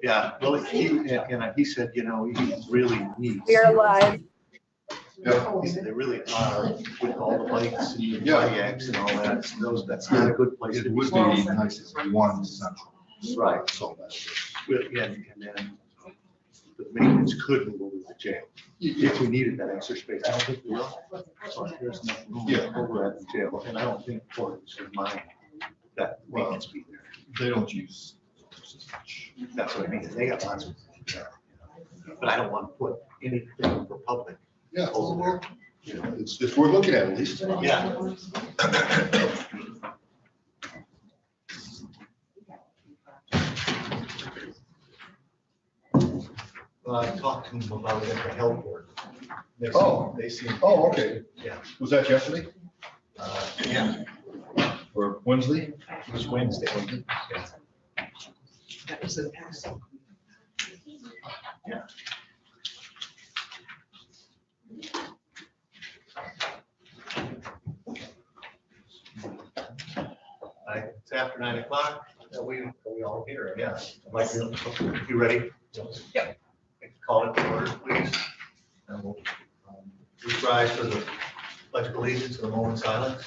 Yeah, well, he said, you know, he really needs. We are live. Yeah, he said they really are with all the lights and the kayaks and all that. That's not a good place It to would be. be nice if one central. Right. So that's. Yeah, and then the maintenance could move over to the jail. If we needed that extra space, I don't think we will. But there's enough room over at the jail, and I don't think Portland should mind that maintenance be there. They don't use. That's what I mean, they got lots of. But I don't want to put anything for public. Yeah, over there. you know, it's worth looking at least. Yeah. Well, I talked to them about it at the health board. They seem. Oh, okay. Yeah. Was that yesterday Yeah, or Wednesday? it was Wednesday. Yeah. That was the past. Yeah. It's after 9 o'clock. Are we all here? Yeah. I'd like you ready? Yep. Call it to order, please. And we'll please rise for the pledge of allegiance to the moment of silence.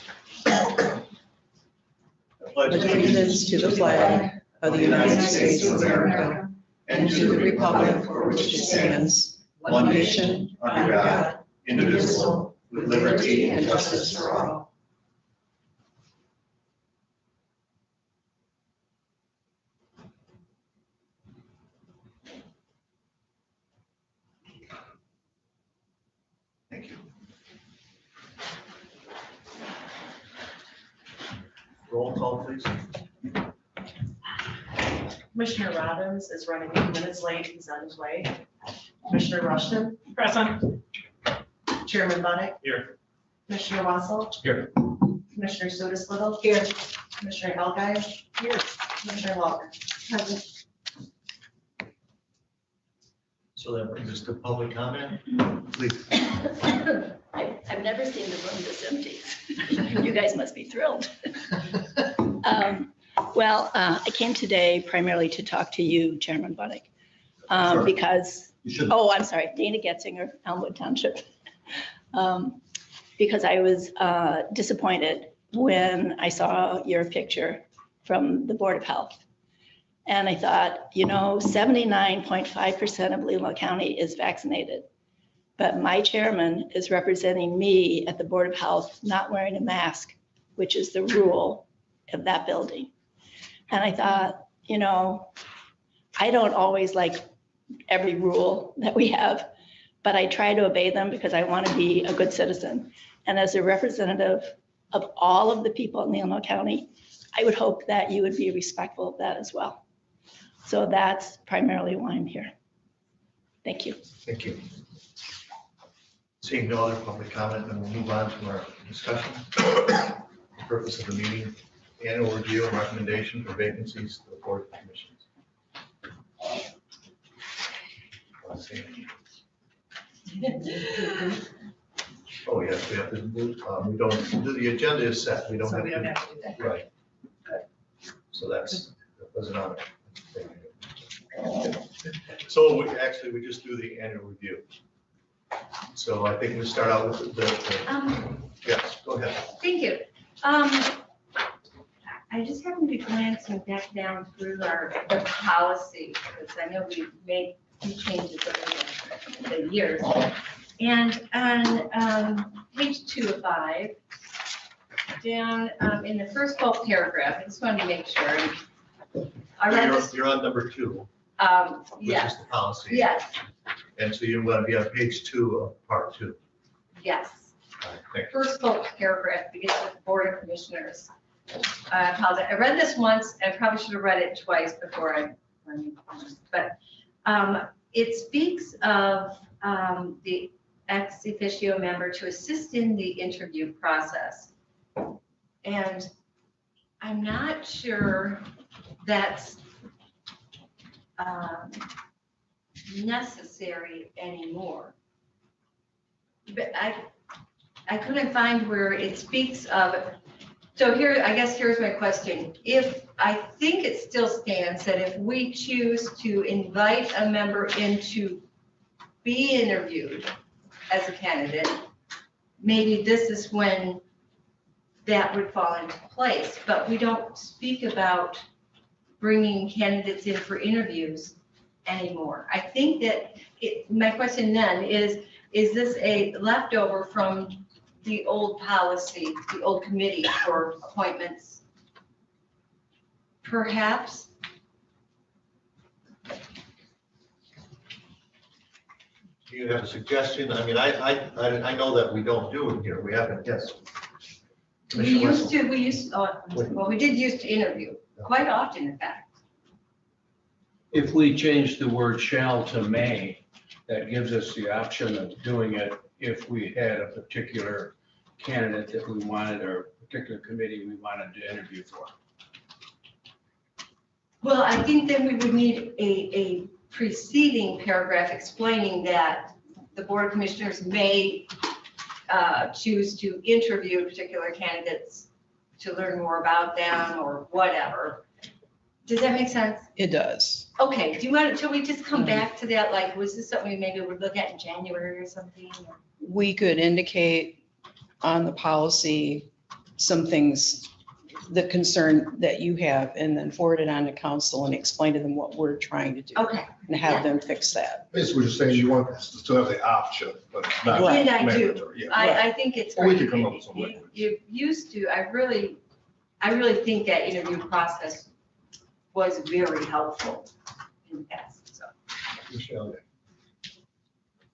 Pledge allegiance to the flag of the United States of America and to the republic for which it stands, one nation, under God, indivisible, with liberty and justice for all. Thank you. Roll call, please. Commissioner Robbins is running a few minutes late. He's on his way. Commissioner Rushton. Present. Chairman Bunnick. Here. Commissioner Wassel. Here. Commissioner Sotis Little. Here. Commissioner Hellgeier. Here. Commissioner Walker. Present. So that brings us to public comment. Please. I've never seen the room this empty. You guys must be thrilled. Well, I came today primarily to talk to you, Chairman Bunnick, Sure. because, You should. oh, I'm sorry, Dana Getzinger, Elmwood Township. Because I was disappointed when I saw your picture from the Board of Health. And I thought, you know, 79.5% of Leelanau County is vaccinated. But my chairman is representing me at the Board of Health not wearing a mask, which is the rule of that building. And I thought, you know, I don't always like every rule that we have, but I try to obey them because I want to be a good citizen. And as a representative of all of the people in Leelanau County, I would hope that you would be respectful of that as well. So that's primarily why I'm here. Thank you. Thank you. Seeing no other public comment, then we'll move on to our discussion. The purpose of the meeting, annual review and recommendation for vacancies to the Board of Commissions. Oh, yes, we have to move, we don't, the agenda is set, we don't have to. Right. So that wasn't on it. So we just do the annual review. So I think we start out with yes, go ahead. Thank you. I just happened to be glancing back down through the policy, because I know we've made a few changes over the years. And on page 2 of 5, down in the first full paragraph, I just wanted to make sure. You're on number 2, which yes, is the policy. yes, And so you want to be on page 2 of part 2. yes. All right, thank you. First full paragraph begins with the Board of Commissioners. I apologize. I read this once and probably should have read it twice before but it speaks of the ex officio member to assist in the interview process. And I'm not sure that's necessary anymore. But I couldn't find where it speaks of. So here, I guess here's my question. If I think it still stands that if we choose to invite a member in to be interviewed as a candidate, maybe this is when that would fall into place, but we don't speak about bringing candidates in for interviews anymore. I think that my question then is this a leftover from the old policy, the old committee for appointments? Perhaps. Do you have a suggestion? I mean, I know that we don't do it here. We haven't, yes. We used to, well, we did used to interview, quite often, in fact. If we change the word shall to may, that gives us the option of doing it if we had a particular candidate that we wanted or a particular committee we wanted to interview for. Well, I think then we would need a preceding paragraph explaining that the Board of Commissioners may choose to interview particular candidates to learn more about them or whatever. Does that make sense? It does. Okay, do you want, shall we just come back to that? Like, was this something we maybe would look at in January or something? We could indicate on the policy some things, the concern that you have, and then forward it on to council and explain to them what we're trying to do. Okay. And have them fix that. Basically, just saying you want us to still have the option, but it's not Right. And I do. mandatory. Yeah. I think it's Or we great. could come up with some language. You used to, I really think that interview process was very helpful in the past, so. Michelle.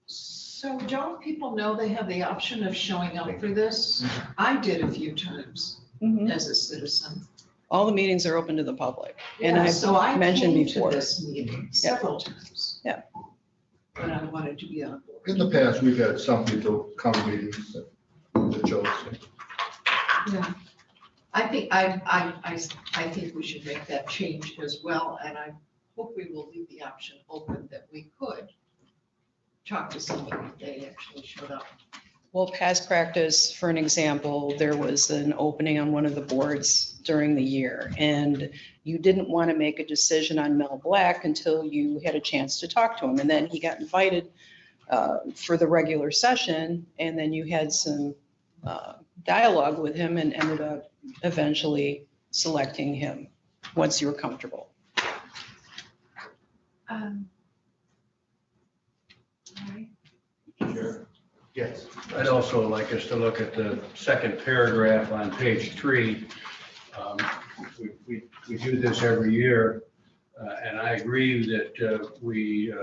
So don't people know they have the option of showing up for this? I did a few times Mhm. as a citizen. All the meetings are open to the public. And Yeah, I've so I mentioned came before. to this meeting several times. Yeah. When I wanted to be on board. In the past, we've had some people come to meetings that chose. Yeah. I think we should make that change as well, and I hope we will leave the option open that we could talk to somebody if they actually showed up. Well, past practice, for an example, there was an opening on one of the boards during the year, and you didn't want to make a decision on Mel Black until you had a chance to talk to him. And then he got invited for the regular session, and then you had some dialogue with him and ended up eventually selecting him once you were comfortable. All right. Sure. Yes. I'd also like us to look at the second paragraph on page 3. We do this every year, and I agree that we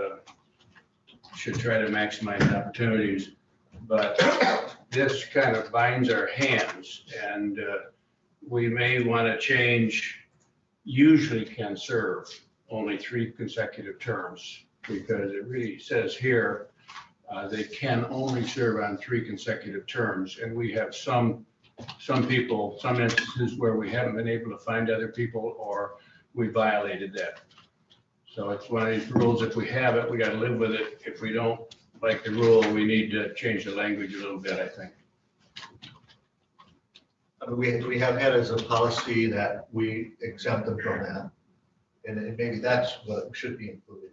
should try to maximize opportunities, but this kind of binds our hands, and we may want to change usually can serve only 3 consecutive terms, because it really says here they can only serve on 3 consecutive terms. And we have some people, some instances where we haven't been able to find other people or we violated that. So it's one of these rules. If we have it, we got to live with it. If we don't like the rule, we need to change the language a little bit, I think. We have had as a policy that we exempt them from that. And maybe that's what should be included.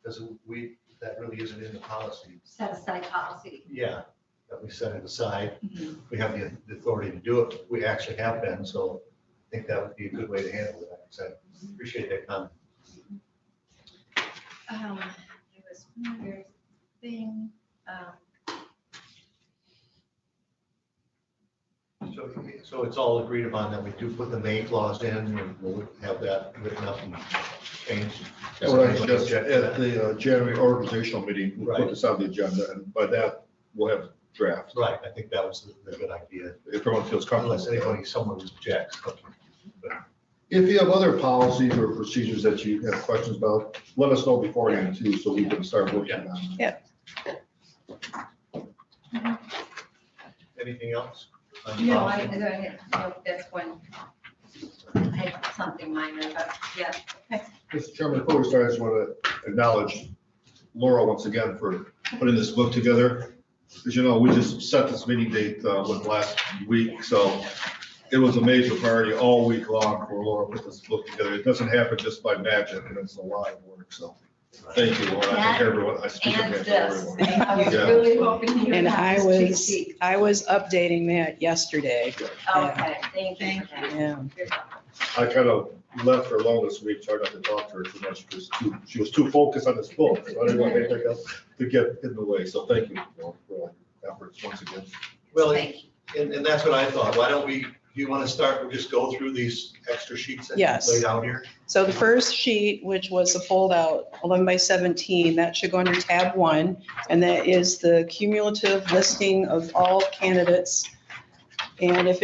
Because that really isn't in the policy. Set aside policy. Yeah, that we set it aside. Mhm. We have the authority to do it. We actually have been, so I think that would be a good way to handle it. So I appreciate that comment. There was one other thing. So it's all agreed upon that we do put the may clause in, and we'll have that written up and changed. Yeah, what I suggest at the January organizational meeting, we'll put Right. this on the agenda, and by that, we'll have draft. Right, I think that was the good idea, If everyone feels comfortable. unless anybody, someone objects. If you have other policies or procedures that you have questions about, let us know beforehand too, so we can start working on them. Anything else? No, that's one. I had something minor, but yeah. Mr. Chairman, before we start, I just want to acknowledge Laura once again for putting this book together. As you know, we just set this meeting date last week, so It was a major priority all week long for Laura put this book together. It doesn't happen just by magic, and it's a lot of work, so thank you, Laura. I think everyone, I speak on And behalf of this. everyone. I was Yeah. really hoping you would And have I this cheat was, sheet. I was updating that yesterday. Okay, thank you. for that. Yeah. I kind of left her alone this week, tried not to talk to her too much because she was too focused on this book. So I didn't want anything else to get in the way. So thank you for your efforts once again. Well, Thank you. and that's what I thought. Why don't we, do you want to start, we'll just go through these extra sheets that you Yes. laid out here? So the first sheet, which was a foldout, 11 by 17, that should go under tab 1. And that is the cumulative listing of all candidates. And if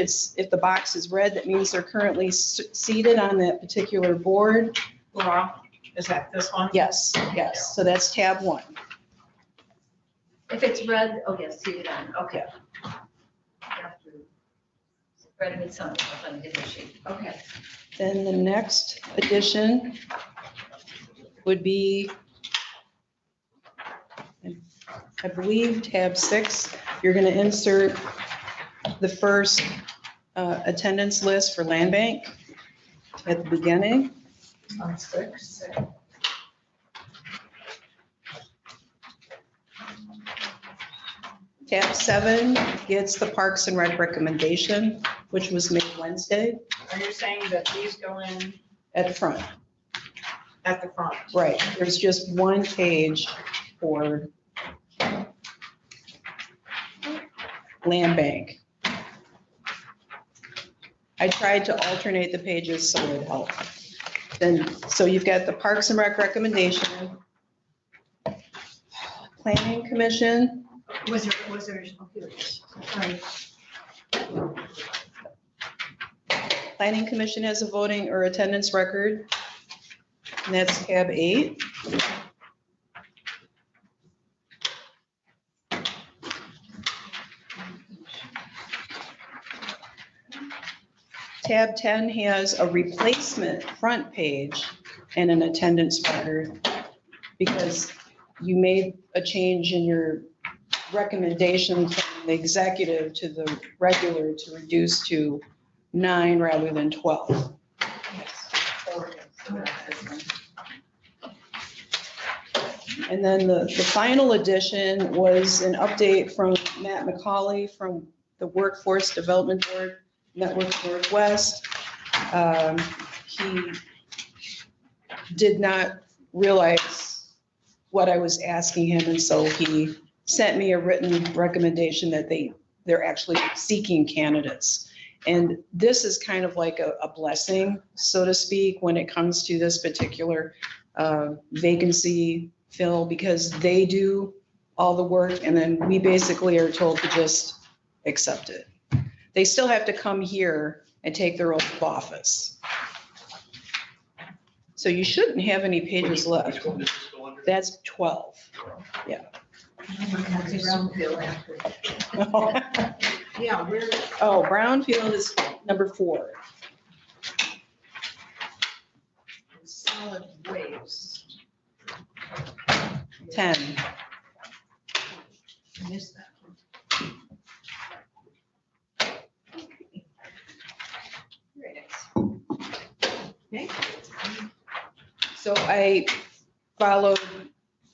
the box is red, that means they're currently seated on that particular board. Laura, is that this one? Yes, yes. So that's tab 1. If it's red, oh yes, see it on, okay. Red means something on a different sheet, okay. Then the next addition would be, I believe, tab 6. You're going to insert the first attendance list for land bank at the beginning. On 6. Tab 7 gets the Parks and Rec recommendation, which was made Wednesday Are you saying that these go in at the front. at the front? Right, there's just one page for land bank. I tried to alternate the pages so it helped. Then, so you've got the Parks and Rec recommendation, Planning Commission, Was there, okay, sorry. Planning Commission has a voting or attendance record, and that's tab 8. Tab 10 has a replacement front page and an attendance record because you made a change in your recommendation from the executive to the regular to reduce to 9 rather than 12. And then the final addition was an update from Matt McCauley from the Workforce Development Board, Network Northwest. He did not realize what I was asking him, and so he sent me a written recommendation that they're actually seeking candidates. And this is kind of like a blessing, so to speak, when it comes to this particular vacancy fill, because they do all the work and then we basically are told to just accept it. They still have to come here and take their oath of office. So you shouldn't have any pages left. Which one does this go under? That's 12. Yeah, we're, Oh, Brownfield is number 4. solid waste. 10. I missed that one. Very nice. Okay. So I followed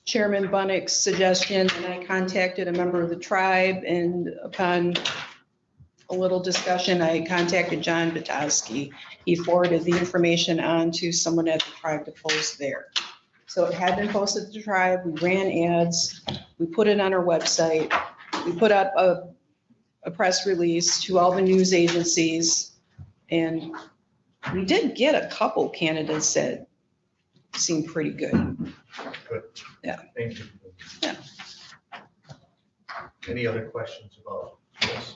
Chairman Bunnick's suggestion and I contacted a member of the tribe, and upon a little discussion, I contacted John Batowski. He forwarded the information on to someone at the tribe to post there. So it had been posted to the tribe, we ran ads, we put it on our website, we put out a press release to all the news agencies, and we did get a couple candidates that seemed pretty good. Good. Yeah. Thank you. Yeah. Any other questions about this?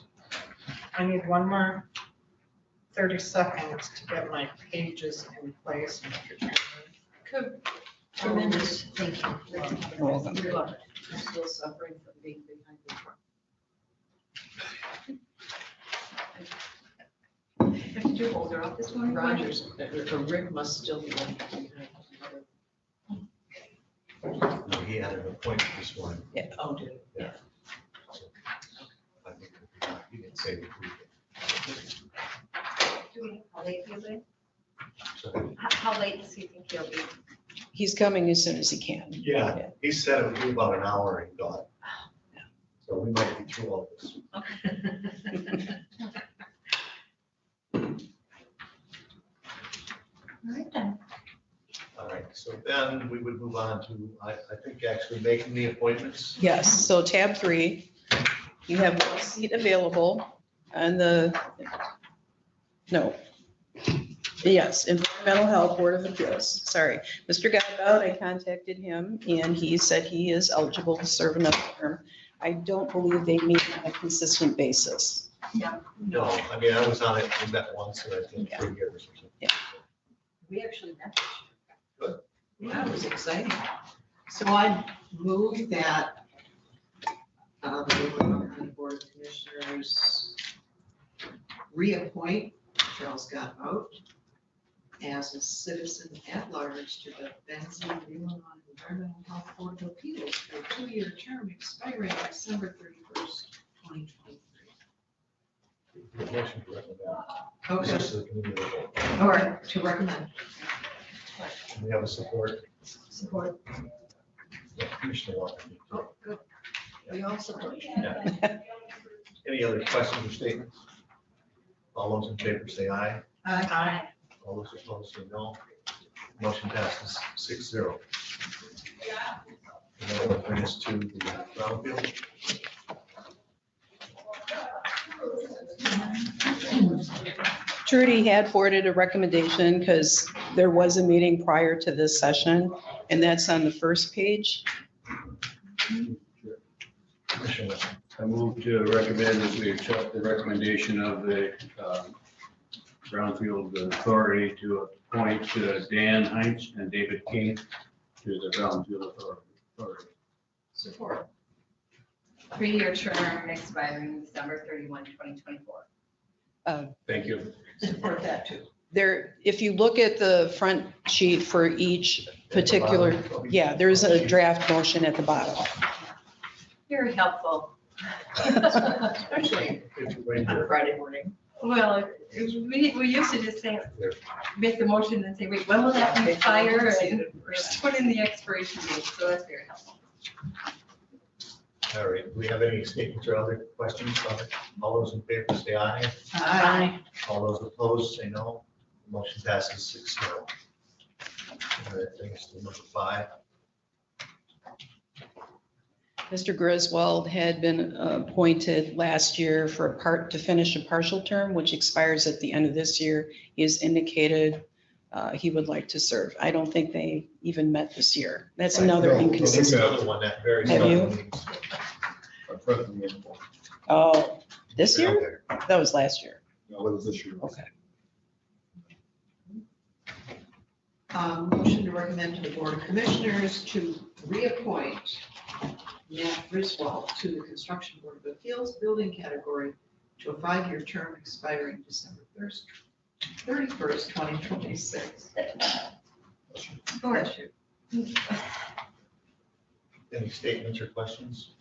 I need one more 30 seconds to get my pages in place, Mr. Chairman. Could- Tremendous, thank you. You're welcome. We love it. I'm still suffering from being behind the truck. Did you hold her up this morning? Rogers, or Rick must still be behind. No, he had an appointment this morning. Oh, did it? Yeah. I think he didn't say the late does he think he'll be? He's coming as soon as he can. Yeah, he said it would be about an hour and gone. So we might be through all this. All right then. All right, so then we would move on to, I think, actually making the appointments. Yes, so tab 3, you have one seat available on the, no. Yes, Environmental Health Board of Appeals, sorry. Mr. Grabowski, I contacted him and he said he is eligible to serve another term. I don't believe they meet on a consistent basis. No, I mean, I was on it, we met once, and I think 3 years or something. We actually met this year. Good. Yeah, it was exciting. So I move that the Board of Commissioners reappoint Charles Godbout as a citizen at large to the Vacancies Leelanau Environmental Health Board of Appeals for a 2-year term expiring December 31st, 2023. Motion to recommend. Okay, This is the committee of the whole. or to recommend. We have a support. Support. Yeah, Commissioner Walker. Oh, good. We all support. Yeah. Any other questions or statements? All those in favor say aye. Aye. All those opposed say no. Motion passes 6-0. And that will bring us to the brownfield. Trudy had forwarded a recommendation because there was a meeting prior to this session, and that's on the first page. Commissioner Wesson. I move to recommend that we accept the recommendation of the Brownfield Authority to appoint Dan Heinz and David King to the Brownfield Authority. Support. 3-year term expiring December 31, 2024. Thank you. Support that too. There, if you look at the front sheet for each particular, yeah, there's a draft motion at the bottom. Very helpful. Especially It's right on here. Friday morning. Well, we used to just say, make the motion and say, wait, when will that expire? And just put in the expiration date, so that's very helpful. All right, do we have any statements or other questions? All those in favor say aye. Aye. All those opposed say no. Motion passes 6-0. All right, thanks to number 5. Mr. Griswold had been appointed last year for to finish a partial term, which expires at the end of this year. He has indicated he would like to serve. I don't think they even met this year. That's another No, inconsistent. Another one that very Have you? seldom meets. I've read them before. Oh, this year? That was last year. No, it was this year. Okay. Motion to recommend to the Board of Commissioners to reappoint Matt Griswold to the Construction Board of Appeals building category to a 5-year term expiring December 31st, 2026. Support. Any statements or questions?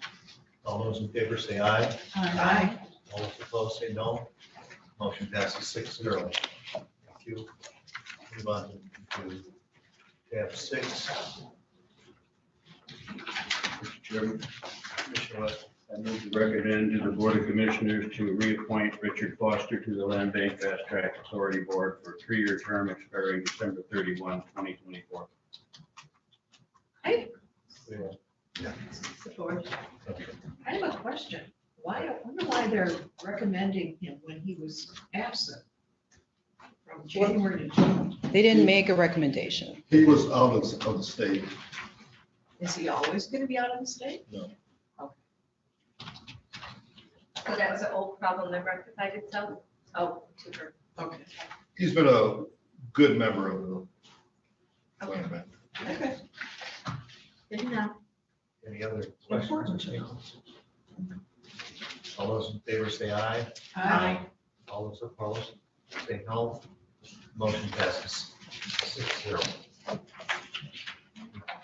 All those in favor say aye. Aye. All those opposed say no. Motion passes 6-0. Thank you. Move on to tab 6. Mr. Chairman, Commissioner West. I move to recommend to the Board of Commissioners to reappoint Richard Foster to the Land Bank Fast Track Authority Board for a 3-year term expiring December 31, 2024. Support. Okay. I have a question. I wonder why they're recommending him when he was absent from January to June. They didn't make a recommendation. He was out of the state. Is he always going to be out of the state? No. So that was an old problem that rectified itself? Oh, super. Okay. He's been a good member of the land bank. Okay. Good enough. Any other questions or statements? All those in favor say aye. Aye. All those opposed say no. Motion passes 6-0.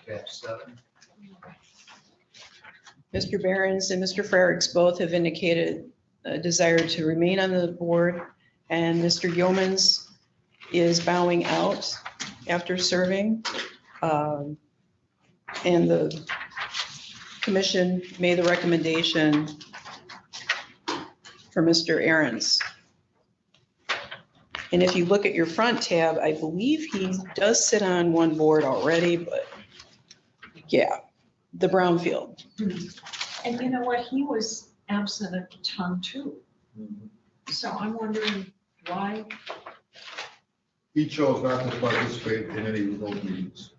Tab 7. Mr. Behrens and Mr. Frericks both have indicated a desire to remain on the board, and Mr. Yeomans is bowing out. after serving. And the commission made the recommendation for Mr. Ahrens. And if you look at your front tab, I believe he does sit on one board already, but yeah, the Brownfield. And you know what, he was absent at the time too. So I'm wondering why, He chose not to participate in any remote meetings,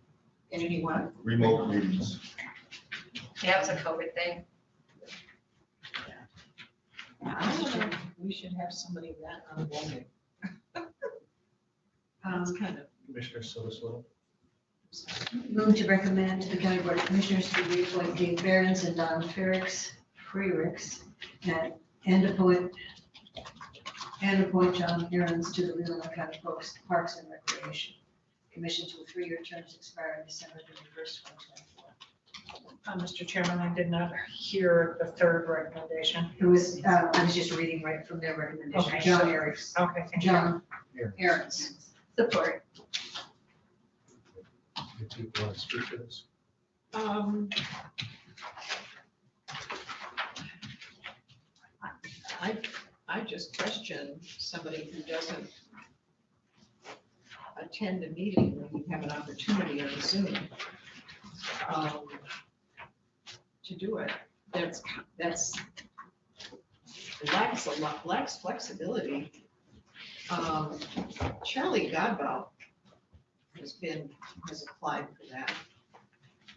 in any way. remote meetings. Yeah, it's a COVID thing. I don't know, we should have somebody that unwanted. That's kind of. Commissioner Silaswell. Move to recommend to the County Board of Commissioners to reappoint Dave Behrens and Don Frericks, and appoint John Ahrens to the Leelanau County Parks and Recreation Commission to a 3-year term expiring December 31st, 2024. Mr. Chairman, I did not hear the third recommendation. It was, I was just reading right from their recommendation. Okay. John Ahrens. Okay, thank you. John Ahrens. Support. If you want to speak to this. I just question somebody who doesn't attend a meeting when you have an opportunity on Zoom to do it. That's lacks flexibility. Charlie Godbout has applied for that.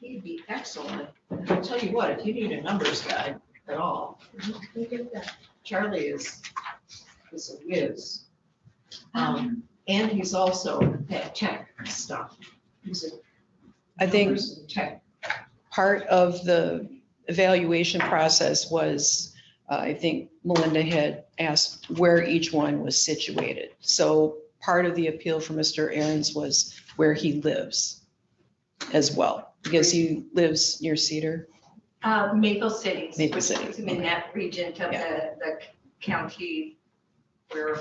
He'd be excellent. I'll tell you what, if you need a numbers guy at all, you get that. Charlie is a whiz. And he's also that tech stuff. He's a I think numbers and tech. part of the evaluation process was, I think Melinda had asked where each one was situated. So part of the appeal for Mr. Ahrens was where he lives as well, because he lives near Cedar. Maple Cities. Maple which City, is in that region of Yeah. the county where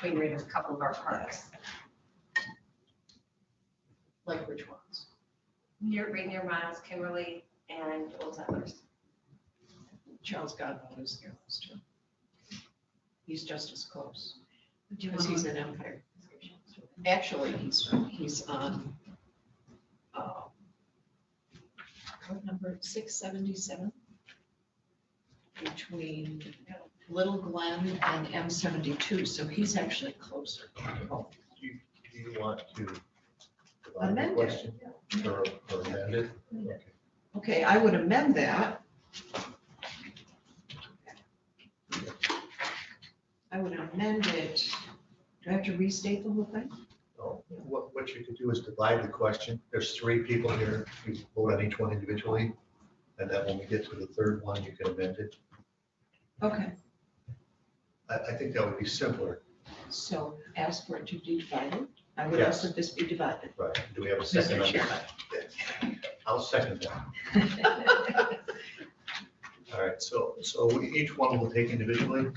we rate a couple of our parks. Like which ones? Right near Miles, Kimberly, and Old Settlers. Charles Godbout is near those two. He's just as close, Do you because want he's an Empire. Actually, he's on, what number, 677? Between Little Glen and M72, so he's actually closer. Do you want to divide the Amend it. question or amend it? Okay. Okay, I would amend that. I would amend it. Do I have to restate the whole thing? No, what you could do is divide the question. There's 3 people here. You vote on each one individually. And then when we get to the third one, you can amend it. Okay, I think that would be simpler. so ask for it to be divided. I would Yes. ask that this be divided. Right. Do we have a second? Mr. on Chairman. that? I'll second that. All right, so each one will take individually.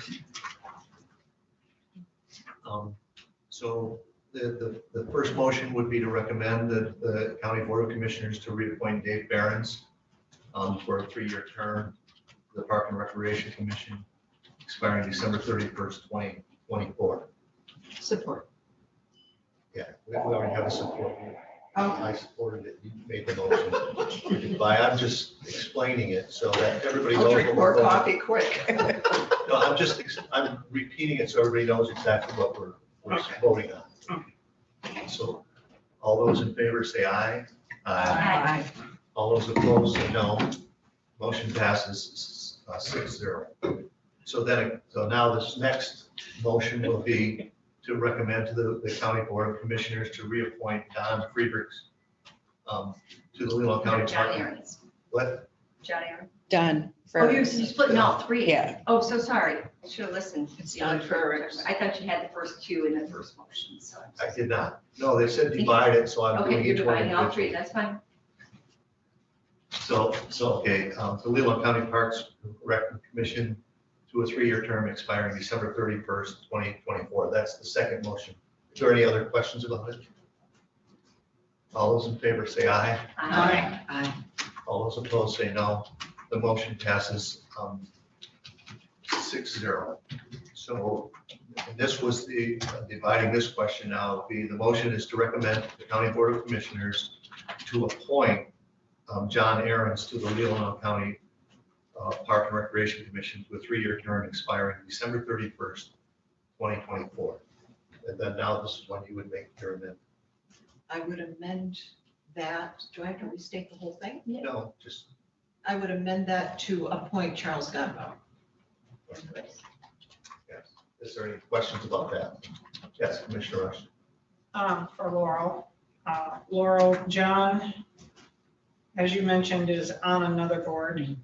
So the first motion would be to recommend that the County Board of Commissioners to reappoint Dave Behrens for a 3-year term, to the Park and Recreation Commission, expiring December 31st, 2024. Support. Yeah, we already have a support. Okay. I supported it, you made the motion. I'm just explaining it so that everybody knows. I'll what drink we're more voting. coffee quick. No, I'm repeating it so everybody knows exactly what we're voting on. So all those in favor say aye. Aye. All those opposed say no. Motion passes 6-0. So now this next motion will be to recommend to the County Board of Commissioners to reappoint Don Friedrichs to the Leelanau County John Park. Ahrens. What? John Ahrens. Done. Oh, you're splitting all 3? Yeah. Oh, so sorry. I should have listened. It's John Frericks. I thought you had the first 2 in the first motion, so. I did not. No, they said divide it, so I'm Okay, doing you're each one dividing all 3, individually. that's fine. Okay, the Leelanau County Parks Rec Commission to a 3-year term expiring December 31st, 2024. That's the second motion. Is there any other questions about it? All those in favor say aye. Aye. All those opposed say no. The motion passes 6-0. So and this was the, dividing this question now, would be the motion is to recommend the County Board of Commissioners to appoint John Ahrens to the Leelanau County Park and Recreation Commission to a 3-year term expiring December 31st, 2024. And then now this is when you would make your amendment. I would amend that, do I have to restate the whole thing? No, just, I would amend that to appoint Charles Godbout. yes. Is there any questions about that? Yes, Commissioner Rush. For Laurel. Laurel, John, as you mentioned, is on another board.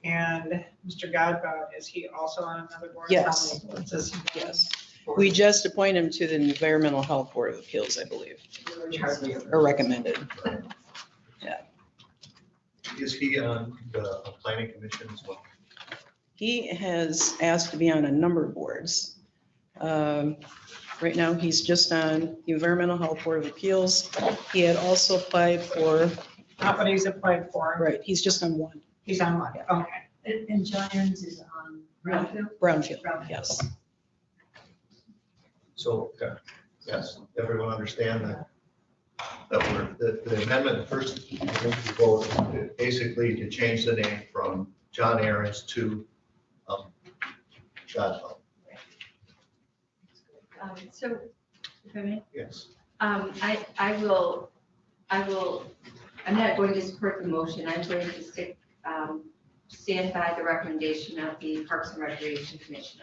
And Mr. Godbout, is he also on another board? Yes. How many boards is he on? Yes. We just appoint him to the Environmental Health Board of Appeals, I believe, or recommended. Is he on the planning commission as well? He has asked to be on a number of boards. Right now, he's just on the Environmental Health Board of Appeals. He had also applied for, Not what he's applied for. right, he's just on one, He's on one. Okay. And John Ahrens is on Brownfield? Brownfield, Brownfield. yes. So, yes, everyone understand that the amendment, the first vote, basically to change the name from John Ahrens to Godbout. So, if I may, Yes. I'm not going to support the motion. I'm going to stand by the recommendation of the Parks and Recreation Commission.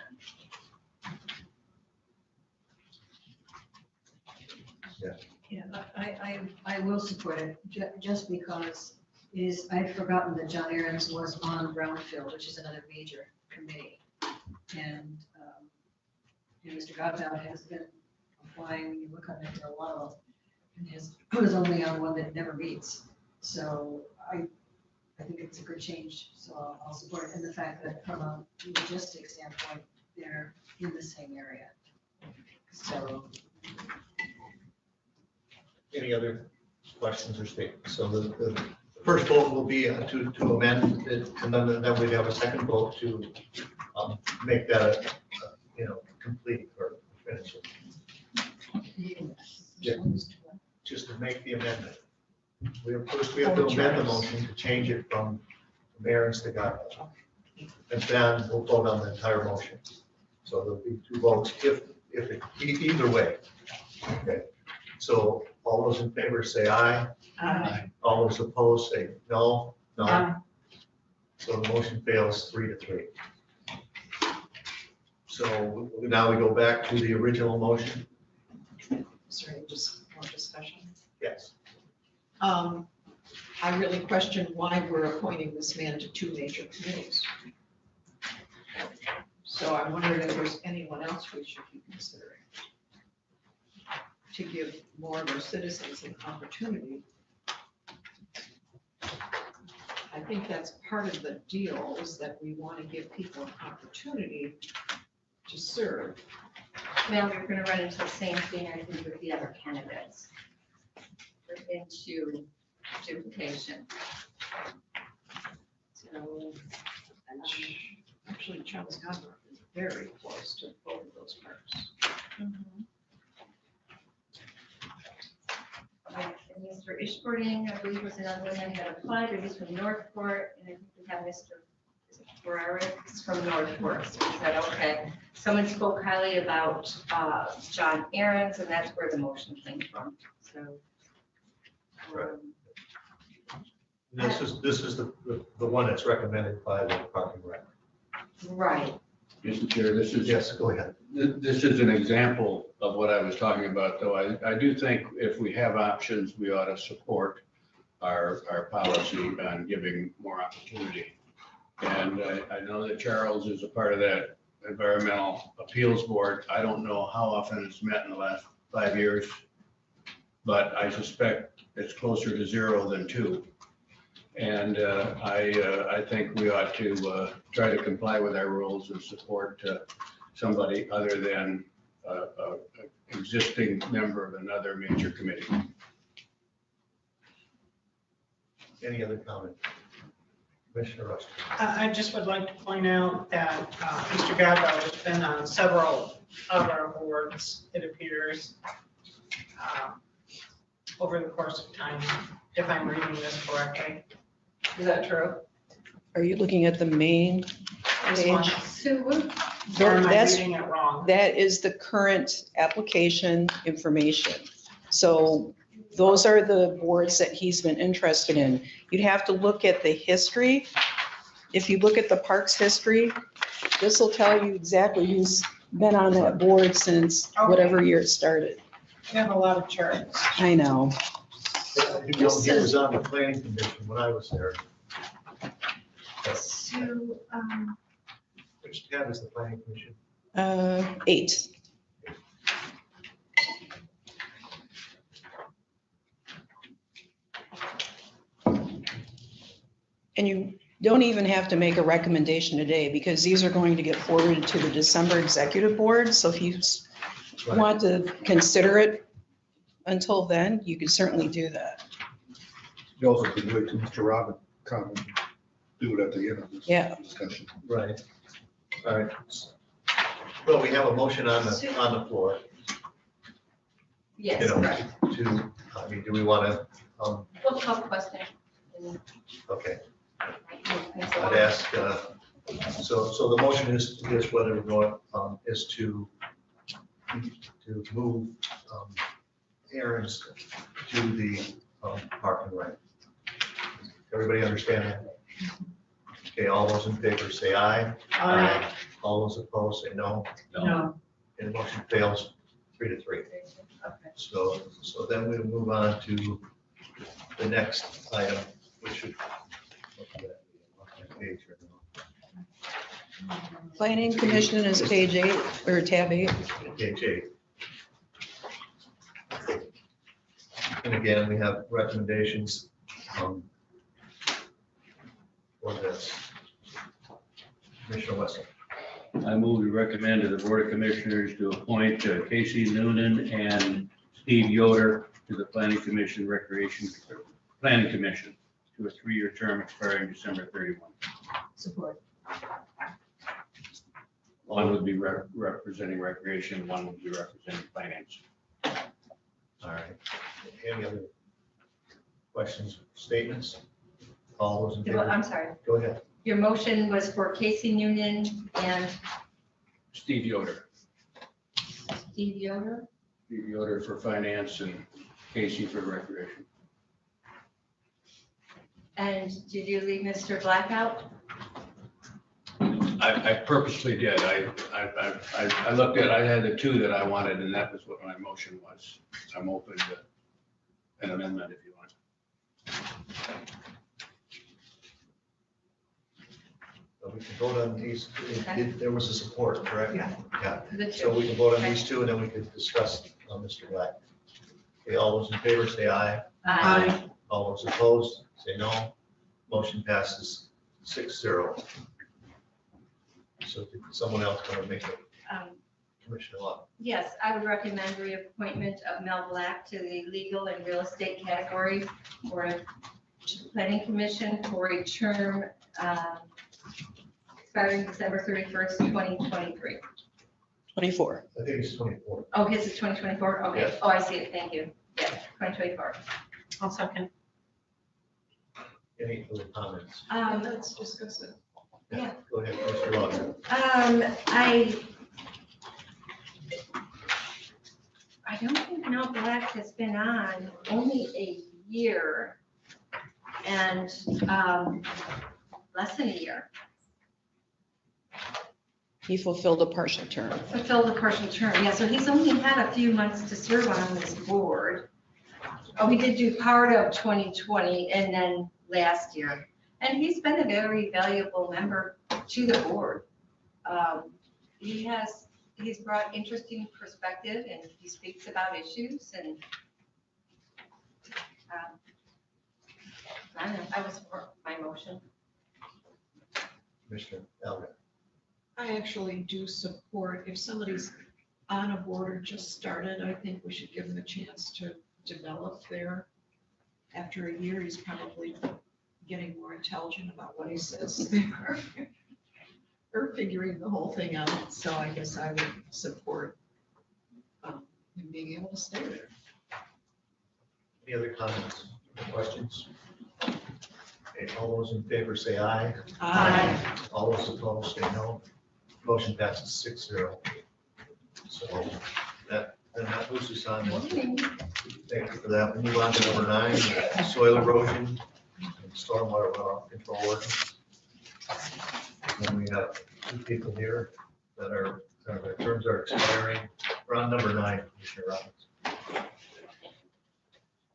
Yeah, I will support it, just because I'd forgotten that John Ahrens was on Brownfield, which is another major committee. And Mr. Godbout has been applying, when you look on it, there are a lot of them, and was only on one that never meets. So I think it's a good change, so I'll support it. And the fact that from a logistics standpoint, they're in the same area. So Any other questions or statements? So the first vote will be to amend it, and then we'd have a second vote to make that, complete or finish it. Yeah. Just to make the amendment. First, we have to amend the motion to change it from Ahrens to Godbout. And then we'll vote on the entire motion. So there'll be 2 votes either way. Okay. So all those in favor say aye. Aye. All those opposed say no. No. So the motion fails 3-3. So now we go back to the original motion. Sorry, just more discussion. Yes. I really question why we're appointing this man to 2 major committees. So I wondered if there's anyone else we should be considering to give more of our citizens an opportunity. I think that's part of the deal, is that we want to give people an opportunity to serve. Well, we're going to run into the same thing, I think, with the other candidates. Into duplication. So, Actually, Charles Godbout is very close to both of those parks. and Mr. Ishboarding, I believe was another one that had applied, but he's from Northport, and I think we have Mr. Ferrara is from Northport, so is that okay? Someone spoke highly about John Ahrens, and that's where the motion came from, so. This is the one that's recommended by the Park and Rec. Right. Mr. Chair, this is. Yes, go ahead. This is an example of what I was talking about, though. I do think if we have options, we ought to support our policy on giving more opportunity. And I know that Charles is a part of that Environmental Appeals Board. I don't know how often it's met in the last 5 years, but I suspect it's closer to 0 than 2. And I think we ought to try to comply with our rules and support somebody other than an existing member of another major committee. Any other comment? Commissioner Rush. I just would like to point out that Mr. Gadbo has been on several of our boards, it appears, over the course of time, if I'm reading this correctly. Is that true? Are you looking at the main This one? page? Sue, Or am I That's, reading it wrong? that is the current application information. So those are the boards that he's been interested in. You'd have to look at the history. If you look at the parks history, this will tell you exactly who's been on that board since whatever year it started. We have a lot of charts. I know. He was on the planning commission when I was there. Sue, Which tab is the planning commission? 8. And you don't even have to make a recommendation today because these are going to get forwarded to the December executive board. So if you Right. want to consider it until then, you can certainly do that. You also could wait till Mr. Robin comment, do it at the end of this Yeah. discussion. Right. All right. Well, we have a motion on the floor, yes, you know, correct. to, I mean, do we want to, We'll call the question. okay, I'd ask, so the motion is whether we're going, is to move errands to the park and rec. Everybody understand that? Okay, all those in favor say aye. Aye. All those opposed say no, No. and the motion fails 3-3. Okay. So then we'll move on to the next item, which should. Page here now. Planning commission is page 8 or tab 8. Page 8. And again, we have recommendations for this. Commissioner Wessel. I move to recommend to the Board of Commissioners to appoint Casey Noonan and Steve Yoder to the Planning Commission Planning Commission to a 3-year term expiring December 31. Support. One would be representing recreation, one would be representing finance. All right. Any other questions, statements? All those in favor? I'm sorry, Go ahead. your motion was for Casey Noonan and Steve Yoder. Steve Yoder? Steve Yoder for finance and Casey for recreation. And did you leave Mr. Black out? I purposely did. I looked at, I had the 2 that I wanted, and that was what my motion was. I'm open to an amendment if you want. So we can vote on these. There was a support, correct? Yeah. Yeah. The So two. we can vote on these 2 and then we can discuss Mr. Black. Okay, all those in favor say aye. Aye. All those opposed say no. Motion passes 6-0. So did someone else want to make a Commissioner Locke? Yes, I would recommend reappointment of Mel Black to the legal and real estate category for a planning commission for a term expiring December 31st, 2023. 24. I think it's 24. Oh, his is 2024? Okay. Yes. Oh, I see it. Thank you. Yes, 2024. I'll second. Any other comments? Let's discuss it. Yeah. Go ahead, Mr. Locke. I don't think Mel Black has been on only a year and less than a year. He fulfilled a partial term. Fulfilled the partial term, yeah, so he's only had a few months to serve on this board. Oh, he did do part of 2020 and then last year. And he's been a very valuable member to the board. He's brought interesting perspective and he speaks about issues and I don't know, I was for my motion. Commissioner Elder. I actually do support, if somebody's on a board or just started, I think we should give them a chance to develop there. After a year, he's probably getting more intelligent about what he says. Or figuring the whole thing out, so I guess I would support him being able to stay there. Any other comments, or questions? Okay, all those in favor say aye. Aye. All those opposed say no. Motion passes 6-0. So then that moves us on. Thank you for that. We move on to number 9, soil erosion and stormwater runoff control ordinance. And we have 2 people here that are, their terms are expiring. We're on number 9, Commissioner Robbins.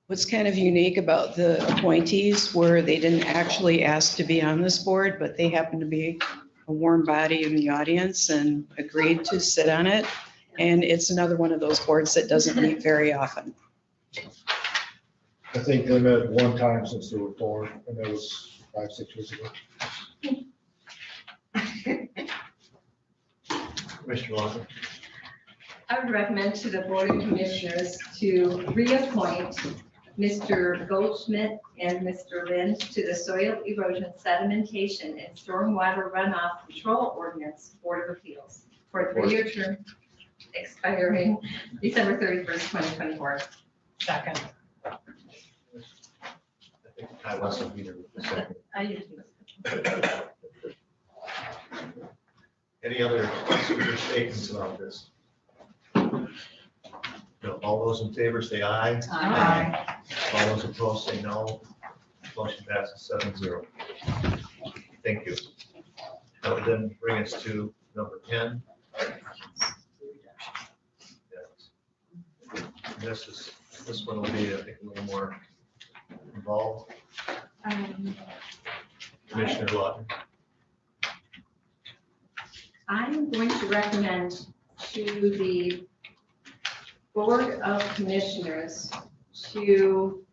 What's kind of unique about the appointees were they didn't actually ask to be on this board, but they happened to be a warm body in the audience and agreed to sit on it. And it's another one of those boards that doesn't meet very often. I think they met one time since they were born, and that was 5-6 years ago. Commissioner Lawson. I would recommend to the Board of Commissioners to reappoint Mr. Goldschmidt and Mr. Lind to the Soil Erosion Sedimentation and Stormwater Runoff Control Ordinance Board of Appeals for a 3-year term expiring December 31st, 2024. Second. I think I wasn't either with the second. I usually. Any other statements about this? No, all those in favor say aye. Aye. All those opposed say no. Motion passes 7-0. Thank you. That would then bring us to number 10. Yes. This one will be, I think, a little more involved. Commissioner Lawton. I'm going to recommend to the Board of Commissioners to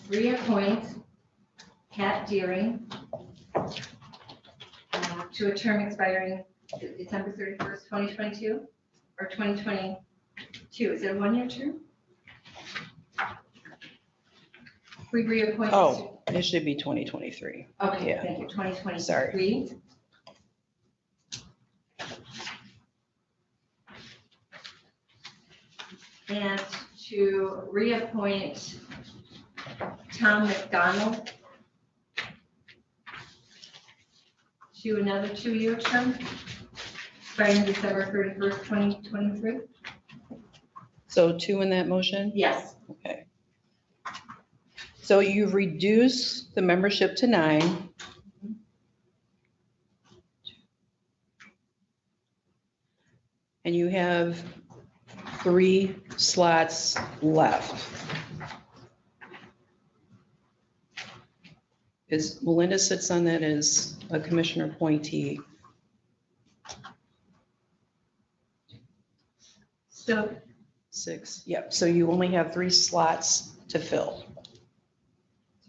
reappoint Pat Deering to a term expiring December 31st, 2022 or 2022. Is it a 1-year term? We reappoint. Oh, it should be 2023. Okay, yeah. thank you, 2023. Sorry. And to reappoint Tom Mcdonald to another 2-year term, expiring December 31st, 2023. So 2 in that motion? Yes. Okay. So you've reduced the membership to 9. And you have 3 slots left. Is Melinda sits on that as a commissioner appointee. So 6, yep. So you only have 3 slots to fill.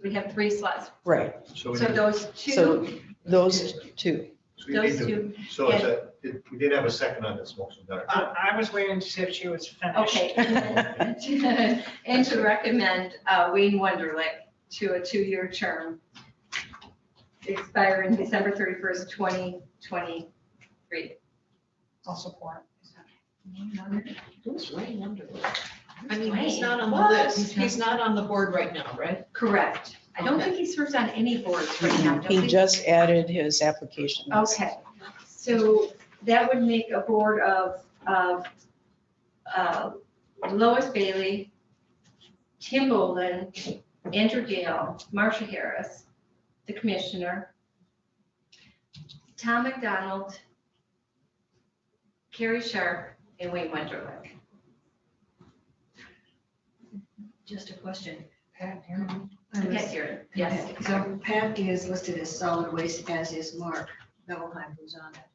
we have 3 slots. Right. So So those 2. So those 2. Those 2. So it's we did have a second on this motion, Dr. I was waiting to see if she was finished. Okay. And to recommend Wayne Wunderlich to a 2-year term expiring December 31st, 2023. I'll support. Who's Wayne Wunderlich? I mean, he's Wayne. not on the What? list. He's not on the board right now, right? Correct. I don't think he serves on any boards right now, does He just added his application. Okay, so that would make a board of Lois Bailey, Tim Bolin, Andrew Gale, Marcia Harris, the commissioner, Tom McDonald, Carrie Sharp, and Wayne Wunderlich. Just a question. Pat, Yes, you're, yes. So Pat is listed as solid waste, as is Mark Belheim, who's on it.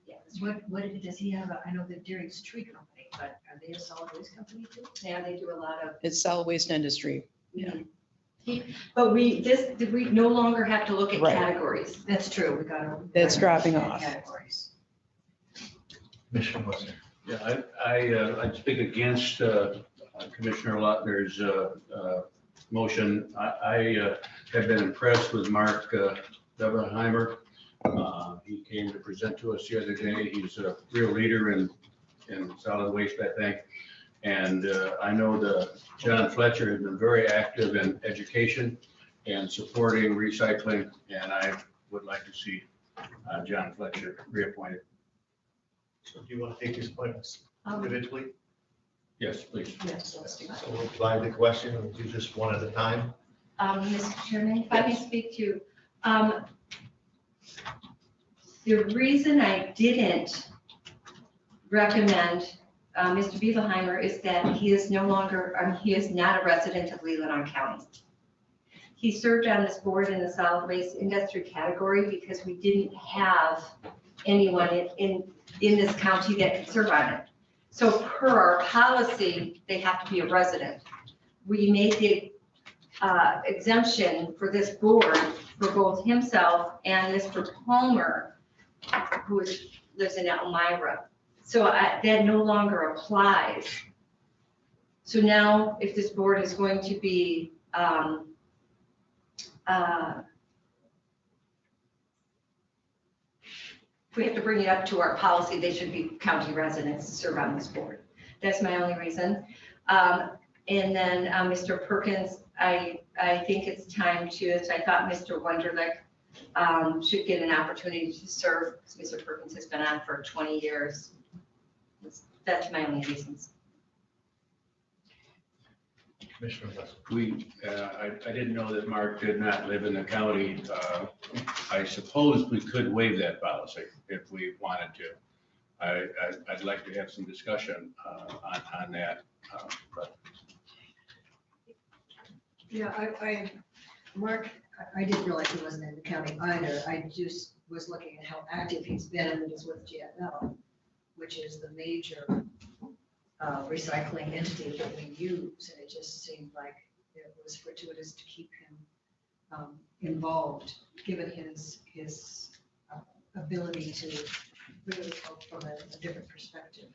Yes. What does he have? I know that Deering's tree company, but are they a solid waste company too? Yeah, they do a lot of. It's solid waste industry. Yeah. But we no longer have to look at Right. categories. That's true, we got to. That's dropping off. Categories. Commissioner Wesson. Yeah, I'd speak against Commissioner Lautner's motion. I have been impressed with Mark Bebenheimer. He came to present to us the other day. He's a real leader in solid waste, I think. And I know that John Fletcher has been very active in education and supporting recycling, and I would like to see John Fletcher reappointed. So do you want to take these appointments individually? Yes, please. Yes, let's do that. So we'll divide the question and do just one at a time. Mr. Chairman, if I may speak to, the reason I didn't recommend Mr. Bevelheimer is that he is no longer, he is not a resident of Leelanau County. He served on this board in the solid waste industry category because we didn't have anyone in this county that could serve on it. So per our policy, they have to be a resident. We made the exemption for this board for both himself and Mr. Palmer, who lives in Elmira. So that no longer applies. So now if this board is going to be we have to bring it up to our policy, they should be county residents to serve on this board. That's my only reason. And then Mr. Perkins, I think it's time to, as I thought Mr. Wunderlich should get an opportunity to serve, because Mr. Perkins has been on for 20 years. That's my only reasons. Commissioner West. I didn't know that Mark did not live in the county. I suppose we could waive that policy if we wanted to. I'd like to have some discussion on that. But Yeah, Mark, I didn't realize he wasn't in the county either. I just was looking at how active he's been, and it is with GFL, which is the major recycling entity that we use, and it just seemed like it was fortuitous to keep him involved, given his ability to really help from a different perspective.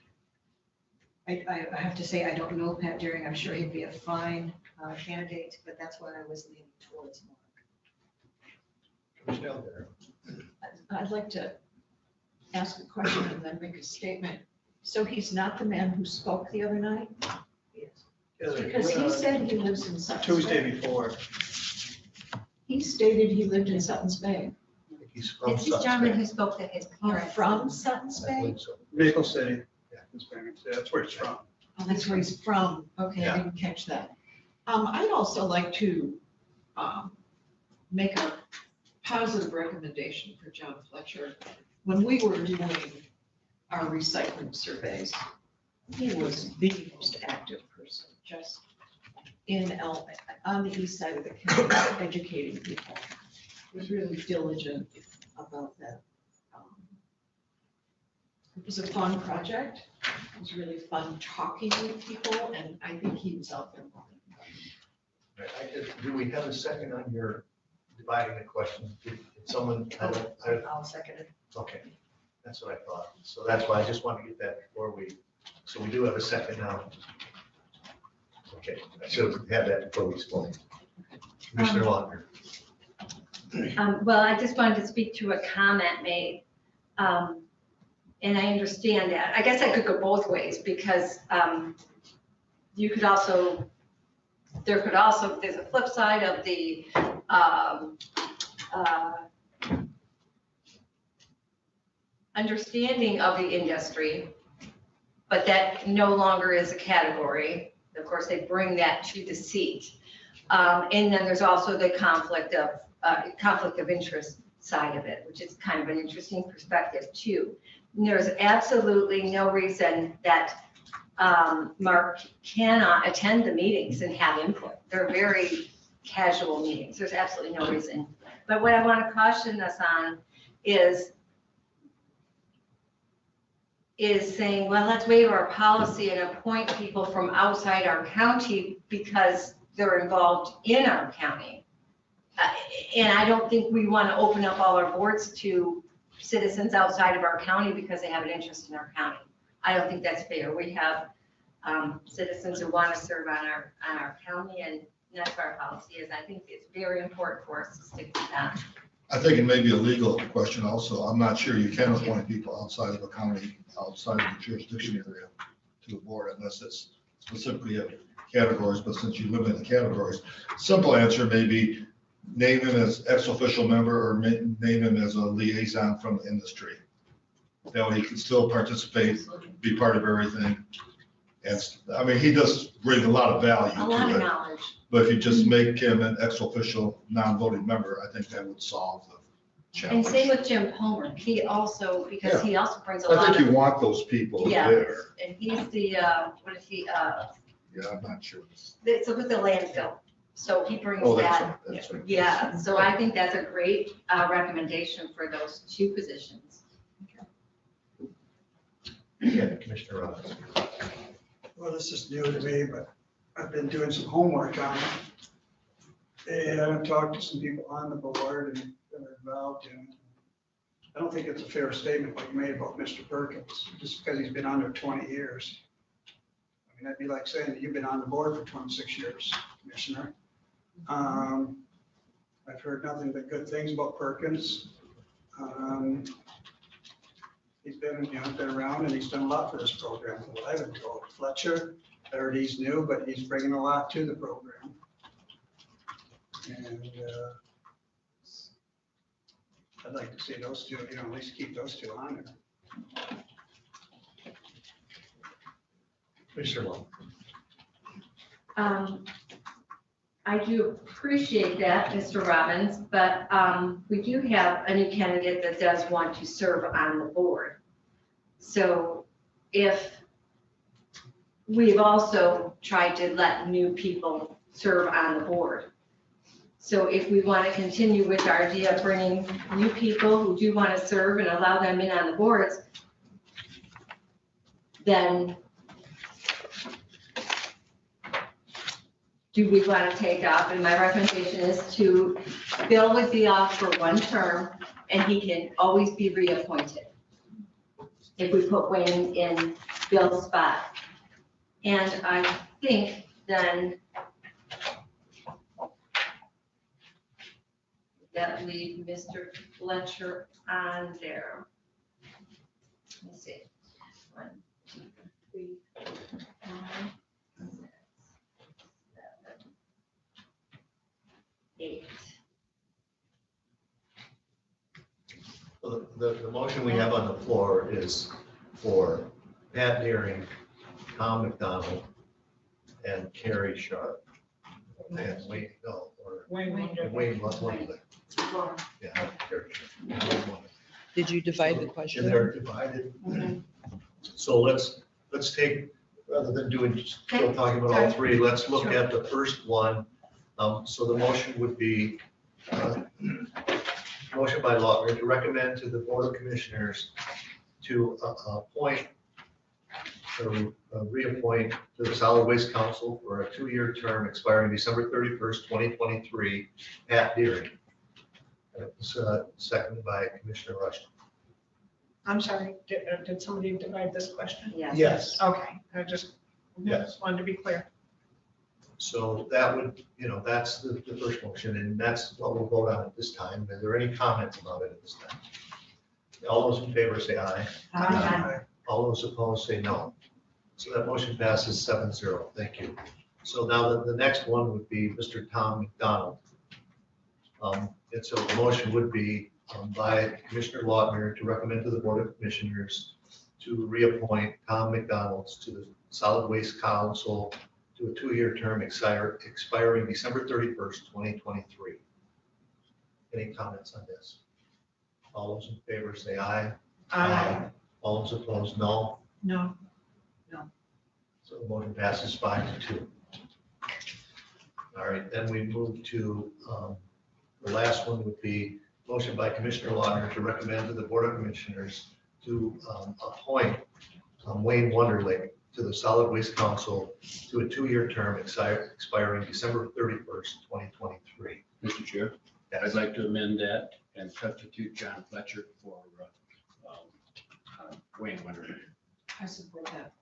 I have to say, I don't know Pat Deering. I'm sure he'd be a fine candidate, but that's what I was leaning towards Mark. Commissioner Elder. I'd like to ask a question and then make a statement. So he's not the man who spoke the other night? Because he said he lives in Suttons Bay. Tuesday before. He stated he lived in Suttons Bay. He's from It's this gentleman who spoke to his parents. From Suttons I Bay? believe so. Maple City. Yeah, his parents, yeah, that's where it's from. Oh, that's where he's from. Okay, I Yeah. didn't catch that. I'd also like to make a positive recommendation for John Fletcher. When we were doing our recycling surveys, he was the most active person, just on the east side of the county, educating people. He was really diligent about that. It was a fun project. It was really fun talking with people, and I think he was out there. Do we have a second on your dividing the question? Did someone, I'll second it. okay, that's what I thought. So that's why I just want to get that before so we do have a second now. Okay, I should have had that before we spoke. Commissioner Lautner. Well, I just wanted to speak to a comment made. And I understand that. I guess I could go both ways because you could also, there's a flip side of the understanding of the industry, but that no longer is a category. Of course, they bring that to the seat. And then there's also the conflict of interest side of it, which is kind of an interesting perspective too. And there's absolutely no reason that Mark cannot attend the meetings and have input. They're very casual meetings. There's absolutely no reason. But what I want to caution us on is saying, well, let's waive our policy and appoint people from outside our county because they're involved in our county. And I don't think we want to open up all our boards to citizens outside of our county because they have an interest in our county. I don't think that's fair. We have citizens who want to serve on our county, and that's what our policy is. I think it's very important for us to stick to that. I think it may be a legal question also. I'm not sure you can appoint people outside of the county, outside of the jurisdiction area to the board unless it's specifically a categories, but since you live in the categories, simple answer may be name him as ex-official member or name him as a liaison from the industry. That way he can still participate, be part of everything. And I mean, he does bring a lot of value A lot to of it. knowledge. But if you just make him an ex-official, non-voting member, I think that would solve the And challenge. same with Jim Palmer. He also, because he also brings a I lot think you of, want those people Yeah. there. and he's the, what is he, Yeah, I'm not sure. it's with the landfill. So he brings Oh, that's that. right, that's right. Yeah, so I think that's a great recommendation for those two positions. Yeah, Commissioner Robbins. Well, this is new to me, but I've been doing some homework on it. And I've talked to some people on the board and been involved in it. I don't think it's a fair statement what you made about Mr. Perkins, just because he's been on there 20 years. I mean, that'd be like saying that you've been on the board for 26 years, Commissioner. I've heard nothing but good things about Perkins. He's been around and he's done a lot for this program, from what I've been told. Fletcher, I heard he's new, but he's bringing a lot to the program. And I'd like to see those two, at least keep those two on there. Commissioner Long. I do appreciate that, Mr. Robbins, but we do have a new candidate that does want to serve on the board. So if we've also tried to let new people serve on the board. So if we want to continue with our idea of bringing new people who do want to serve and allow them in on the boards, then do we want to take off? And my recommendation is to, Bill would be off for one term and he can always be reappointed if we put Wayne in Bill's spot. And I think then that leave Mr. Fletcher on there. Let's see. 1, 2, 3, 4, 5, 6, 7, 8. Well, the motion we have on the floor is for Pat Deering, Tom McDonald, and Carrie Sharp. And Wayne, no, or Wayne Ludwig. Yeah, Carrie Sharp. Did you divide the And question? they're divided. So let's take, rather than still talking about all three, let's look at the first one. So the motion would be, motion by Lautner to recommend to the Board of Commissioners to appoint or reappoint to the Solid Waste Council for a 2-year term expiring December 31st, 2023, Pat Deering. Seconded by Commissioner Rushton. I'm sorry, did somebody divide this question? Yes. Okay, I just Yes. wanted to be clear. So that would, that's the first motion, and that's what we'll vote on at this time. Are there any comments about it at this time? All those in favor say aye. Aye. All those opposed say no. So that motion passes 7-0. Thank you. So now the next one would be Mr. Tom McDonald. And so the motion would be by Commissioner Lautner to recommend to the Board of Commissioners to reappoint Tom McDonald to the Solid Waste Council to a 2-year term expiring December 31st, 2023. Any comments on this? All those in favor say aye. All those opposed, no. No. So the motion passes 5-2. All right, then we move to, the last one would be motion by Commissioner Lautner to recommend to the Board of Commissioners to appoint Wayne Wonderlich to the Solid Waste Council to a 2-year term expiring December 31st, 2023. Mr. Chair, Yes. I'd like to amend that and substitute John Fletcher for Wayne Wonderlich. I support that.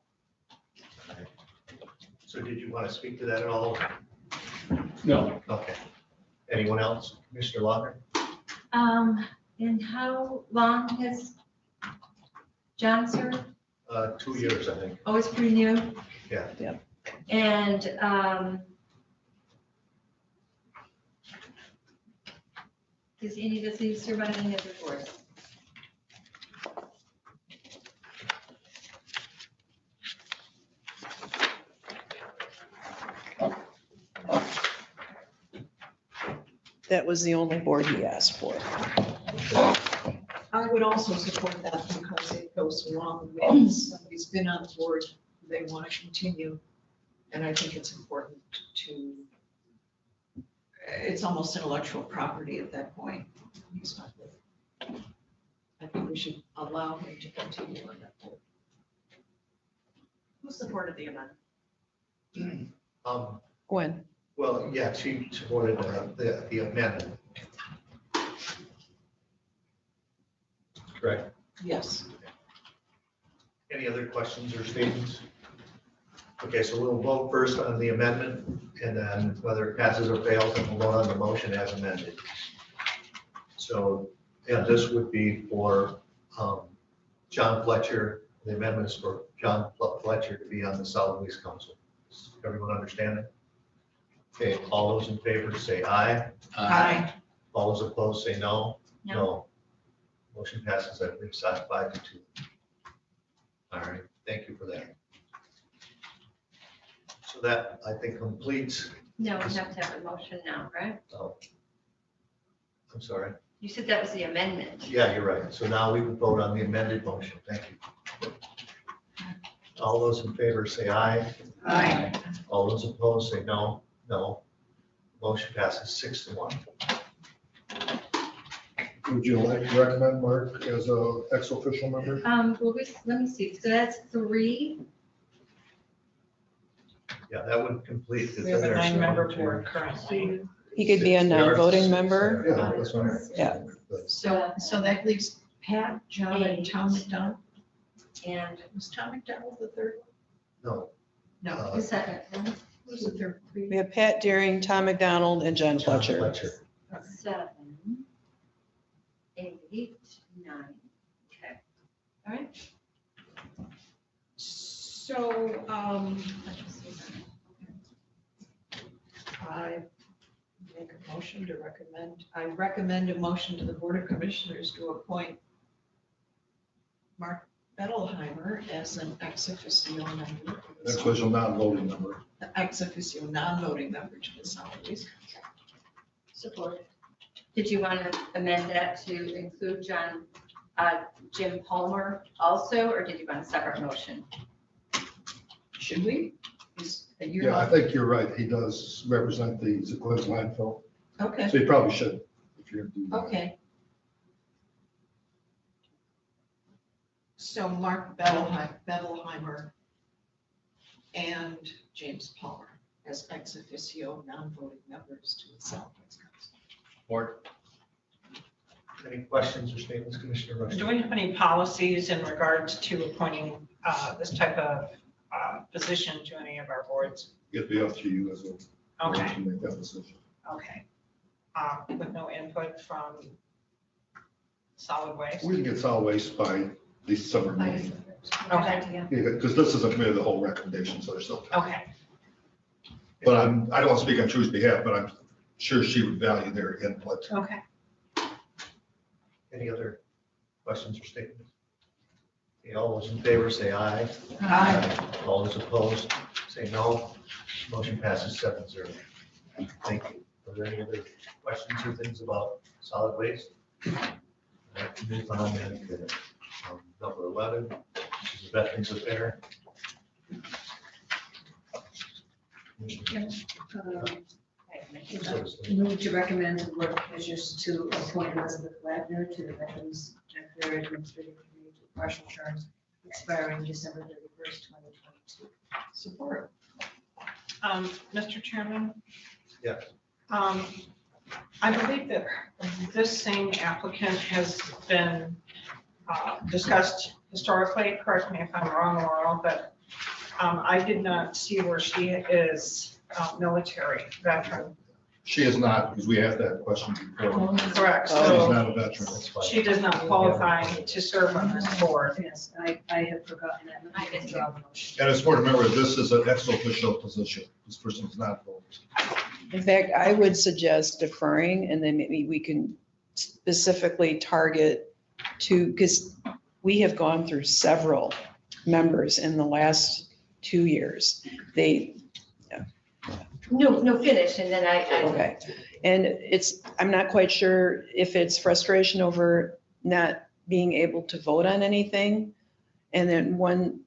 So did you want to speak to that at all? No. Okay. Anyone else? Commissioner Lautner? And how long has John served? 2 years, I think. Oh, it's pretty new? Yeah. Yep. And, does he serve on any other boards? That was the only board he asked for. I would also support that because it goes along with somebody's been on the board, they want to continue. And I think it's important to, it's almost intellectual property at that point. He's not there. I think we should allow him to continue on that board. Who supported the amendment? Gwen? Well, yeah, she supported the amendment. Correct. Yes. Any other questions or statements? Okay, so we'll vote first on the amendment, and then whether it passes or fails, then we'll vote on the motion as amended. So, yeah, this would be for John Fletcher. The amendment is for John Fletcher to be on the Solid Waste Council. Does everyone understand it? Okay, all those in favor say aye. Aye. All those opposed say no. No. Motion passes, I believe, 5-2. All right, thank you for that. So that, I think, completes, No, we have to have a motion now, right? oh, I'm sorry. You said that was the amendment. Yeah, you're right. So now we would vote on the amended motion. Thank you. All those in favor say aye. Aye. All those opposed say no. No. Motion passes 6-1. Would you like to recommend Mark as a ex-official member? Well, let me see, so that's 3. Yeah, that would complete. We have a 9-member board currently. He could be a non-voting member. Yeah, that's what I'm. Yeah. So that leaves Pat, John, and Tom McDonald. And Was Tom McDonald the third No. one? No. the second one, Who's the third? We have Pat Deering, Tom McDonald, and John John Fletcher. 7, 8, 9. Okay. All right. So, I make a motion to recommend, I recommend a motion to the Board of Commissioners to appoint Mark Bettelheimer as an ex officio member. Ex-official non-voting member. Ex officio non-voting member to the Solid Waste Council. Support. Did you want to amend that to include Jim Palmer also, or did you want a separate motion? Should we? Yeah, I think you're right. He does represent the Zequin's landfill, Okay, so he probably should, if you're. doing that. okay. So Mark Bettelheimer and James Palmer as ex officio non-voting members to the Solid Waste Council. Board. Any questions or statements, Commissioner Rush? Do we have any policies in regards to appointing this type of position to any of our boards? It'd be up to you as a. board Okay, To make that decision. okay. With no input from solid waste? We can get solid waste by December meeting. Okay, Because this isn't really the whole recommendation, so there's still time. okay. But I don't want to speak on True's behalf, but I'm sure she would value their input. Okay. Any other questions or statements? Okay, all those in favor say aye. Aye. All those opposed say no. Motion passes 7-0. Thank you. Are there any other questions or things about solid waste? All right, move on then to number 11, which is the Veterans Affair. Move to recommend the Board of Commissioners to appoint Elizabeth Wagner to the Veterans Affairs Administrative Committee to partial terms expiring December 31st, 2022. Support. Mr. Chairman? Yes. I believe that this same applicant has been discussed historically, correct me if I'm wrong, Laurel, but I did not see where she is military veteran. She is not, because we asked that question before. Correct, She's so not a veteran. That's fine. she does not qualify to serve on this board. Yes, I had forgotten that. Let me withdraw the motion. And it's important to remember, this is an ex officio position. This person is not voting. In fact, I would suggest deferring, and then maybe we can specifically target to, because we have gone through several members in the last 2 years. No, finish, and then I. Okay, and I'm not quite sure if it's frustration over not being able to vote on anything. And then one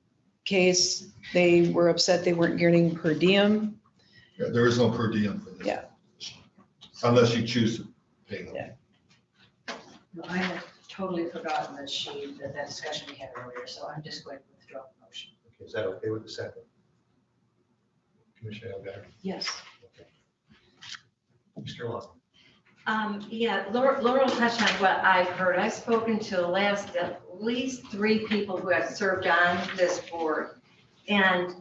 case, they were upset they weren't getting per diem. Yeah, there is no per diem for this. Yeah. Unless you choose to pay them. Yeah. No, I had totally forgotten that discussion we had earlier, so I'm just going to withdraw the motion. Okay, is that okay with the second? Commissioner Elgato? Yes. Okay. Mr. Long? Yeah, Laurel touched on what I've heard. I've spoken to at least 3 people who have served on this board. And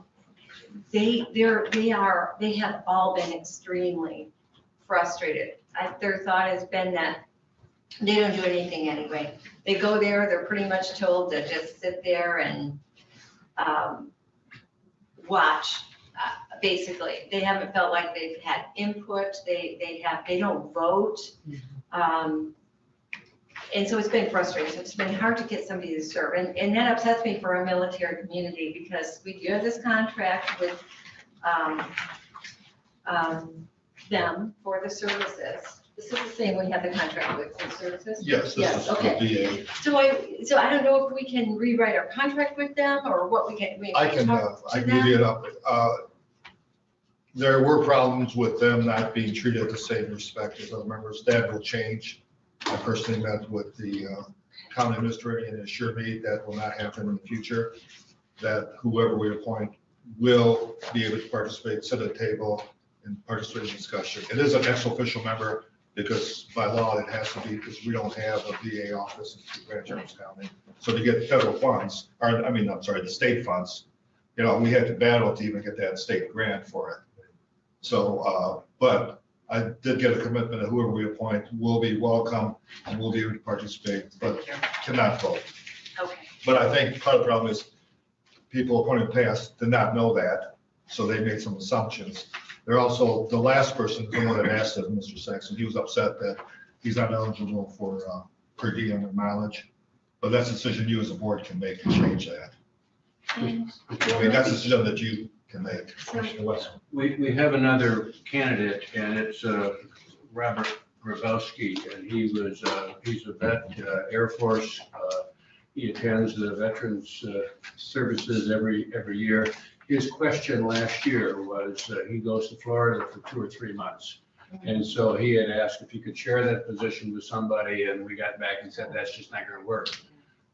they have all been extremely frustrated. Their thought has been that they don't do anything anyway. They go there, they're pretty much told to just sit there and watch. Basically, they haven't felt like they've had input. They don't vote. And so it's been frustrating. So it's been hard to get somebody to serve. And that upsets me for our military community because we do have this contract with them for the services. This is the same, we have the contract with the services? Yes, this Yes, is okay. the VA. So I don't know if we can rewrite our contract with them or what we can. I can give you it up. There were problems with them not being treated the same respect as other members. That will change. I personally met with the county administrator and assured me that will not happen in the future, that whoever we appoint will be able to participate, sit at a table and participate in discussion. It is an ex-official member because by law it has to be, because we don't have a VA office in Grand Junction County. So to get federal funds, the state funds, we had to battle to even get that state grant for it. So, but I did get a commitment that whoever we appoint will be welcome and will be able to participate, but cannot vote. Okay. But I think part of the problem is people appointed in the past did not know that, so they made some assumptions. They're also, the last person, the one that asked it, Mr. Saxon, he was upset that he's not eligible for per diem or mileage. But that's a decision you as a board can make to change that. I mean, that's a decision that you can make. Commissioner Wessel? We have another candidate, and it's Robert Grabowski, and he's a vet, Air Force. He attends the Veterans Services every year. His question last year was, he goes to Florida for 2 or 3 months. And so he had asked if he could share that position with somebody, and we got back and said, that's just not gonna work.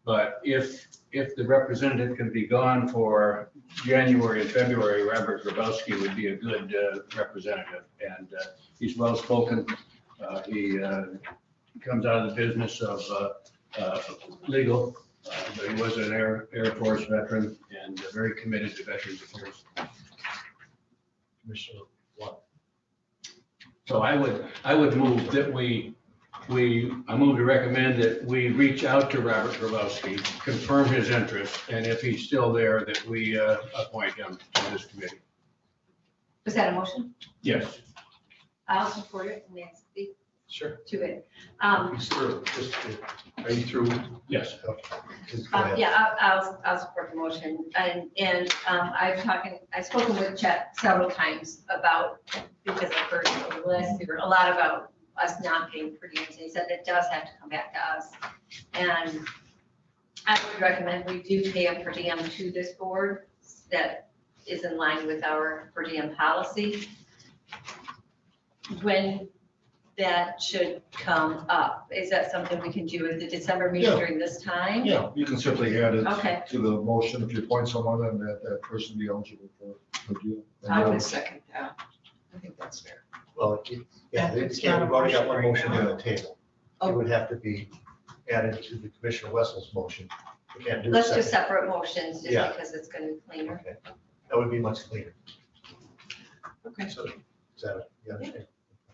But if the representative can be gone for January and February, Robert Grabowski would be a good representative. And he's well-spoken. He comes out of the business of legal, but he was an Air Force veteran and very committed to veterans affairs. Commissioner Watt? So I would move that I move to recommend that we reach out to Robert Grabowski, confirm his interest, and if he's still there, that we appoint him to this committee. Was that a motion? Yes. I'll support it. Nancy, Sure. to it. He's through. Are you through? Yes. Okay. Please go ahead. Yeah, I'll support the motion. And I've spoken with Chet several times about, because I've heard over the last year, a lot about us not paying per diems. He said it does have to come back to us. And I would recommend we do pay a per diem to this board that is in line with our per diem policy. When that should come up, is that something we can do at the December meeting Yeah. during this time? Yeah, you can simply add it Okay. to the motion if you appoint someone and that person be eligible for you. I would second that. I think that's fair. Well, yeah, It's we've not a already got motion one right motion now. on the table. Oh. It would have to be added to the Commissioner Wessel's motion. We can't do a Let's do second. separate motions just Yeah. because it's going to be cleaner. Okay. That would be much cleaner. Okay. So, is that, you understand?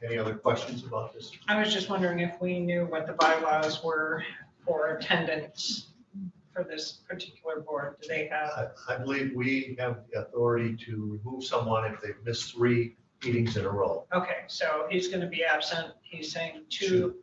Any other questions about this? I was just wondering if we knew what the bylaws were for attendance for this particular board. Do they have? I believe we have the authority to remove someone if they've missed 3 meetings in a row. Okay, so he's going to be absent. He's saying two,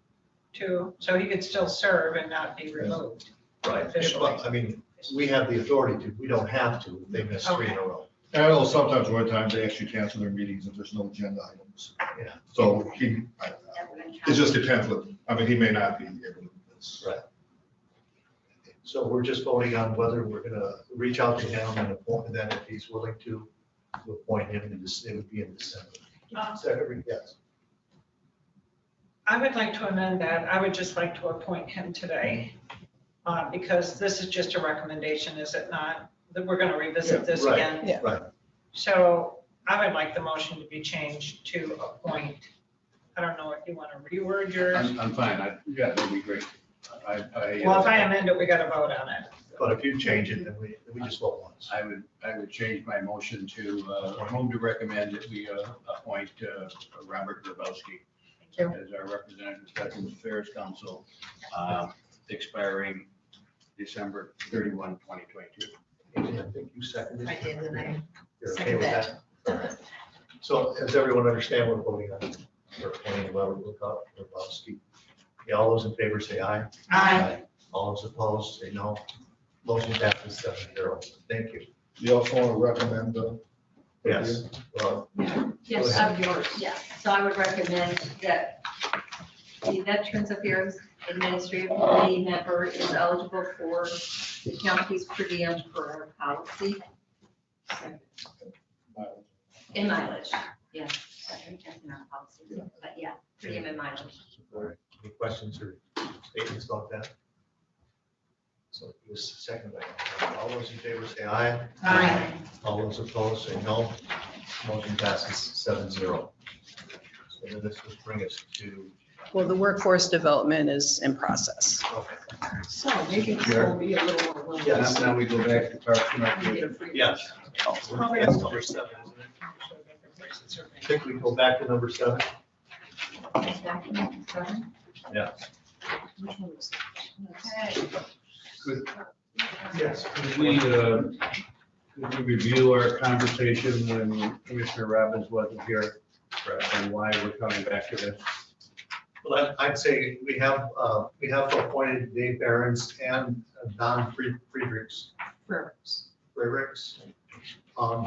so he could still serve and not be removed. Right. Officially. Well, I mean, we have the authority to, we don't have to, if they miss 3 in a row. And I know sometimes one time they actually cancel their meetings if there's no agenda items. Yeah. So it That wouldn't count. just depends with, I mean, he may not be able to do this. Right. So we're just voting on whether we're gonna reach out to him and appoint, and then if he's willing to appoint him, it would be in December. Secretary, yes. I would like to amend that. I would just like to appoint him today, because this is just a recommendation, is it not? That we're going to revisit this Right. again. Yeah. Right. So I would like the motion to be changed to appoint. I don't know if you want to reword yours. I'm fine. Yeah, that'd be great. Well, if I amend it, we got to vote on it. But if you change it, then we just vote once. I would change my motion to, move to recommend that we appoint Robert Grabowski Thank as our representative to Veterans Affairs Council, expiring December 31, 2022. I think you seconded it. I did, and I You're okay second with that. that? All right. So does everyone understand what we're voting on? We're appointing Robert Grabowski. Okay, all those in favor say aye. Aye. All those opposed say no. Motion passes 7-0. Thank you. You also want to recommend, Yes. Well, Yes, Go of yours. Yeah, so I would recommend that the Veterans Affairs Administrative Committee member is eligible for the county's per diem per our policy. In mileage, yes. That's in our policy, but yeah, per diem and mileage. all right. Any questions or statements about that? So it was second by, all those in favor say aye. Aye. All those opposed say no. Motion passes 7-0. So then this will bring us to, Well, the workforce development is in process. okay. So maybe we'll be a little more willing. Yes. Now we go back to Parks and to Recreation. get a free- Yes. That's number 7, isn't it? I think we go back to number 7. Yeah. Okay. Yes. Could we review our conversation when Commissioner Robbins wasn't here and why we're coming back to this? Well, I'd say we have appointed Dave Behrens and Don Friedrichs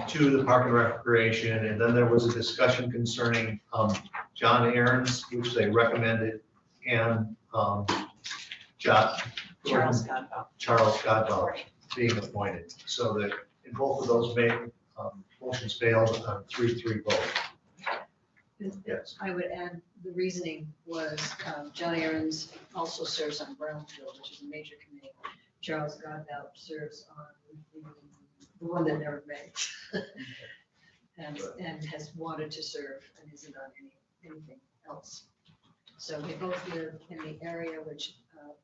to the Park and Recreation, and then there was a discussion concerning John Aarons, which they recommended, and Charles Godbout being appointed, so that in both of those motions failed on 3-3 vote. Yes. I would add, the reasoning was John Aarons also serves on Brownfield, which is a major committee. Charles Godbout serves on the one that never met. And has wanted to serve and isn't on anything else. So they both live in the area which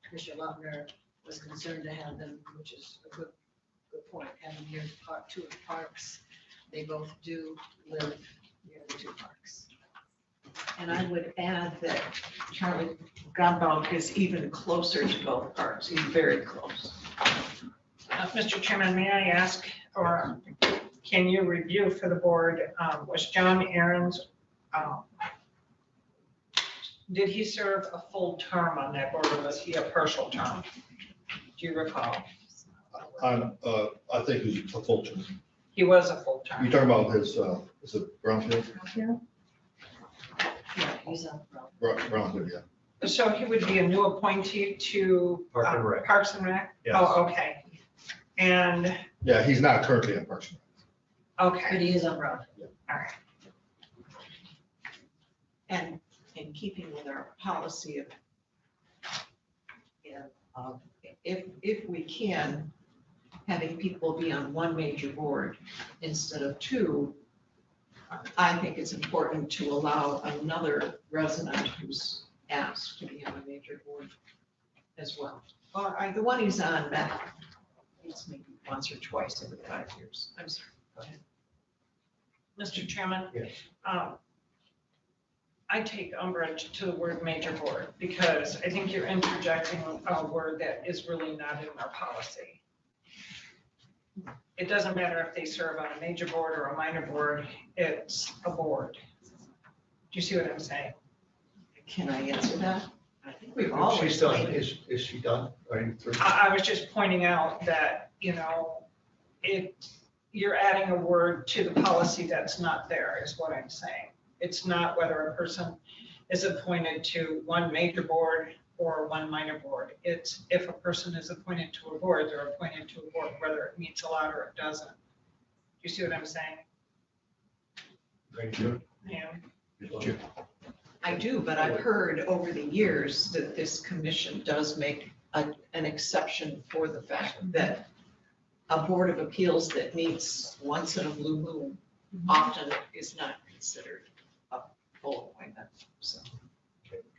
Commissioner Lautner was concerned to have them, which is a good point, having near two of the parks. They both do live near the 2 parks. And I would add that Charlie Godbout is even closer to both parks. He's very close. Mr. Chairman, may I ask, or can you review for the board, was John Aarons, did he serve a full term on that board, or was he a partial term? Do you recall? I think he's a full term. He was a full term. You talking about his, is it Brownfield? Yeah, he's on Brownfield. Brownfield, yeah. So he would be a new appointee to Park and Rec. Parks and Rec? Yes. Oh, okay. And, Yeah, he's not currently in Parks and Rec. okay, But he is on Brownfield. all right. And in keeping with our policy of, if we can, having people be on one major board instead of 2, I think it's important to allow another resident who's asked to be on a major board as well. Or the one he's on, that it's maybe once or twice every 5 years. I'm sorry. Mr. Chairman? Yes. I take umbrage to the word major board because I think you're interjecting a word that is really not in our policy. It doesn't matter if they serve on a major board or a minor board, it's a board. Do you see what I'm saying? Can I answer that? I think we've If always. she's done, made it- is she done? Are you through? I was just pointing out that, you're adding a word to the policy that's not there, is what I'm saying. It's not whether a person is appointed to one major board or one minor board. It's if a person is appointed to a board, they're appointed to a board, whether it meets a lot or it doesn't. Do you see what I'm saying? Thank you. Yeah. I do, but I've heard over the years that this commission does make an exception for the fact that a board of appeals that meets once in a blue moon often is not considered a full appointment, so.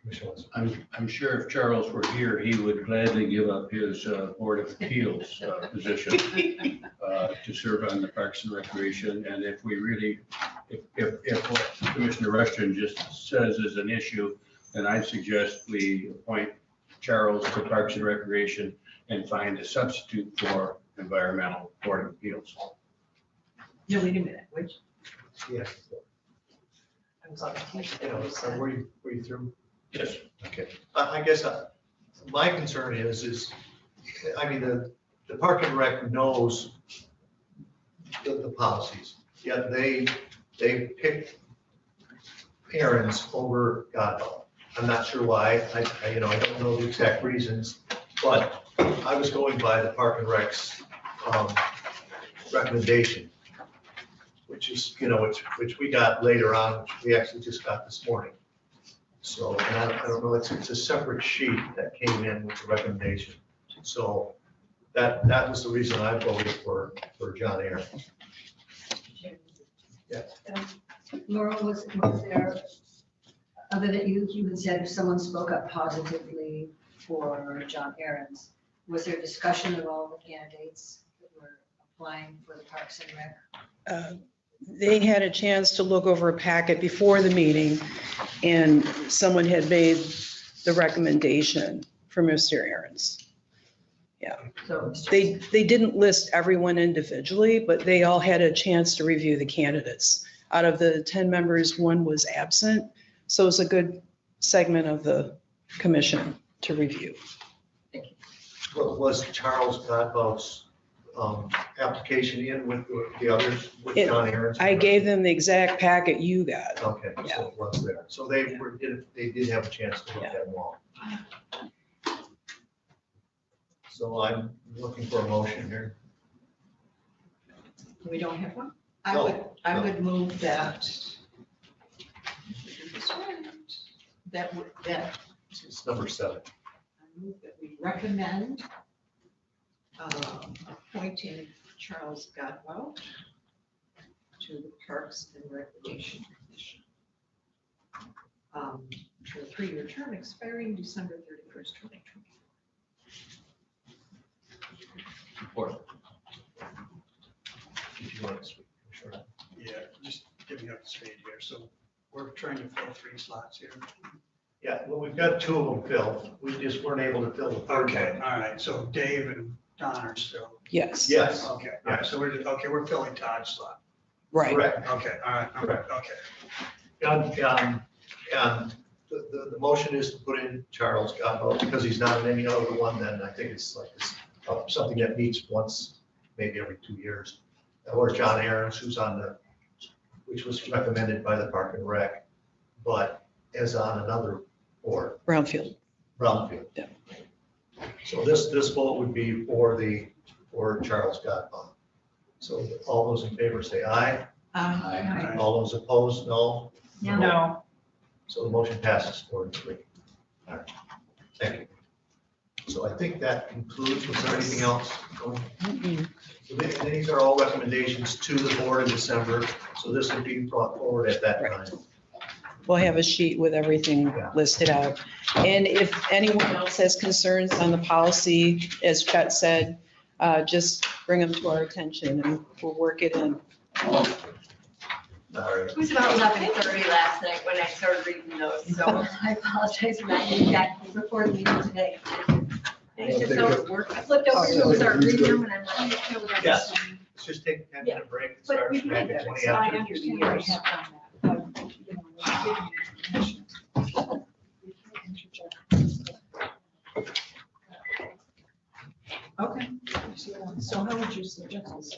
Commissioner West. I'm sure if Charles were here, he would gladly give up his Board of Appeals position to serve on the Parks and Recreation. And if we really, if what Commissioner Rushton just says is an issue, then I suggest we appoint Charles to Parks and Recreation and find a substitute for Environmental Board of Appeals. No, wait a minute, which, Yes. I was on the team. Yeah, were you through? Yes. Okay. I guess my concern is, I mean, the Park and Rec knows the policies, yet they picked Aaron's over Godwell. I'm not sure why. I don't know the exact reasons, but I was going by the Park and Rec's recommendation, which is, which we got later on, which we actually just got this morning. So, and I don't know, it's a separate sheet that came in with the recommendation. So that was the reason I voted for John Aaron. Laura, was there, other than you had said if someone spoke up positively for John Aaron's, was there discussion of all the candidates that were applying for the Parks and Rec? They had a chance to look over a packet before the meeting, and someone had made the recommendation for Mr. Aaron's. So They didn't list everyone individually, but they all had a chance to review the candidates. Out of the 10 members, one was absent, so it's a good segment of the commission to review. Was Charles Godbout's application in with the others, with John Aaron's? I gave them the exact packet you got. Okay, so it was there. So they did have a chance to look at them all. So I'm looking for a motion here. we don't have one? No, I no. would move that. That It's number 7. I move that we recommend appointing Charles Godwell to the Parks and Recreation Commission for a 3-year term expiring December 31st, 2020. Support. If you want to speak, sure. Yeah, just give me up to speed here. So we're trying to fill 3 slots here. Yeah, well, we've got 2 of them filled. We just weren't able to fill the third Okay, one. all right. So Dave and Don are still, Yes. Yes, okay, all right. So we're filling Todd's slot. Right. correct. Okay, all right, Correct. okay. And the motion is to put in Charles Godbout because he's not in any other one, then I think it's like this, something that meets once, maybe every 2 years. Or John Aaron's, who's on which was recommended by the Park and Rec, but is on another board, Brownfield. Brownfield. Yeah. So this vote would be for Charles Godbout. So all those in favor say aye. Aye. All those opposed, no. No. So the motion passes 4-3. All right. Thank you. So I think that concludes. Was there anything else? Mm-mm. So these are all recommendations to the board in December, so this will be brought forward at that Right. time. We'll have a sheet with everything listed out. And if anyone else has concerns on the policy, as Chet said, just bring them to our attention and we'll work it in. All right. It was about 11:30 last night when I started reading those, so I apologize for not getting back before the meeting today. I just I flipped over to them, started reading them, and I'm like, okay, we got Yes. this. Let's just take a 10-minute break and But start we can back do at that. 20 So I after. understand why you have done Okay. So how would you suggest this?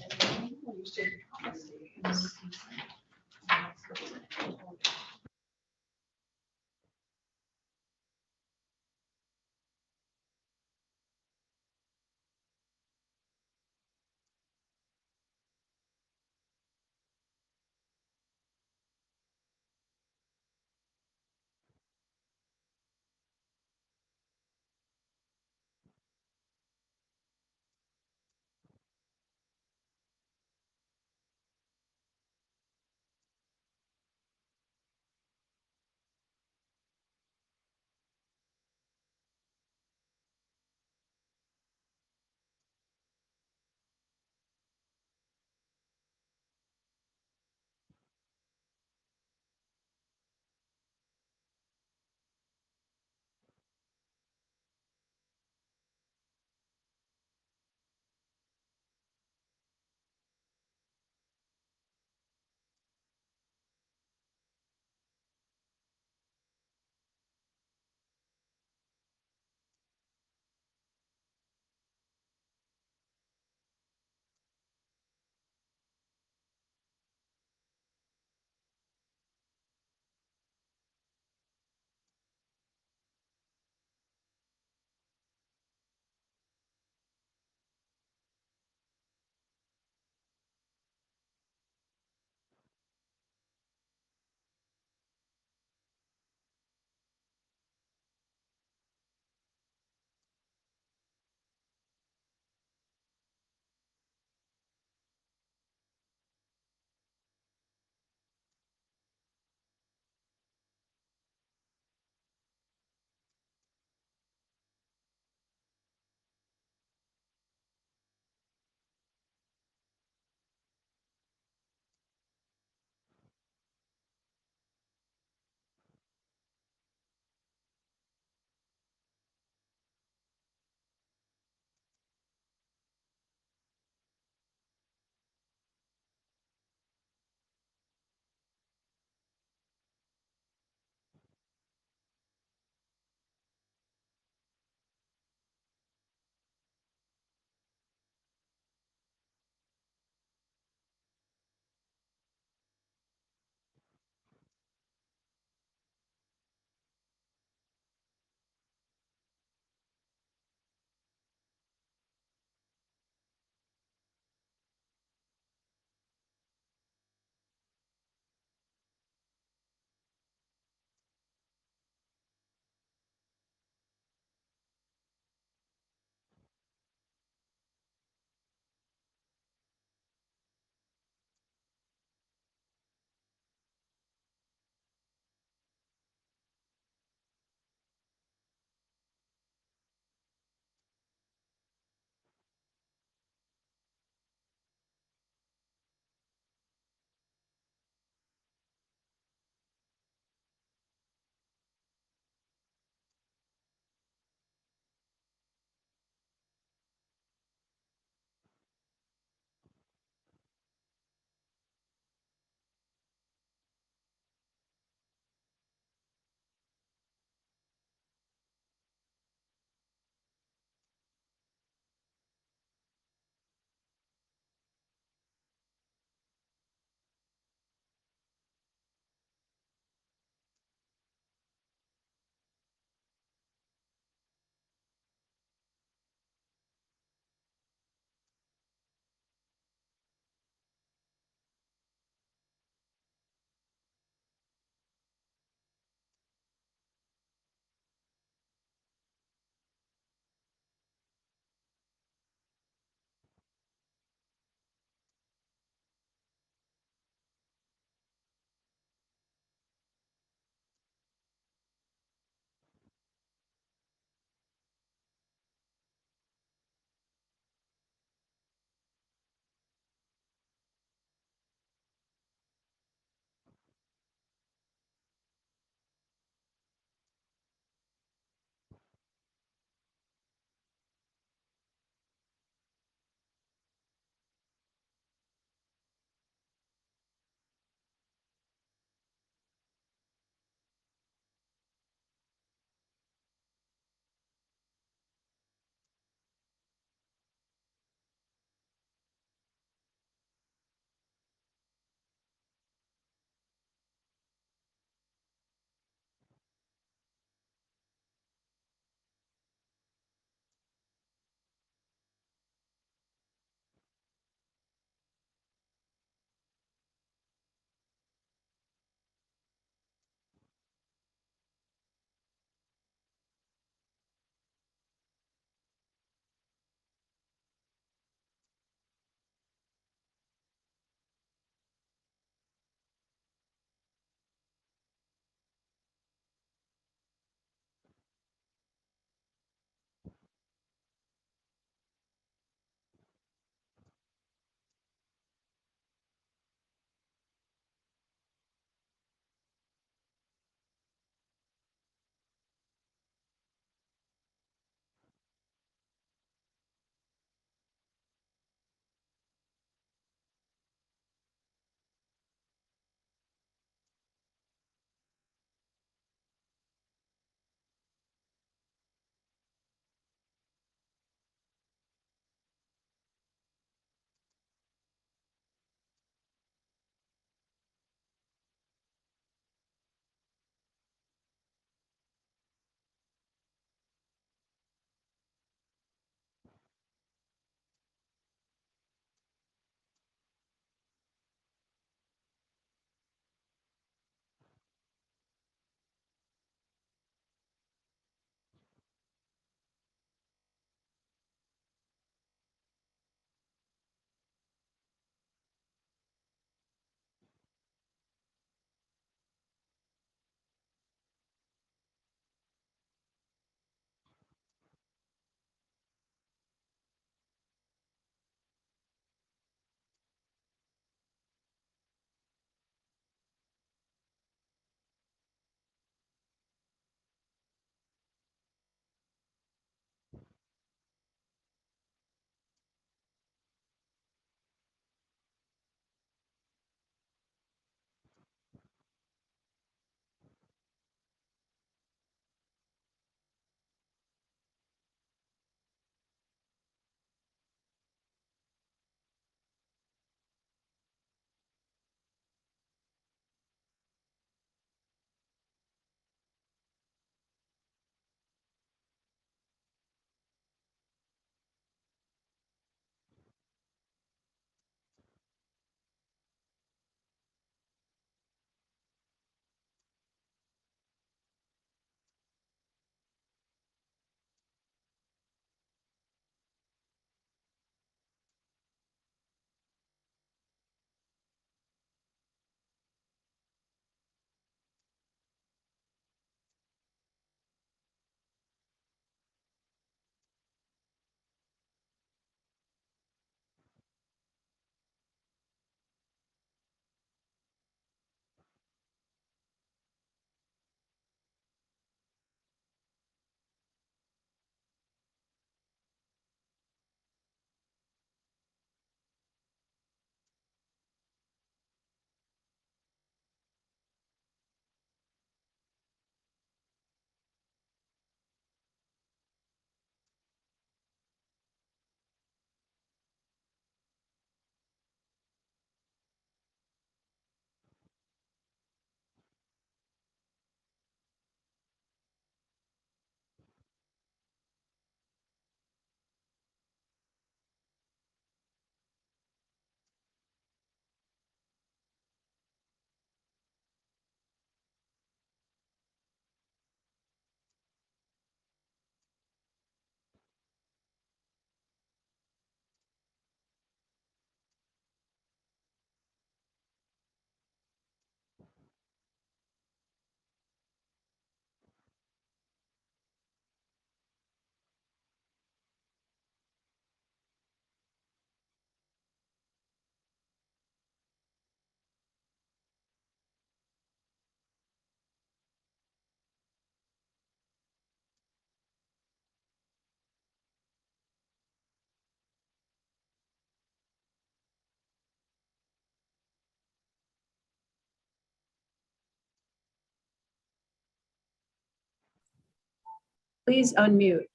please unmute.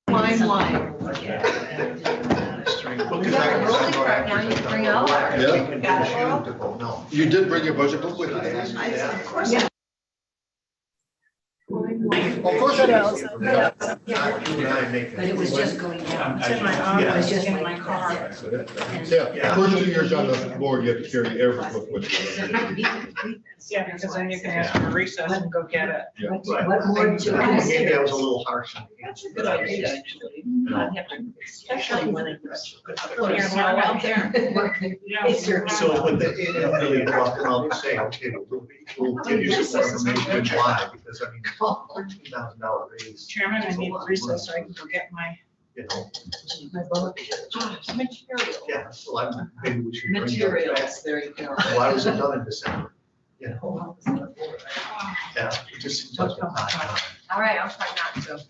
Line. We got a rolling cart now, you can bring it all over. Yeah. We can finish you to vote no. You did bring your budget book with you? I asked you that. Of course. Yeah. Of course What you else? did. Yeah. Not you and I making. But it was just going down. It's in my Yeah. office, in my car. Yeah, first 2 years on the board, you have to carry every book with you. Yeah, because then you can ask for recess and go get it. Yeah. What more do Maybe I was a little harsh on you. That's a good idea, actually. Not have to, especially when it's. Put your snow out there. It's your- So, but it really brought them out to say, okay, we'll give you some more information and why, because I mean, $13,000 raise. Chairman, I need recess so I can go get my. You know, Material. yeah, so I'm, maybe we should. bring that back. Materials, there you go. Why was it done in December? You know, yeah, it just seems like a hot time. All right, I'll try not to.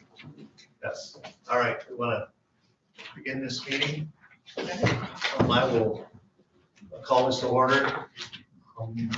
Yes, all right, we want to begin this meeting. I will call this to order.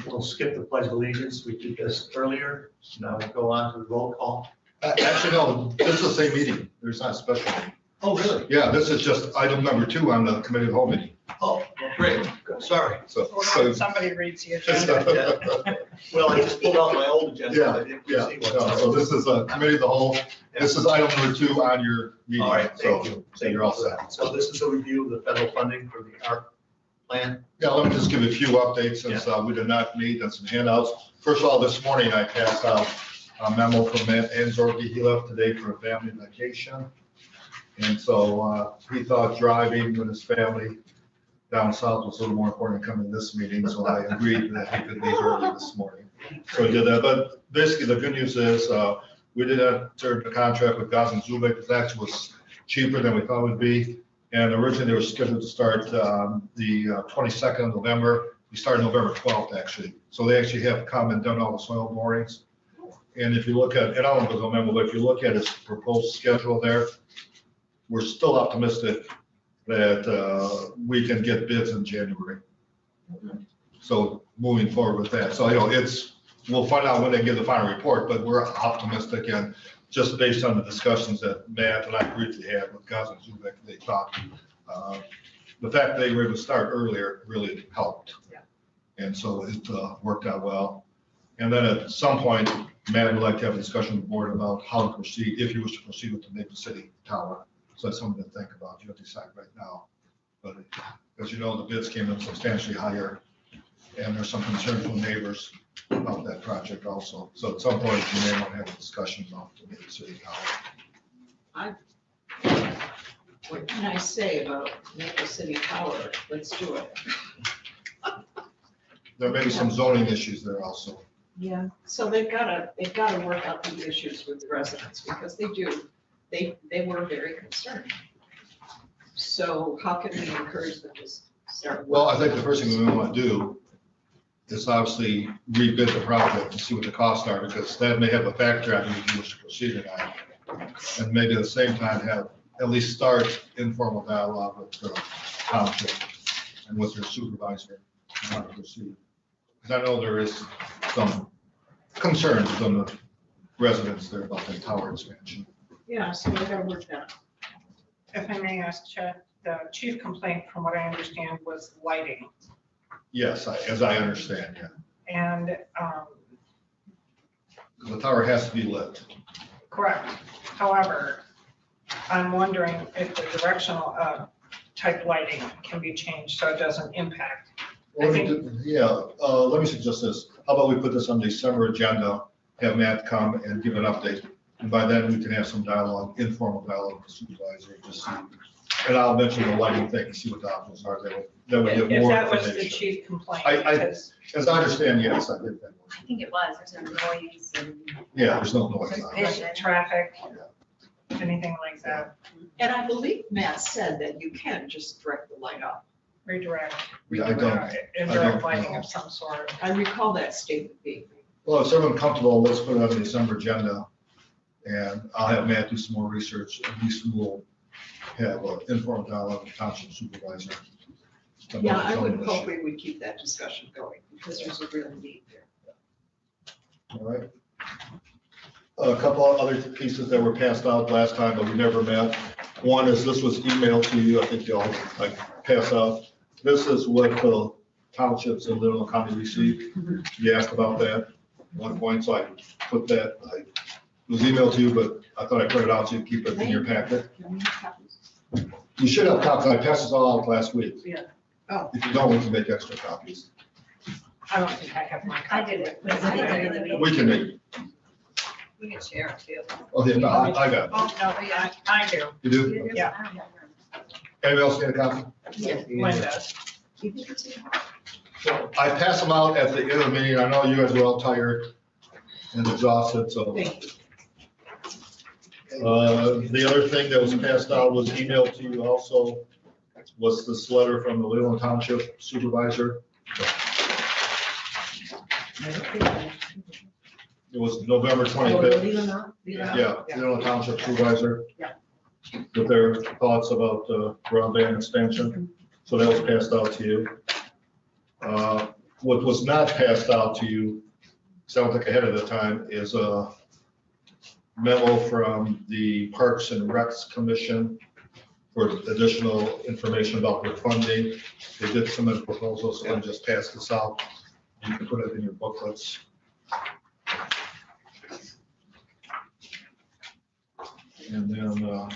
We'll skip the pledge of allegiance, we did this earlier, now we'll go on to the roll call. Actually, no, this is the same meeting. There's not a special meeting. Oh, really? Yeah, this is just item number 2 on the committee of the whole meeting. Oh, great, sorry. So, Somebody reads the agenda. Well, I just pulled out my old agenda. Yeah, I didn't yeah, see no, what's. so this is a committee of the whole. This is item number 2 on your meeting. All right, So, thank you. so you're all set. So this is a review of the federal funding for the ARP plan. Yeah, let me just give you a few updates since we did not meet and some handouts. First of all, this morning I passed out a memo from Matt Anzorgi. He left today for a family vacation. And so he thought driving with his family down south was a little more important than coming to this meeting. So I agreed that he could leave early this morning. So he did that. But basically the good news is we did enter the contract with Gaz and Zubik. It actually was cheaper than we thought it would be. And originally they were scheduled to start the 22nd of November. We started November 12th, actually. So they actually have come and done all the soil borings. And if you look at, and I don't know the memo, but if you look at his proposed schedule there, we're still optimistic that we can get bids in January. So moving forward with that. So, you know, we'll find out when they give the final report, but we're optimistic and just based on the discussions that Matt and I briefly had with Gaz and Zubik, they thought the fact that they were able to start earlier really helped. And so it worked out well. And then at some point, Matt would like to have a discussion with the board about how to proceed, if you wish to proceed with the Maple City Tower. So that's something to think about. You have to decide right now. But as you know, the bids came in substantially higher. And there's some concerns from neighbors about that project also. So at some point, you may want to have a discussion about the Maple City Tower. What can I say about Maple City Tower? Let's do it. There may be some zoning issues there also. Yeah, so they've gotta work out the issues with the residents because they were very concerned. So how can we encourage them to start? Well, I think the first thing we want to do is obviously rebid the project and see what the costs are, because that may have a factor on if you wish to proceed or not. And maybe at the same time have at least start informal dialogue with the township and with their supervisor on how to proceed. Because I know there is some concerns from the residents there about the tower expansion. Yeah, so we gotta work that out. If I may ask, Chad, the chief complaint, from what I understand, was lighting. Yes, as I understand, yeah. And, The tower has to be lit. correct. However, I'm wondering if the directional type lighting can be changed so it doesn't impact. Let me suggest this. How about we put this on the December agenda, have Matt come and give an update. And by then we can have some dialogue, informal dialogue with the supervisor, just see. And I'll mention the lighting thing and see what the options are. That would give If more that was the information. chief complaint, I- because As I understand, yes, I think that I think it was, there's no noise and. Yeah, there's no noise on it. Vision. traffic, anything like that, And I believe Matt said that you can just direct the light up. redirect. Yeah, I don't- Indirect lighting know. of some sort. I recall that statement being. Well, if everyone's comfortable, let's put it on the December agenda. And I'll have Matt do some more research. At least we'll have an informal dialogue with the township supervisor. about Yeah, I the would zoning hope issue. we would keep that discussion going because there's a real need there. All right. A couple of other pieces that were passed out last time, but we never met. One is, this was emailed to you, I think y'all like pass out. This is what the townships in Leelanau County received. You asked about that at one point, so I put that, it was emailed to you, but I thought I'd print it out so you keep it in your packet. You should have copies. I passed this all out last week. Yeah. Oh. If you don't, we can make extra copies. I don't think I have my I copy. did it. We can make, We can share it too. oh, yeah, I got it. Oh, no, I do. You do? Yeah. Anybody else need a copy? Gwen does. So I passed them out at the end of the meeting. I know you guys were all tired and exhausted, so. The other thing that was passed out was emailed to you also, was this letter from the Leelanau Township Supervisor. It was November 25th. Yeah, Leelanau Township Supervisor. Yeah. With their thoughts about broadband expansion. So that was passed out to you. What was not passed out to you, sounds like ahead of the time, is a memo from the Parks and Recs Commission for additional information about their funding. They did submit proposals, so I just passed this out. You can put it in your booklets. And then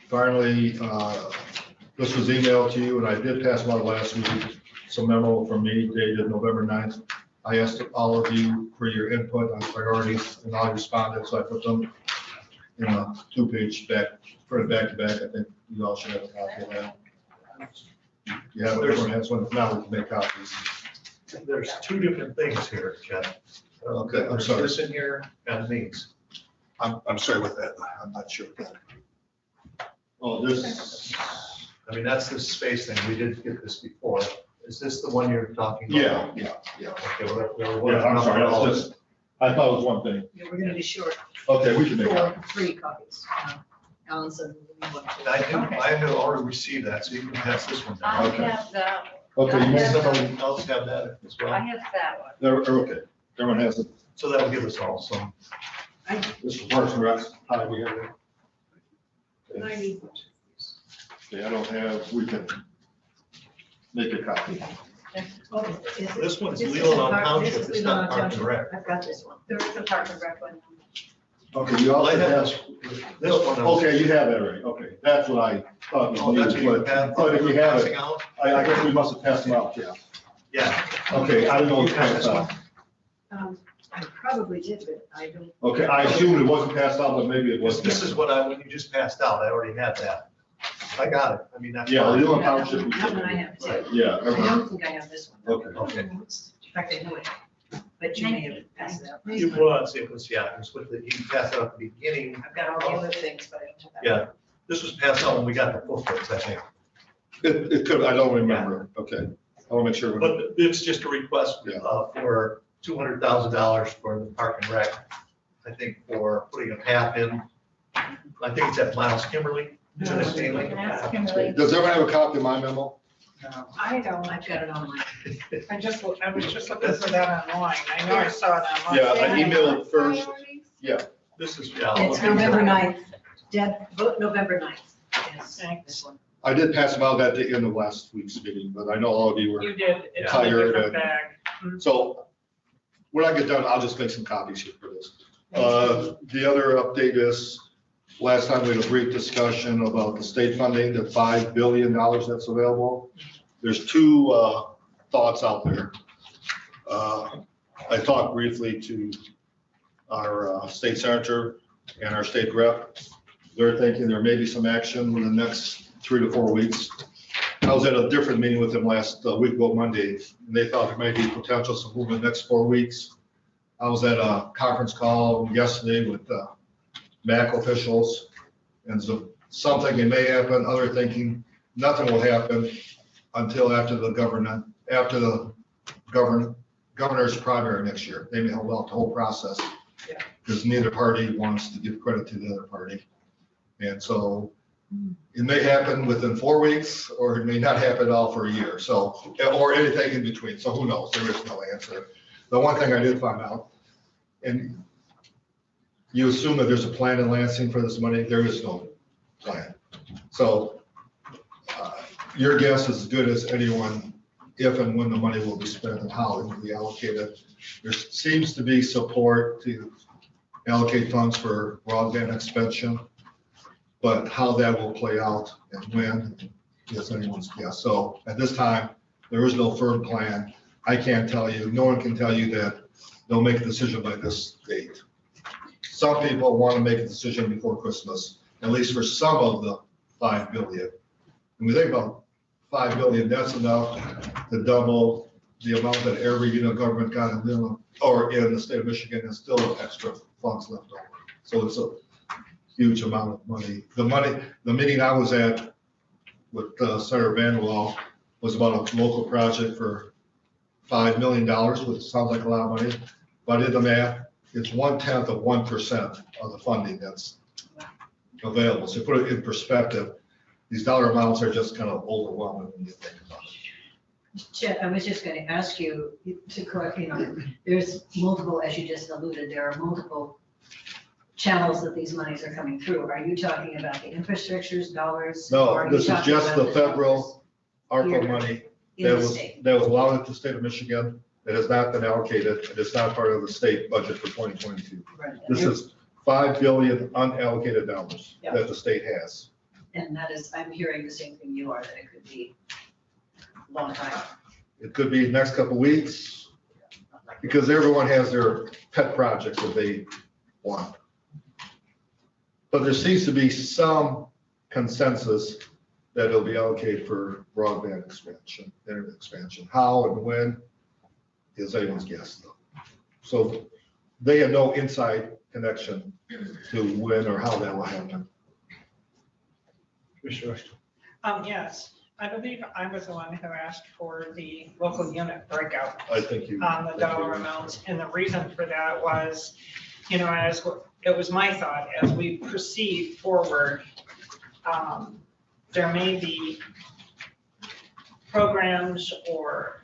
finally, this was emailed to you, and I did pass them out last week. Some memo from me dated November 9th. I asked all of you for your input on priorities, and I responded, so I put them in a 2-page back, printed back to back. I think you all should have a copy of that. You have, everyone has one. If not, we can make copies. There's two different things here, Jeff. Okay, I'm There's sorry. this in here and these. I'm sorry with that. I'm not sure. Oh, this. I mean, that's the space thing. We did get this before. Is this the one you're talking about? Yeah. Okay, well, there were. Yeah, I'm sorry. That's just, I thought it was one thing. Yeah, we're gonna be short. Okay, we can make copies. 3 copies. Alan said we need one. I have already received that, so you can pass this one I down. Okay. have that. Okay, you Does may, someone else have that as I well? have that one. okay. Everyone has it. So that'll give us all some. This is Parks and Recs. Hi, we have it. I need Okay, I don't have, we can make a copy. This one's This is Leelanau Park- Township, this is it's not Leelanau Park and Township. Rec. I've got this one. There is a Park and Rec one. Okay, you Well, also I have have, this one. okay, you have that already. Okay, that's what I thought. Oh, that's what you have. But if you have Passing it, out? I guess we must have passed them out, yeah. Yeah. Okay, I don't know. You have this one? I probably did, but I don't. Okay, I assumed it wasn't passed out, but maybe it was. This is what when you just passed out, I already had that. I got it. I mean, that's. Yeah, fine. Leelanau Township. That one I have too. Yeah. I don't think I have this one. Okay. Okay. In fact, I know it, but you may have passed it out. You, well, let's see, it was, yeah, it was with the, you passed it out at the beginning. I've got all the other things, but I don't have that. Yeah, this was passed out when we got the booklets, I think. It could, I don't remember. Okay, I want to make sure. But it's just a request Yeah. for $200,000 for the Park and Rec. I think for putting a path in. I think it's at Miles Kimberly. To the Stanley. Does everyone have a copy of my memo? I don't. I've got it online. I was just looking for that online. I know I saw it online. Yeah, I emailed it first. This is, It's yeah. November 9th. Deb, vote November 9th. Yes, Thanks. this one. I did pass them out at the end of last week's meeting, but I know all of you were. You did. It's in a Tired different and- bag. So when I get done, I'll just make some copies here for this. The other update is, last time we had a brief discussion about the state funding, the $5 billion that's available. There's two thoughts out there. I talked briefly to our state senator and our state rep. They're thinking there may be some action within the next 3 to 4 weeks. I was at a different meeting with them last week, about Monday, and they thought there may be potential some movement in the next 4 weeks. I was at a conference call yesterday with MAC officials, and so something that may happen, other thinking nothing will happen until after the governor's primary next year. They may hold out the whole process. Yeah. Because neither party wants to give credit to the other party. And so it may happen within 4 weeks, or it may not happen at all for a year. So, or anything in between. So who knows? There is no answer. The one thing I did find out, And you assume that there's a plan in Lansing for this money. There is no plan. So your guess is as good as anyone if and when the money will be spent and how it will be allocated. There seems to be support to allocate funds for broadband expansion, but how that will play out and when is anyone's guess. So at this time, there is no firm plan. I can't tell you, no one can tell you that they'll make a decision by this date. Some people want to make a decision before Christmas, at least for some of the 5 billion. And we think about 5 billion, that's enough to double the amount that every unit of government got in Leelanau or in the state of Michigan, and still extra funds left over. So it's a huge amount of money. The meeting I was at with Senator Vanderwall was about a local project for $5 million, which sounds like a lot of money. But I did the math, it's 1/10 of 1% of the funding that's available. So put it in perspective, these dollar amounts are just kind of overwhelming when you think about it. Chet, I was just going to ask you to correct, there's multiple, as you just alluded, there are multiple channels that these monies are coming through. Are you talking about the infrastructures, dollars? or No, are you this is talking just about the federal ARPA Here. money in the state? that was allowed to the state of Michigan, that has not been allocated, and it's not part of the state budget for 2022. Right. This is 5 billion unallocated dollars Yep. that the state has. And that is, I'm hearing the same thing you are, that it could be a long time. It could be next couple weeks, because everyone has their pet projects that they want. But there seems to be some consensus that it'll be allocated for broadband expansion, internet expansion. How and when is anyone's guess though. So they have no inside connection to when or how that will happen. Commissioner Rushton. Yes, I believe I was the one who asked for the local unit breakout I think you. on the dollar amounts. And the reason for that was, as it was my thought, as we proceed forward, there may be programs or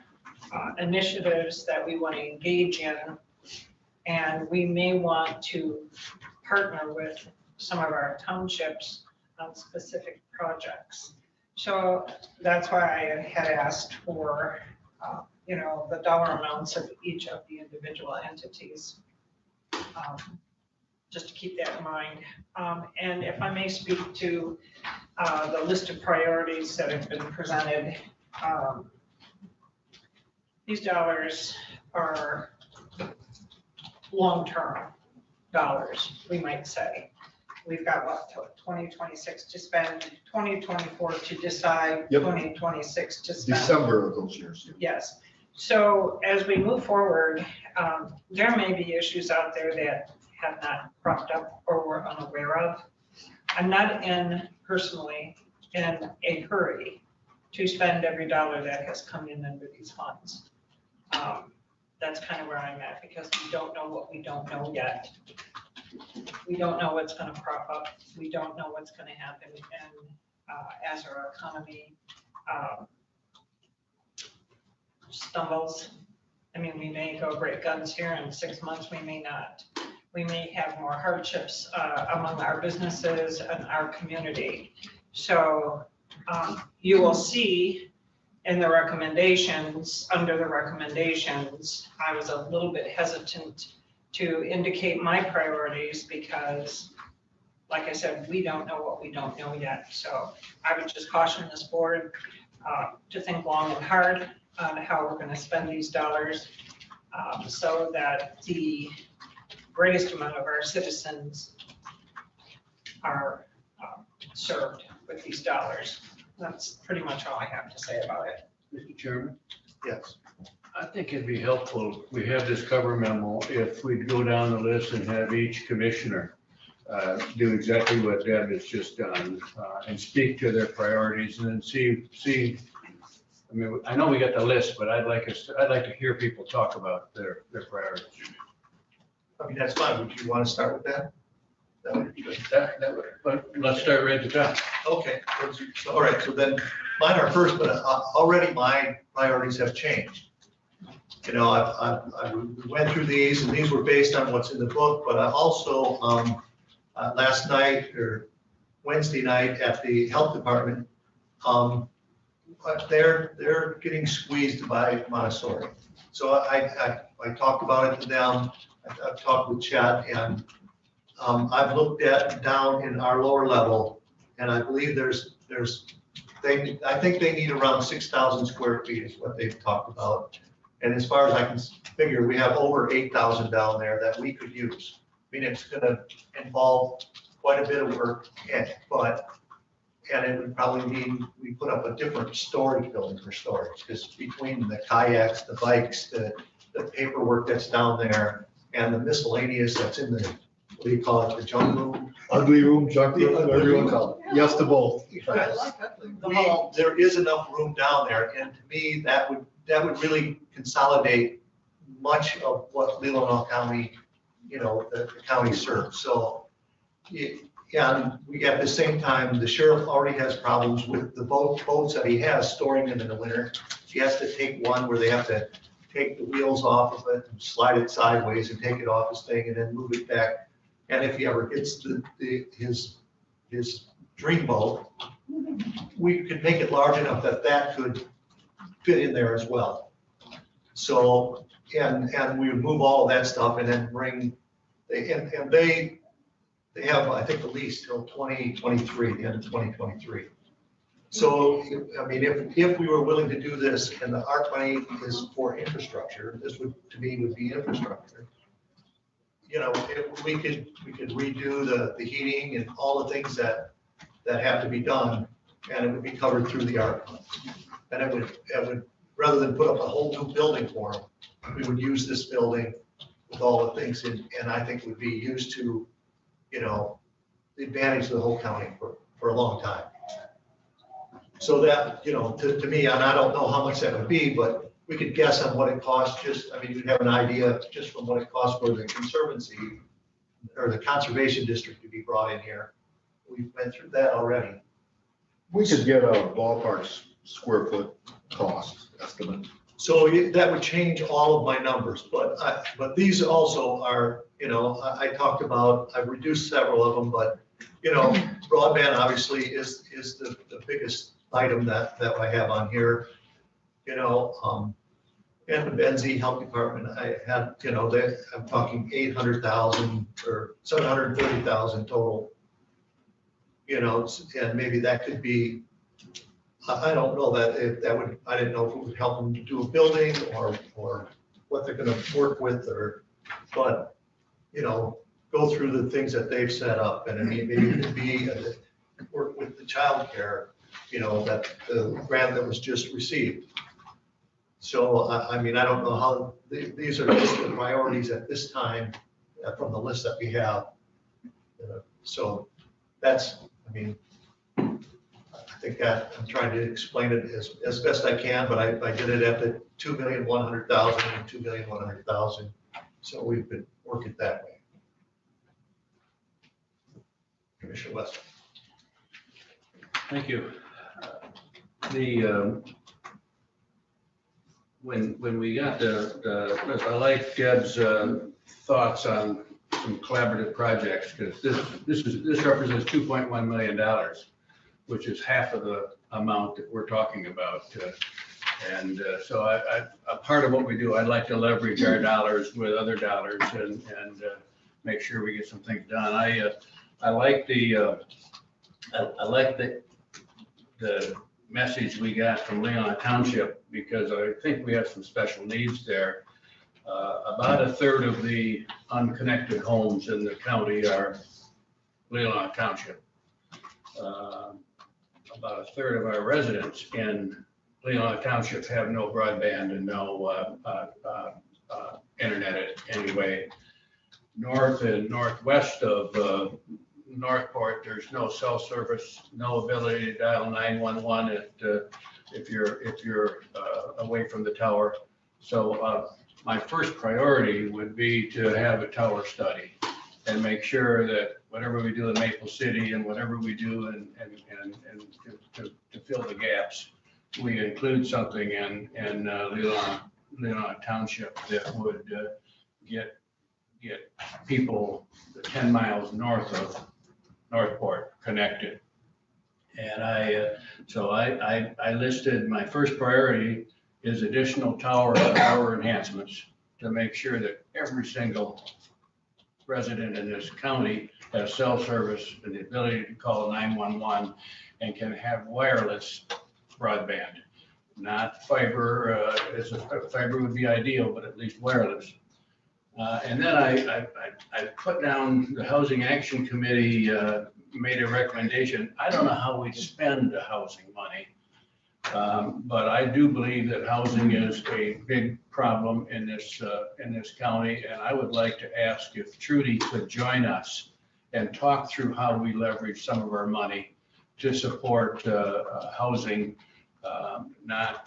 initiatives that we want to engage in, and we may want to partner with some of our townships on specific projects. So that's why I had asked for, the dollar amounts of each of the individual entities, just to keep that in mind. And if I may speak to the list of priorities that have been presented, these dollars are long-term dollars, we might say. We've got what, 2026 to spend, 2024 to decide, Yep. 2026 to spend. December of those years. Yes. So as we move forward, there may be issues out there that have not cropped up or we're unaware of. I'm not personally in a hurry to spend every dollar that has come in under these funds. That's kind of where I'm at, because we don't know what we don't know yet. We don't know what's going to crop up. We don't know what's going to happen. And as our economy stumbles, we may go break guns here in 6 months, we may not. We may have more hardships among our businesses and our community. So you will see in the recommendations, under the recommendations, I was a little bit hesitant to indicate my priorities because, like I said, we don't know what we don't know yet. So I would just caution this board to think long and hard on how we're going to spend these dollars so that the greatest amount of our citizens are served with these dollars. That's pretty much all I have to say about it. Mr. Chairman, Yes. I think it'd be helpful, we have this cover memo, if we'd go down the list and have each commissioner do exactly what Deb has just done and speak to their priorities and then see. I know we got the list, but I'd like to hear people talk about their priorities. That's fine. Would you want to start with that? That would be good. But let's start right at the top. Okay. So, all right. So then mine are first, but already my priorities have changed. you know, I went through these, and these were based on what's in the book, but I also, last night or Wednesday night at the health department, but they're getting squeezed by Montessori. So I talked about it to them. I've talked with Chad, and I've looked at down in our lower level, and I believe I think they need around 6,000 square feet is what they've talked about. And as far as I can figure, we have over 8,000 down there that we could use. I mean, it's gonna involve quite a bit of work, and it would probably mean we put up a different storage building for storage, because between the kayaks, the bikes, the paperwork that's down there, and the miscellaneous that's in the, what do you call it, the junk room? Ugly room, junk room, whatever you want to call it. Yes to both. There is enough room down there, and to me, that would really consolidate much of what Leelanau County, you know, the county serves. So, and we, at the same time, the sheriff already has problems with the boats that he has storing them in the winter. He has to take one where they have to take the wheels off of it and slide it sideways and take it off his thing and then move it back. And if he ever gets his dream boat, we could make it large enough that could fit in there as well. So, and we would move all of that stuff and then bring, and they have, I think, the lease till 2023, the end of 2023. So, I mean, if we were willing to do this and the ARP money is for infrastructure, this would, to me, would be infrastructure. You know, if we could redo the heating and all the things that have to be done, and it would be covered through the ARP fund. And it would, rather than put up a whole new building for them, we would use this building with all the things in, and I think would be used to, you know, the advantage of the whole county for a long time. So that, you know, to me, and I don't know how much that would be, but we could guess on what it costs. Just, I mean, you'd have an idea just from what it costs for the conservancy or the conservation district to be brought in here. We've been through that already. We could get a ballpark square foot cost estimate. So that would change all of my numbers, but these also are, you know, I talked about, I've reduced several of them, but, you know, broadband obviously is the biggest item that I have on here, you know, and the Benzie Health Department, I had, you know, I'm talking 800,000 or 730,000 total, you know, and maybe that could be, I don't know if that would, I didn't know if it would help them to do a building or what they're gonna work with but, you know, go through the things that they've set up. And I mean, maybe it could be work with the childcare, you know, that the grant that was just received. So, I mean, I don't know how, these are just the priorities at this time from the list that we have. So that's, I mean, I think that I'm trying to explain it as best I can, but I did it at the 2,100,000 and 2,100,000. So we could work it that way. Commissioner West. Thank you. When we got I like Deb's thoughts on some collaborative projects, because this represents $2.1 million, which is half of the amount that we're talking about. And so a part of what we do, I'd like to leverage our dollars with other dollars and make sure we get some things done. I like the message we got from Leelanau Township, because I think we have some special needs there. About a third of the unconnected homes in the county are Leelanau Township. About a third of our residents in Leelanau Township have no broadband and no internet in any way. North and northwest of Northport, there's no cell service, no ability to dial 911 if you're away from the tower. So my first priority would be to have a tower study and make sure that whatever we do in Maple City and whatever we do and to fill the gaps, we include something in Leelanau Leelanau Township that would get people 10 miles north of Northport connected. And so I listed, my first priority is additional tower enhancements to make sure that every single resident in this county has cell service and the ability to call 911 and can have wireless broadband, not fiber. Fiber would be ideal, but at least wireless. And then I put down, the Housing Action Committee made a recommendation. I don't know how we spend the housing money, but I do believe that housing is a big problem in this county. And I would like to ask if Trudy could join us and talk through how we leverage some of our money to support housing. Not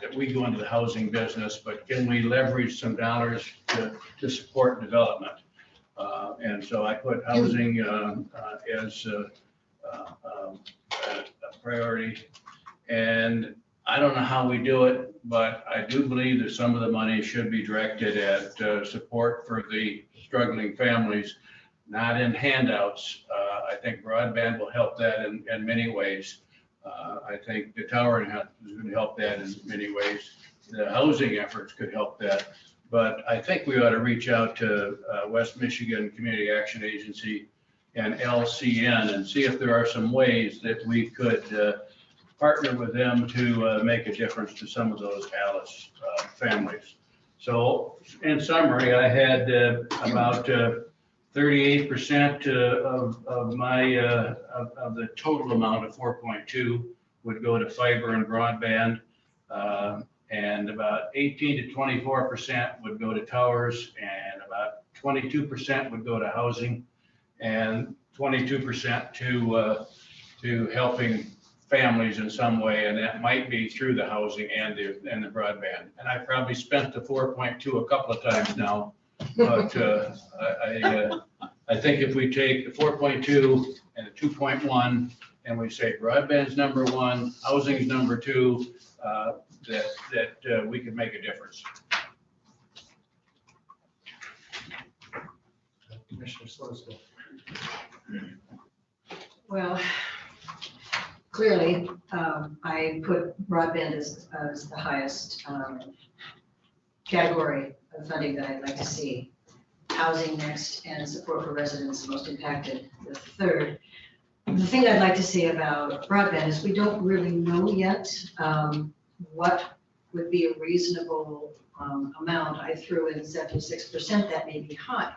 that we go into the housing business, but can we leverage some dollars to support development? And so I put housing as a priority. And I don't know how we do it, but I do believe that some of the money should be directed at support for the struggling families, not in handouts. I think broadband will help that in many ways. I think the tower is going to help that in many ways. The housing efforts could help that. But I think we ought to reach out to West Michigan Community Action Agency and LCN and see if there are some ways that we could partner with them to make a difference to some of those Alice families. So in summary, I had about 38% of my of the total amount of 4.2 would go to fiber and broadband, and about 18 to 24% would go to towers, and about 22% would go to housing, and 22% to helping families in some way, and that might be through the housing and the broadband. And I probably spent the 4.2 a couple of times now. But I think if we take the 4.2 and the 2.1 and we say broadband's number one, housing's number two, that we could make a difference. Commissioner Slosky. Well, clearly, I put broadband as the highest category of funding that I'd like to see. Housing next, and support for residents most impacted the third. The thing I'd like to say about broadband is we don't really know yet what would be a reasonable amount. I threw in 76%, that may be high.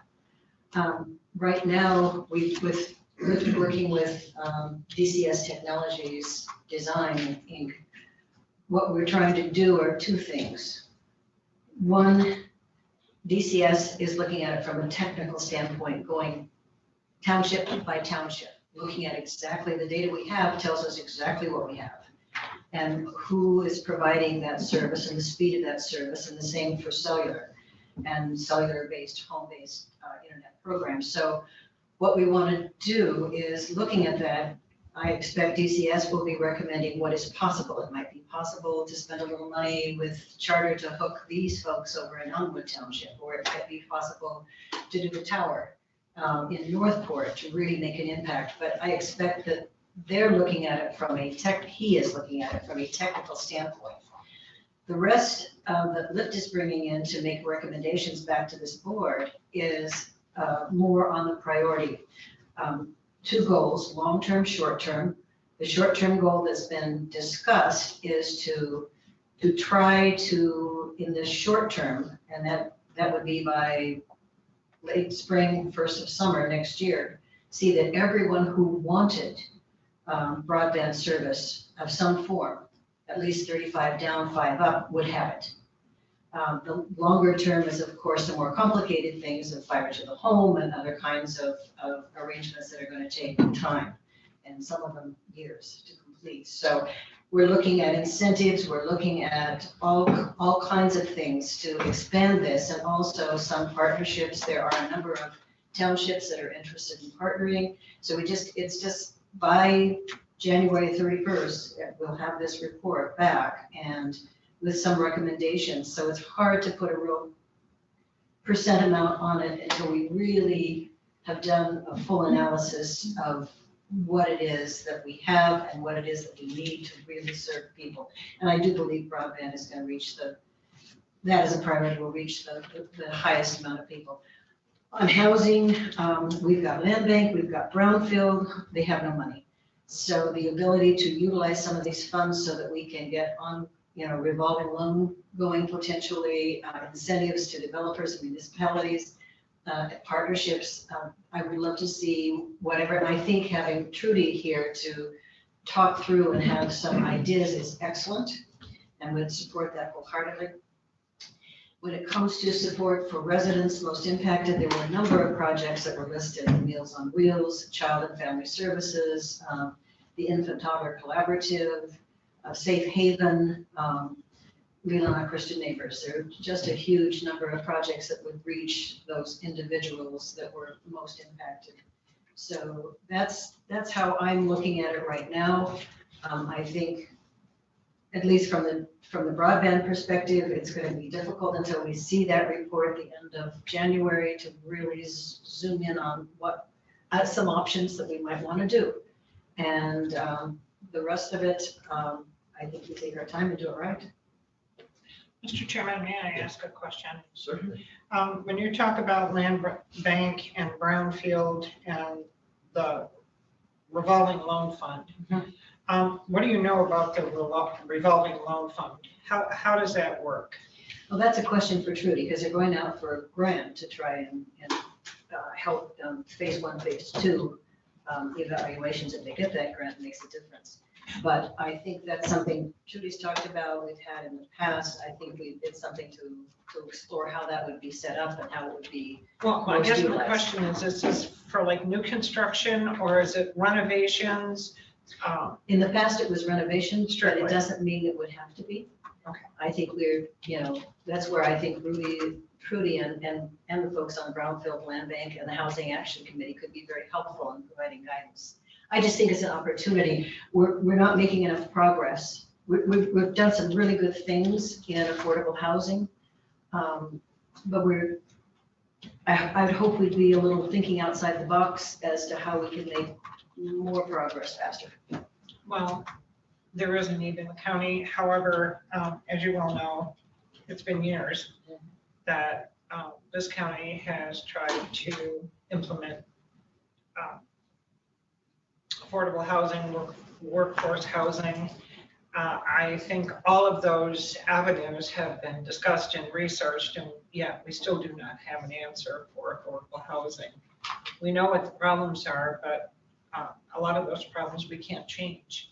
Right now, with working with DCS Technologies Design Inc., what we're trying to do are two things. One, DCS is looking at it from a technical standpoint, going township by township, looking at exactly the data we have tells us exactly what we have and who is providing that service and the speed of that service, and the same for cellular and cellular-based, home-based internet programs. So what we want to do is looking at that. I expect DCS will be recommending what is possible. It might be possible to spend a little money with Charter to hook these folks over in Elmwood Township, or it might be possible to do a tower in Northport to really make an impact. But I expect that they're looking at it from he is looking at it from a technical standpoint. The rest that LIFT is bringing in to make recommendations back to this board is more on the priority. Two goals, long-term, short-term. The short-term goal that's been discussed is to try to, in the short term, and that would be by late spring, first of summer next year, see that everyone who wanted broadband service of some form, at least 35 down, 5 up, would have it. The longer term is, of course, the more complicated things of fiber to the home and other kinds of arrangements that are going to take time, and some of them years to complete. So we're looking at incentives, we're looking at all kinds of things to expand this, and also some partnerships. There are a number of townships that are interested in partnering. So it's just by January 31st, we'll have this report back, and with some recommendations. So it's hard to put a real percent amount on it until we really have done a full analysis of what it is that we have and what it is that we need to really serve people. And I do believe broadband is going to reach that is a priority, will reach the highest amount of people. On housing, we've got land bank, we've got brownfield, they have no money. So the ability to utilize some of these funds so that we can get on, revolving loan going potentially, incentives to developers and municipalities, partnerships, I would love to see whatever, and I think having Trudy here to talk through and have some ideas is excellent, and would support that wholeheartedly. When it comes to support for residents most impacted, there were a number of projects that were listed: Meals on Wheels, Child and Family Services, the Infant Toddler Collaborative, Safe Haven, Leelanau Christian Neighbors. There are just a huge number of projects that would reach those individuals that were most impacted. So that's how I'm looking at it right now. I think, at least from the broadband perspective, it's going to be difficult until we see that report at the end of January to really zoom in on what some options that we might want to do. And the rest of it, I think we take our time and do it right. Mr. Chairman, may I ask a question? Certainly. When you talk about land bank and brownfield and the revolving loan fund, what do you know about the revolving loan fund? How does that work? Well, that's a question for Trudy, because they're going out for a grant to try and help phase 1, phase 2 evaluations. If they get that grant, it makes a difference. But I think that's something Trudy's talked about, we've had in the past. I think it's something to explore how that would be set up and how it would be. Well, I guess my question is this for like new construction, or is it renovations? In the past, it was renovations, but Strictly. it doesn't mean it would have to be. Okay. I think that's where I think Trudy and the folks on Brownfield Land Bank and the Housing Action Committee could be very helpful in providing guidance. I just think it's an opportunity. We're not making enough progress. We've done some really good things in affordable housing, but I would hope we'd be a little thinking outside the box as to how we can make more progress faster. Well, there is a need in the county. However, as you well know, it's been years that this county has tried to implement affordable housing, workforce housing. I think all of those avenues have been discussed and researched, and yet we still do not have an answer for affordable housing. We know what the problems are, but a lot of those problems we can't change.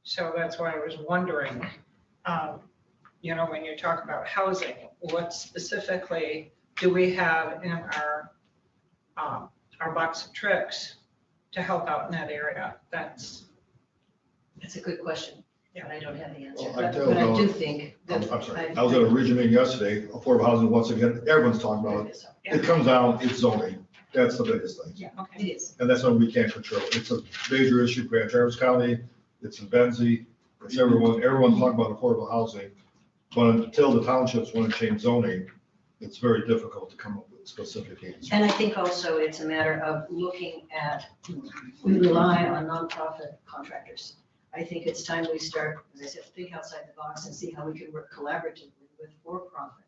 So that's why I was wondering, when you talk about housing, what specifically do we have in our box of tricks to help out in that area? That's a good question. Yeah. But I don't have the answer. Well, But I do think that. I'm sorry, I was at a region meeting yesterday, affordable housing, once again, everyone's talking about it. It comes down, it's zoning. That's the biggest thing. Yeah, okay. it is. And that's what we can't control. It's a major issue, Grand Traverse County, it's in Benzie, it's everyone's talking about affordable housing. But until the townships want to change zoning, it's very difficult to come up with specific answers. And I think also it's a matter of looking at, we rely on nonprofit contractors. I think it's time we start, as I said, think outside the box and see how we can work collaboratively with for-profit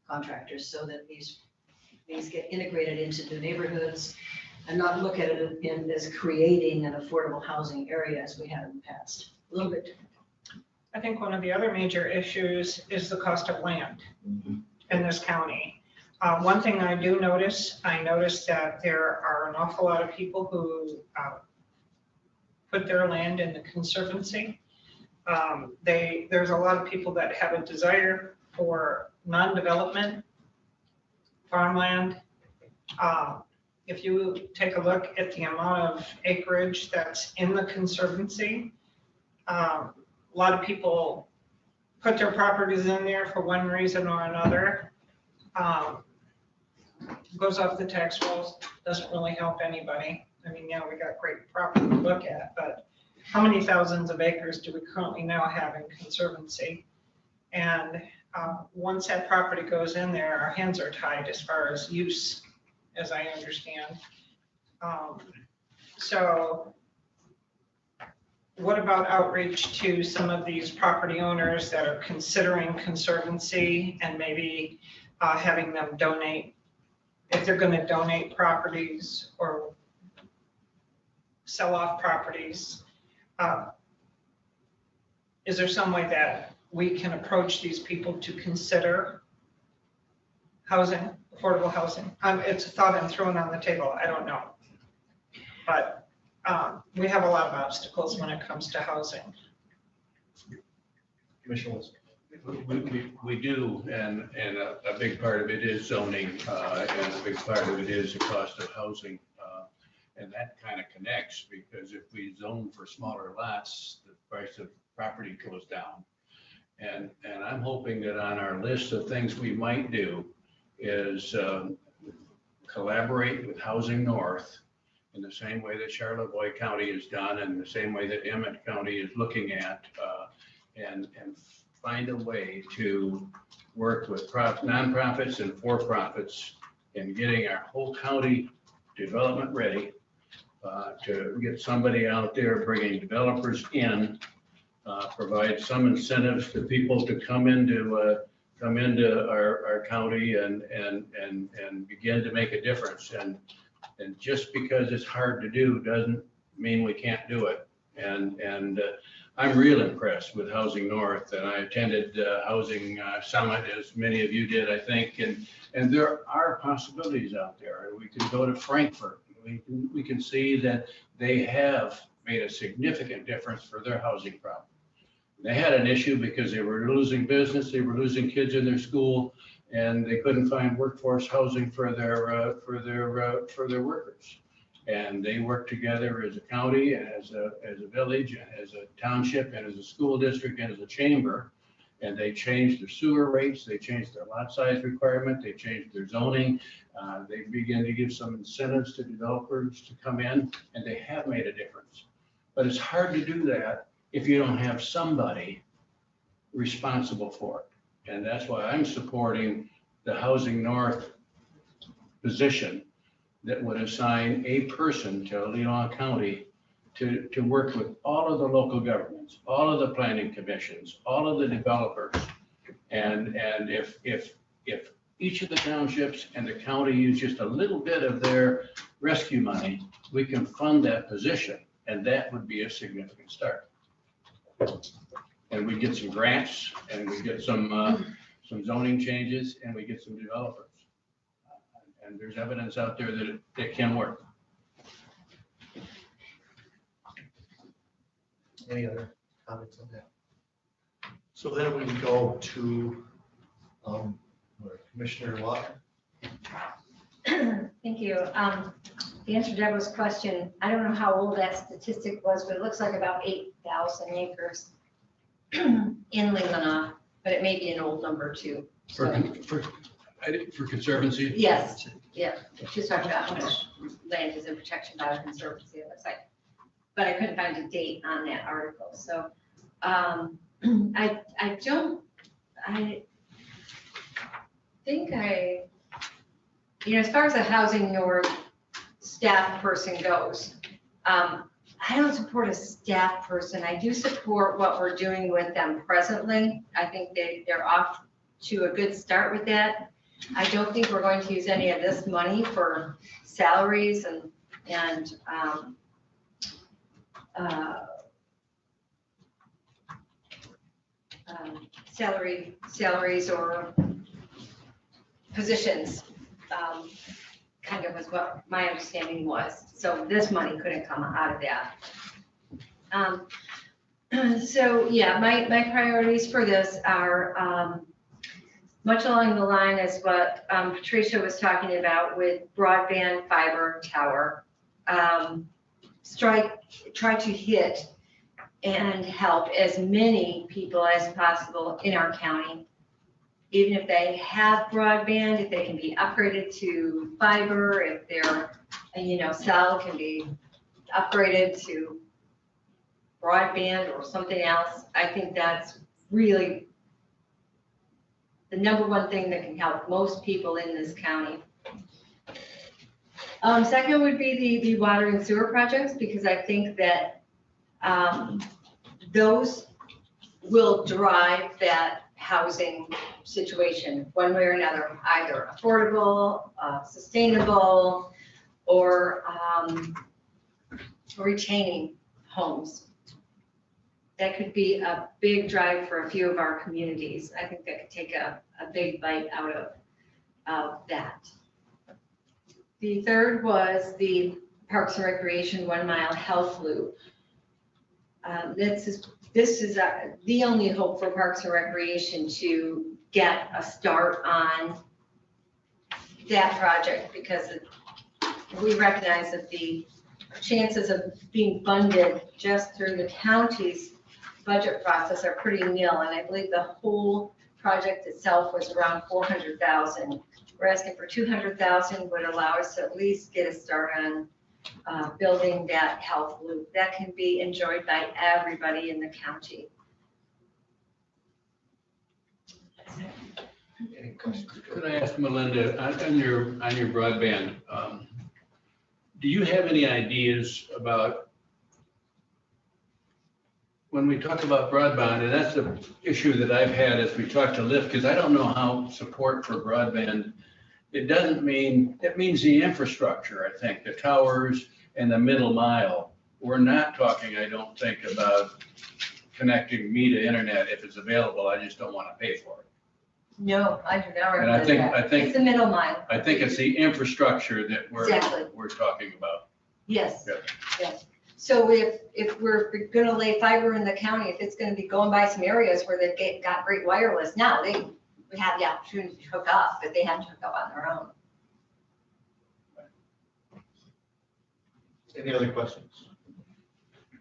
contractors so that these get integrated into new neighborhoods and not look at it as creating an affordable housing area as we have in the past. A little bit different. I think one of the other major issues is the cost of land in this county. One thing I do notice, I noticed that there are an awful lot of people who put their land in the conservancy. There's a lot of people that have a desire for non-development farmland. If you take a look at the amount of acreage that's in the conservancy, a lot of people put their properties in there for one reason or another. Goes off the tax rolls, doesn't really help anybody. I mean, yeah, we got great property to look at, but how many thousands of acres do we currently now have in conservancy? And once that property goes in there, our hands are tied as far as use, as I understand. So what about outreach to some of these property owners that are considering conservancy and maybe having them donate, if they're going to donate properties or sell off properties? Is there some way that we can approach these people to consider housing, affordable housing? It's a thought I'm throwing on the table, I don't know. But we have a lot of obstacles when it comes to housing. Commissioner Wilson. We do, and a big part of it is zoning, and a big part of it is the cost of housing. And that kind of connects, because if we zone for smaller lots, the price of property goes down. And I'm hoping that on our list of things we might do is collaborate with Housing North in the same way that Charlevoix County has done, and the same way that Emmett County is looking at, and find a way to work with nonprofits and for-profits in getting our whole county development ready, to get somebody out there bringing developers in, provide some incentives to people to come into our county and begin to make a difference. And just because it's hard to do doesn't mean we can't do it. And I'm real impressed with Housing North, and I attended Housing Summit, as many of you did, I think, and there are possibilities out there. We can go to Frankfurt. We can see that they have made a significant difference for their housing problem. They had an issue because they were losing business, they were losing kids in their school, and they couldn't find workforce housing for their workers. And they worked together as a county, and as a village, and as a township, and as a school district, and as a chamber. And they changed their sewer rates, they changed their lot size requirement, they changed their zoning. They began to give some incentives to developers to come in, and they have made a difference. But it's hard to do that if you don't have somebody responsible for it. And that's why I'm supporting the Housing North position that would assign a person to Leelanau County to work with all of the local governments, all of the planning commissions, all of the developers. And if each of the townships and the county use just a little bit of their rescue money, we can fund that position, and that would be a significant start. And we get some grants, and we get some zoning changes, and we get some developers. And there's evidence out there that it can work. Any other comments on that? So then we go to Commissioner Walker. Thank you. To answer Deborah's question, I don't know how old that statistic was, but it looks like about 8,000 acres in Leelanau, but it may be an old number too. For conservancy? Yes, yeah. She's talking about how much land is in protection by the conservancy, it looks like. But I couldn't find a date on that article. So I think as far as the Housing North staff person goes, I don't support a staff person. I do support what we're doing with them presently. I think they're off to a good start with that. I don't think we're going to use any of this money for salaries and salaries or positions, kind of was what my understanding was. So this money couldn't come out of that. So yeah, my priorities for this are much along the line as what Patricia was talking about with broadband fiber tower. Try to hit and help as many people as possible in our county. Even if they have broadband, if they can be upgraded to fiber, if their cell can be upgraded to broadband or something else, I think that's really the number one thing that can help most people in this county. Second would be the water and sewer projects, because I think that those will drive that housing situation one way or another, either affordable, sustainable, or retaining homes. That could be a big drive for a few of our communities. I think that could take a big bite out of that. The third was the Parks and Recreation 1 mile health loop. This is the only hope for Parks and Recreation to get a start on that project, because we recognize that the chances of being funded just through the county's budget process are pretty nil. And I believe the whole project itself was around 400,000. We're asking for 200,000, would allow us to at least get a start on building that health loop that can be enjoyed by everybody in the county. Any questions? Could I ask Melinda, on your broadband, do you have any ideas about when we talk about broadband, and that's the issue that I've had as we talk to Lyft, because I don't know how support for broadband, it means the infrastructure, I think, the towers and the middle mile. We're not talking, I don't think, about connecting me to internet if it's available. I just don't want to pay for it. No, I do not And I recommend that. think It's the middle mile. I think it's the infrastructure that Exactly. we're talking about. Yes, Yep. yes. So if we're gonna lay fiber in the county, if it's gonna be going by some areas where they've got great wireless now, they have the opportunity to hook up, but they have to hook up on their own. Any other questions?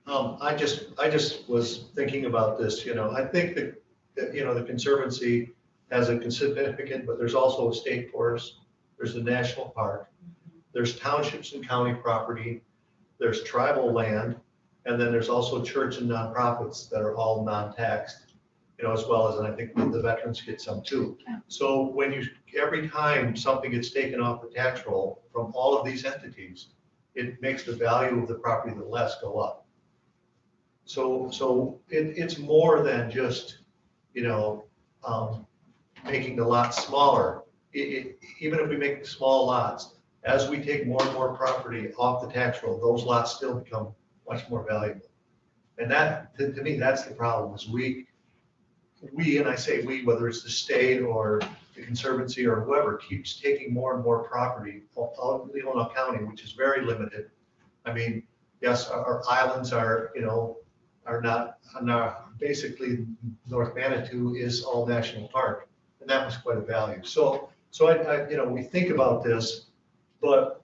I just was thinking about this, I think that, the Conservancy has a significant, but there's also a state forest, there's a national park, there's townships and county property, there's tribal land, and then there's also church and nonprofits that are all non-taxed, as well as, and I think the veterans get some too. So every time something gets taken off the tax roll from all of these entities, it makes the value of the property the less go up. So it's more than just, making the lots smaller. Even if we make small lots, as we take more and more property off the tax roll, those lots still become much more valuable. And that, to me, that's the problem, is we, and I say we, whether it's the state or the Conservancy or whoever, keeps taking more and more property out of Leelanau County, which is very limited. I mean, yes, our islands are not, basically North Manitou is all national park, and that was quite a value. So I we think about this, but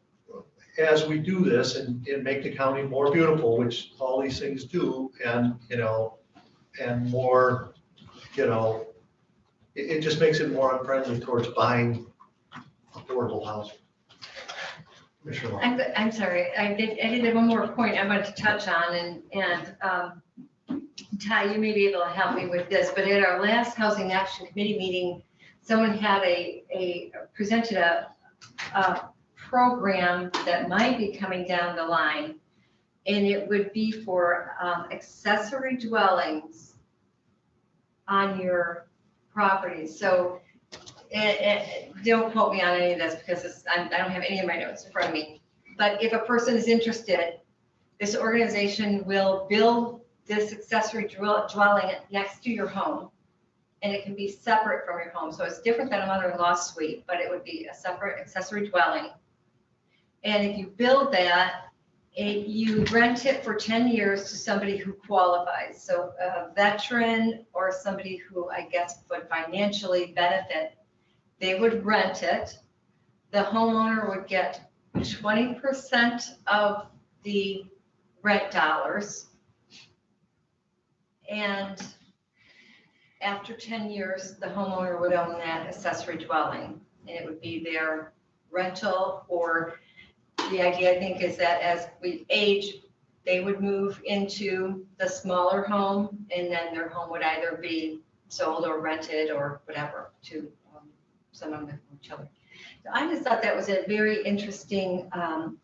as we do this and make the county more beautiful, which all these things do, and more, it just makes it more unfriendly towards buying affordable housing. Commissioner Long. I'm sorry, I did have one more point I wanted to touch on, and Ty, you may be able to help me with this, but at our last Housing Action Committee meeting, someone had presented a program that might be coming down the line, and it would be for accessory dwellings on your property. So don't quote me on any of this, because I don't have any of my notes in front of me. But if a person is interested, this organization will build this accessory dwelling next to your home, and it can be separate from your home. So it's different than a mother-in-law suite, but it would be a separate accessory dwelling. And if you build that, you rent it for 10 years to somebody who qualifies. So a veteran or somebody who I guess would financially benefit, they would rent it. The homeowner would get 20% of the rent dollars. And after 10 years, the homeowner would own that accessory dwelling, and it would be their rental. Or the idea, I think, is that as we age, they would move into the smaller home, and then their home would either be sold or rented or whatever to someone with children. So I just thought that was a very interesting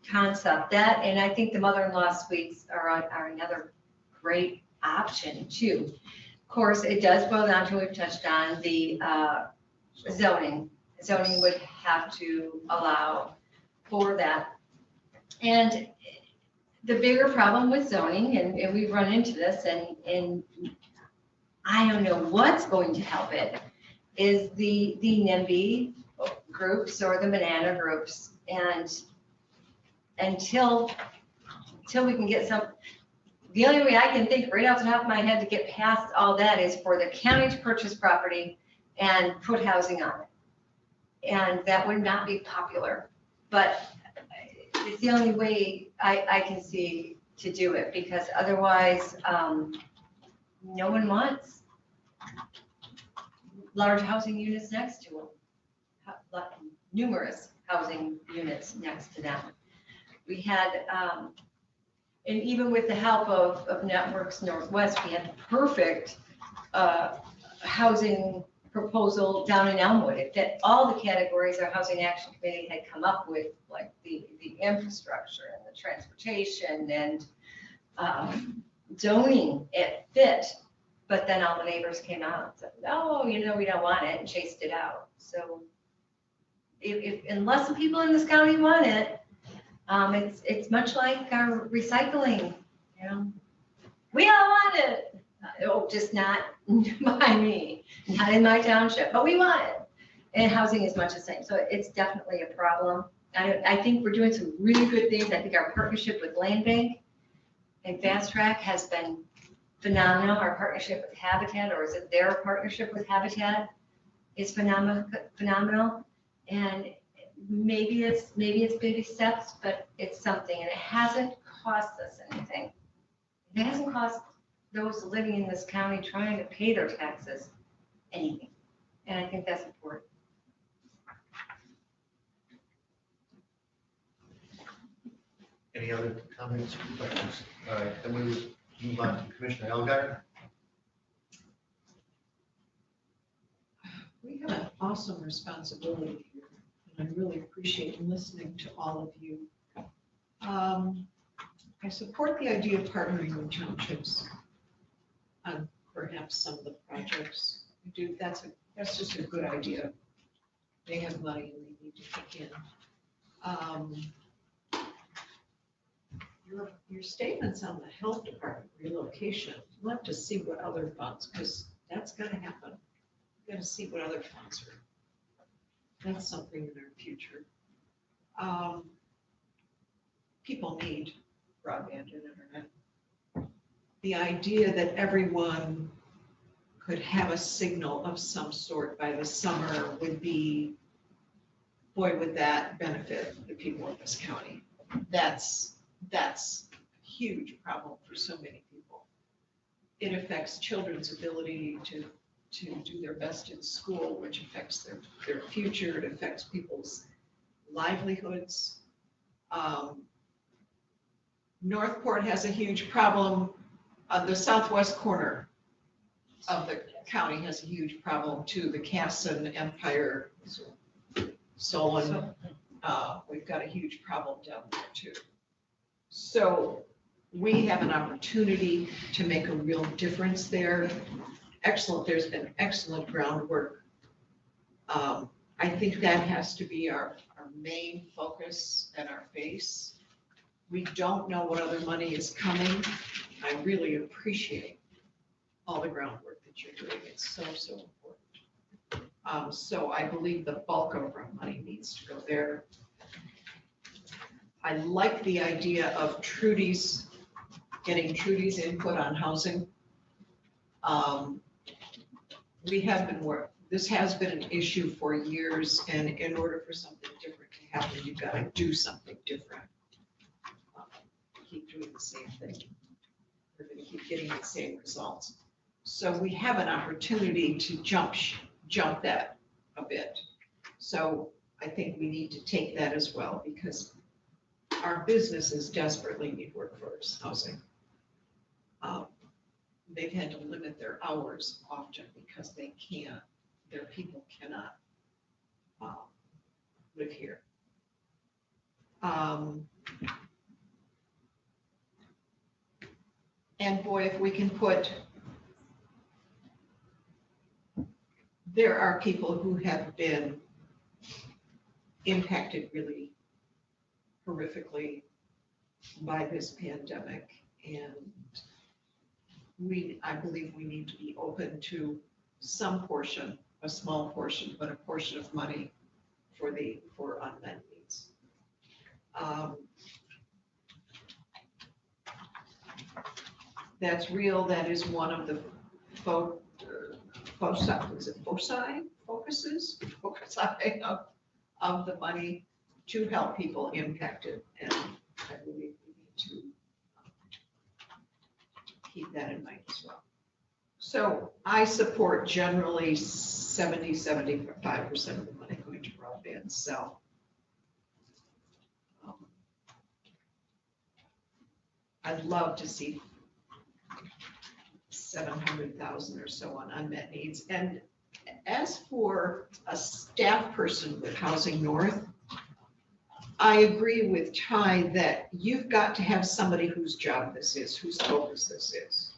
concept. That, and I think the mother-in-law suites are another great option too. Of course, it does boil down to, we've touched on the zoning. Zoning would have to allow for that. And the bigger problem with zoning, and we've run into this, and I don't know what's going to help it, is the NIMBY groups or the banana groups. And until we can get some, the only way I can think right off the top of my head to get past all that is for the county to purchase property and put housing on it. And that would not be popular, but it's the only way I can see to do it, because otherwise, no one wants large housing units next to them, numerous housing units next to them. We had, and even with the help of Networks Northwest, we had the perfect housing proposal down in Elmwood. It fit all the categories our Housing Action Committee had come up with, like the infrastructure and the transportation and zoning. It fit, but then all the neighbors came out and said, no, we don't want it, and chased it out. So if unless the people in this county want it, it's much like our recycling, we all want it. Oh, just not by me, not in my township, but we want it. And housing is much the same. So it's definitely a problem. I think we're doing some really good things. I think our partnership with Land Bank and Fast Track has been phenomenal. Our partnership with Habitat, or is it their partnership with Habitat, is phenomenal. And maybe it's baby steps, but it's something, and it hasn't cost us anything. It hasn't cost those living in this county trying to pay their taxes anything. And I think that's important. Any other comments or questions? All right, then we would move on to Commissioner Elgar. We have an awesome responsibility here, and I really appreciate listening to all of you. I support the idea of partnering with townships on perhaps some of the projects. I do. That's just a good idea. They have money and they need to kick in. Your statements on the health department relocation, we'll have to see what other funds, because that's going to happen. We've got to see what other funds are. That's something in our future. People need broadband and internet. The idea that everyone could have a signal of some sort by the summer would be, boy, would that benefit the people of this county. That's a huge problem for so many people. It affects children's ability to do their best in school, which affects their future. It affects people's livelihoods. Northport has a huge problem. The southwest corner of the county has a huge problem too. The Casson, Empire, Solon, we've got a huge problem down there too. So we have an opportunity to make a real difference there. Excellent, there's been excellent groundwork. I think that has to be our main focus and our base. We don't know what other money is coming. I really appreciate all the groundwork that you're doing. It's so important. So I believe the bulk of our money needs to go there. I like the idea of getting Trudy's input on housing. This has been an issue for years, and in order for something different to happen, you've got to do something different. Keep doing the same thing. We're going to keep getting the same results. So we have an opportunity to jump that a bit. So I think we need to take that as well, because our businesses desperately need workforce housing. they've had to limit their hours often because they can't, their people cannot live here. And boy, if we can put, there are people who have been impacted really horrifically by this pandemic. And I believe we need to be open to some portion, a small portion, but a portion of money for unmet needs. That's real. That is one of the focuses of the money to help people impacted. And I believe we need to keep that in mind as well. So I support generally 75% of the money going to broadband. So I'd love to see 700,000 or so on unmet needs. And as for a staff person with Housing North, I agree with Ty that you've got to have somebody whose job this is, whose focus this is,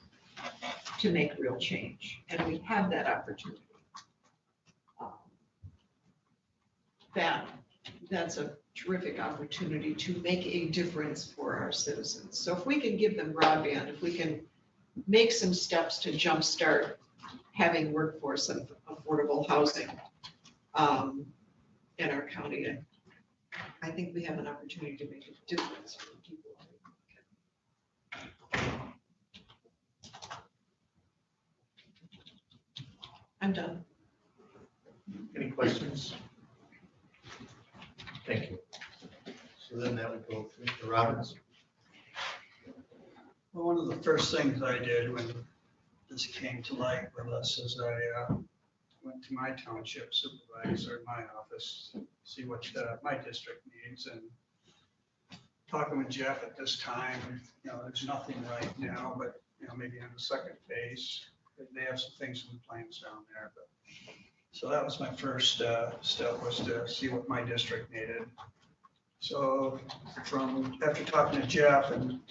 to make real change. And we have that opportunity. That's a terrific opportunity to make a difference for our citizens. So if we can give them broadband, if we can make some steps to jumpstart having workforce of affordable housing in our county, I think we have an opportunity to make a difference for people. I'm done. Any questions? Thank you. So then that would go to Mr. Robbins. Well, one of the first things I did when this came to light with us is I went to my township supervisor in my office, see what my district needs, and talking with Jeff at this time, there's nothing right now, but maybe on the second phase, they have some things in the plans down there. But so that was my first step, was to see what my district needed. So after talking to Jeff and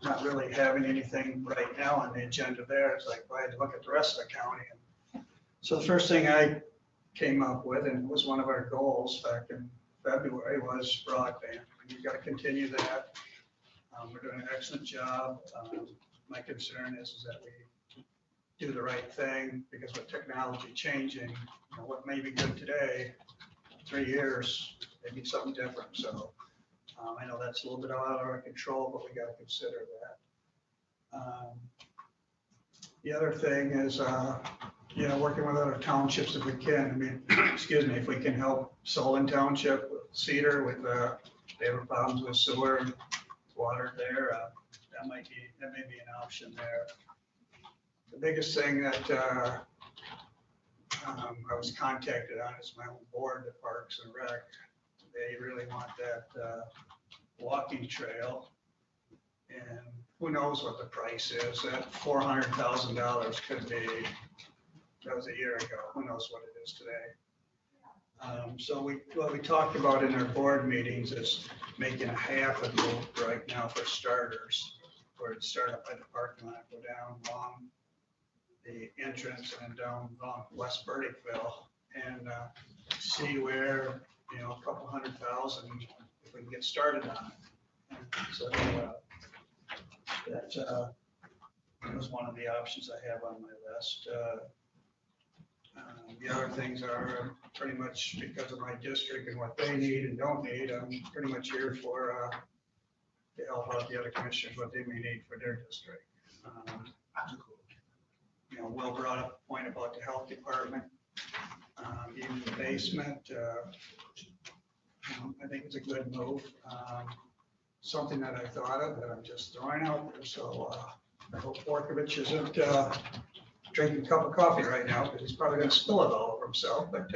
not really having anything right now on the agenda there, it's like, well, I had to look at the rest of the county. And so the first thing I came up with, and was one of our goals back in February, was broadband. You've got to continue that. We're doing an excellent job. My concern is that we do the right thing, because with technology changing, what may be good today, 3 years, maybe something different. So I know that's a little bit out of our control, but we got to consider that. The other thing is, working with other townships if we can. Excuse me, if we can help Solon Township, with Cedar, with they have problems with sewer and water there, that may be an option there. The biggest thing that I was contacted on is my own board, the Parks and Rec. They really want that walking trail, and who knows what the price is. That $400,000 could be, that was a year ago, who knows what it is today. So what we talked about in our board meetings is making a half a loop right now for starters, where it start up by the parking lot, go down along the entrance and down along West Burdickville, and see where, a couple $100,000, if we can get started on it. And so that was one of the options I have on my list. The other things are pretty much because of my district and what they need and don't need. I'm pretty much here for to help out the other commissioners what they may need for their district. Will brought up a point about the health department, even the basement. I think it's a good move. Something that I thought of that I'm just throwing out there. So I hope Borkovich isn't drinking a cup of coffee right now, because he's probably going to spill it all over himself. But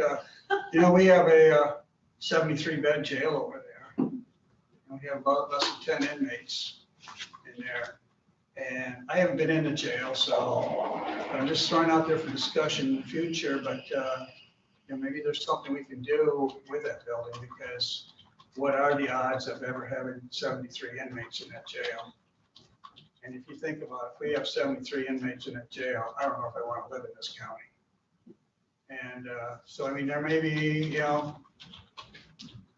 we have a 73-bed jail over there. We have about less than 10 inmates in there. And I haven't been in the jail, so I'm just throwing out there for discussion in the future, but, maybe there's something we can do with that building, because what are the odds of ever having 73 inmates in that jail? And if you think about it, if we have 73 inmates in that jail, I don't know if I want to live in this county. And so, there may be,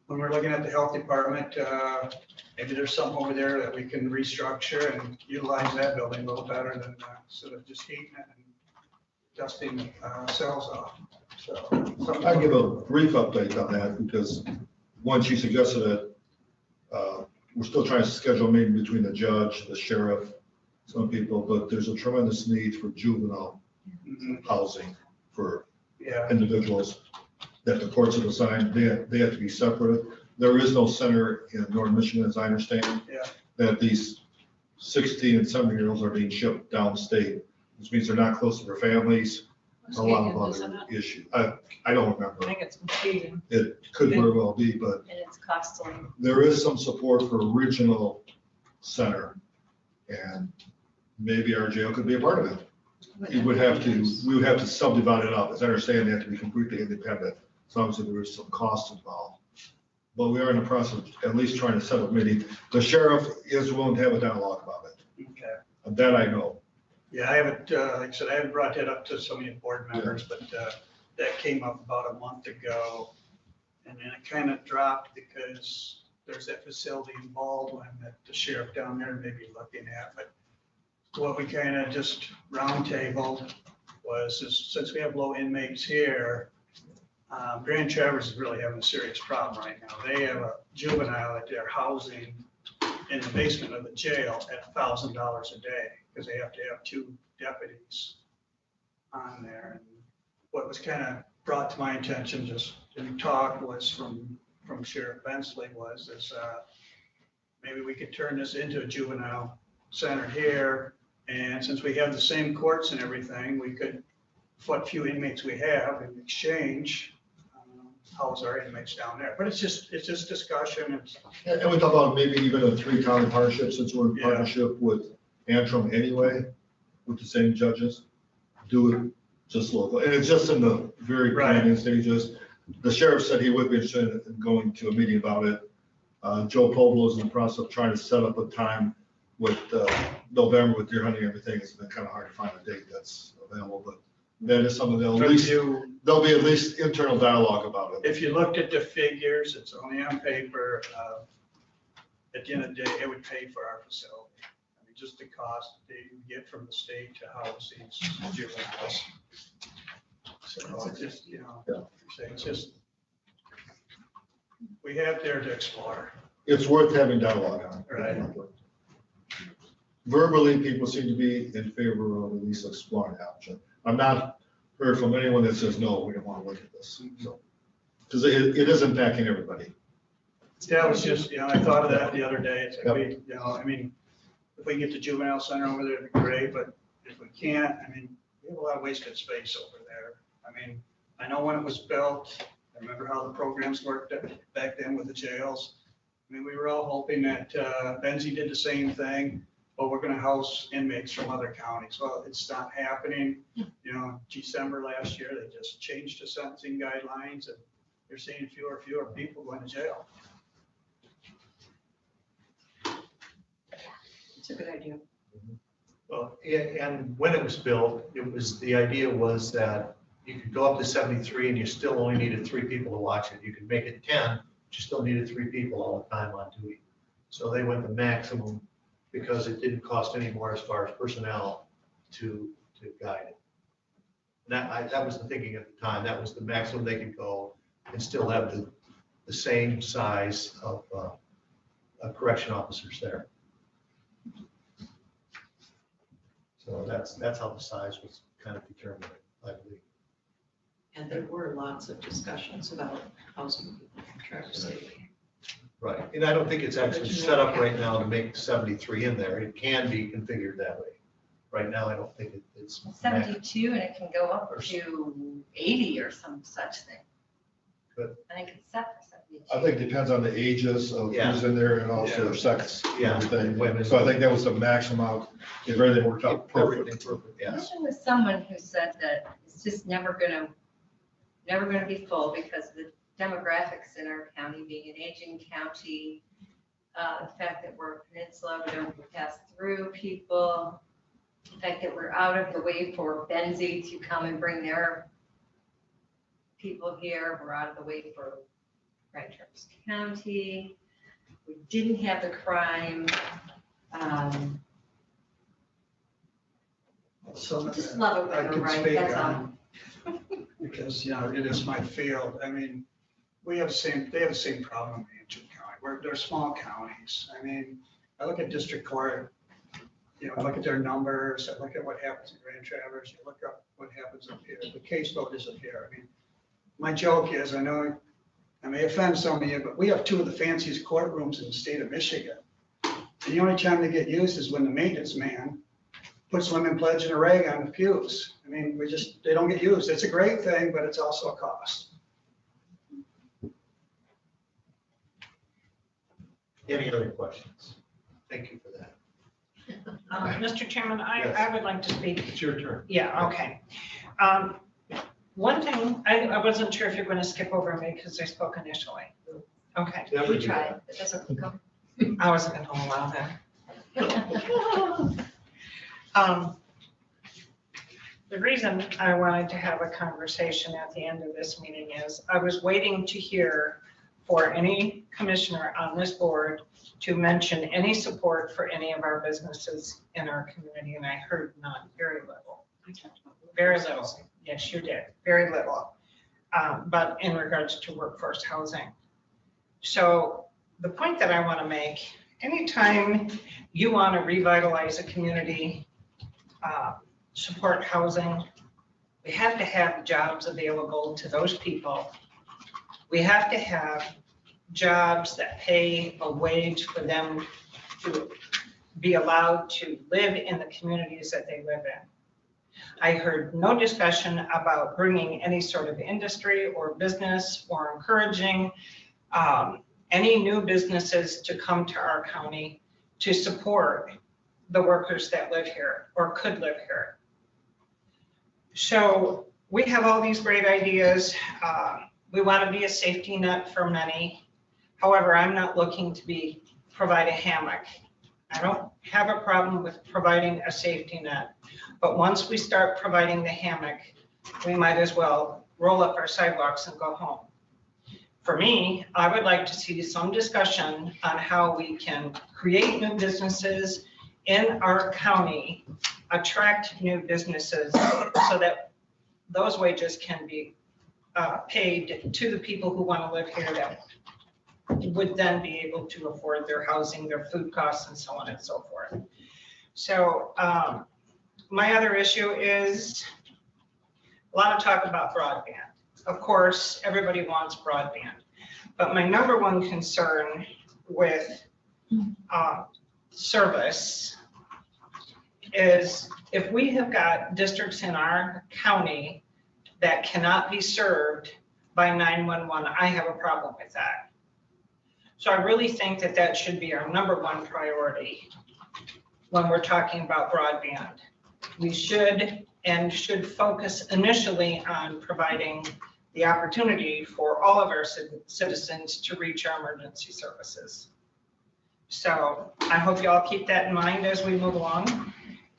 when we're looking at the health department, maybe there's something over there that we can restructure and utilize that building a little better than sort of just heating it and dusting cells off. So I'll give a brief update on that because once you suggested it, we're still trying to schedule a meeting between the judge, the sheriff, some people, but there's a tremendous need for juvenile housing for individuals that the courts have assigned. They have to be separate. There is no center in Northern Michigan, as I understand, that these 16 and 17-year-olds are being shipped downstate, which means they're not close to their families. A lot of other issues. I don't remember. I think it's Muskegon. It could very well be, but And it's costly. there is some support for regional center, and maybe our jail could be a part of it. We would have to subdivide it up. As I understand, they have to be completely independent. So obviously there is some cost involved. But we are in the process of at least trying to set up a meeting. The sheriff is willing to have a dialogue about it. Okay. That I know. Yeah, I haven't, like I said, I haven't brought that up to some of the board members, but that came up about a month ago. And then it kind of dropped because there's that facility in Baldwin that the sheriff down there may be looking at. But what we kind of just roundtabled was, since we have low inmates here, Grand Traverse is really having a serious problem right now. They have a juvenile that they're housing in the basement of the jail at $1,000 a day because they have to have 2 deputies on there. And what was kind of brought to my attention just in talk was from Sheriff Bensley is maybe we could turn this into a juvenile center here. And since we have the same courts and everything, we could, what few inmates we have in exchange, house our inmates down there. But it's just discussion. And we talk about maybe even a 3-county partnership, since we're in partnership with Antrim anyway, with the same judges, do it just local. And it's just in the very planning stages. The sheriff said he would be interested in going to a meeting about it. Joe Povolo is in the process of trying to set up a time with November with deer hunting and everything. It's been kind of hard to find a date that's available, but that is something there'll be at least internal dialogue about it. If you looked at the figures, it's only on paper. At the end of the day, it would pay for our facility. I mean, just the cost that you get from the state to house these juveniles. So it's just, it's just, we have there to explore. It's worth having dialogue on. Right. Verbally, people seem to be in favor of at least exploring the option. I'm not heard from anyone that says, no, we don't want to look at this. So, because it is impacting everybody. Yeah, it was just, I thought of that the other day. It's like, if we can get the juvenile center over there, it'd be great, but if we can't, we have a lot of wasted space over there. I know when it was built, I remember how the programs worked back then with the jails. We were all hoping that Benzie did the same thing, but we're gonna house inmates from other counties. Well, it's not happening. December last year, they just changed the sentencing guidelines and you're seeing fewer and fewer people going to jail. It's a good idea. Well, and when it was built, the idea was that you could go up to 73 and you still only needed 3 people to watch it. You could make it 10, but you still needed 3 people all the time on duty. So they went the maximum because it didn't cost any more as far as personnel to guide it. And that was the thinking at the time. That was the maximum they could go and still have the same size of correction officers there. So that's how the size was kind of determined, I believe. And there were lots of discussions about housing people in Traverse City. Right, and I don't think it's actually set up right now to make 73 in there. It can be configured that way. Right now, I don't think it's 72 and it can go up to 80 or some such thing. I think it's set for 72. I think it depends on the ages of Yeah. who's in there and also their sex. and Yeah. everything. Women. So I think that was the maximum out, if everything worked out perfect. Perfect, There yes. was someone who said that it's just never gonna be full because of the demographics in our county being an aging county. The fact that we're a peninsula, we don't pass through people. The fact that we're out of the way for Benzie to come and bring their people here. We're out of the way for Grand Traverse County. We didn't have the crime. So Just love it when I we're can right, speak that's all. on, because, you know, it is my field. I mean, they have the same problem in Manchester County. They're small counties. I mean, I look at district court, you know, I look at their numbers, I look at what happens in Grand Traverse, you look up what happens up here. The caseload is up here. I mean, my joke is, I know I may offend some of you, but we have two of the fanciest courtrooms in the state of Michigan. And the only time they get used is when the maintenance man puts lemon pledge and a rag on the pews. I mean, they don't get used. It's a great thing, but it's also a cost. Any other questions? Thank you for that. Mr. Chairman, Yes. I would like to speak. It's your turn. Yeah, okay. One thing, I wasn't sure if you're going to skip over me because I spoke initially. Okay, Never We do tried, that. but doesn't go. I wasn't going to allow that. The reason I wanted to have a conversation at the end of this meeting is I was waiting to hear for any commissioner on this board to mention any support for any of our businesses in our community, and I heard none, very little. Very little, yes, you did, very little, but in regards to workforce housing. So the point that I want to make, anytime you want to revitalize a community, support housing, we have to have jobs available to those people. We have to have jobs that pay a wage for them to be allowed to live in the communities that they live in. I heard no discussion about bringing any sort of industry or business or encouraging any new businesses to come to our county to support the workers that live here or could live here. So we have all these great ideas. We want to be a safety net for many. However, I'm not looking to provide a hammock. I don't have a problem with providing a safety net, but once we start providing the hammock, we might as well roll up our sidewalks and go home. For me, I would like to see some discussion on how we can create new businesses in our county, attract new businesses so that those wages can be paid to the people who want to live here that would then be able to afford their housing, their food costs, and so on and so forth. So my other issue is a lot of talk about broadband. Of course, everybody wants broadband, but my number one concern with service is if we have got districts in our county that cannot be served by 911, I have a problem with that. So I really think that that should be our number one priority when we're talking about broadband. We should focus initially on providing the opportunity for all of our citizens to reach our emergency services. So I hope you all keep that in mind as we move along.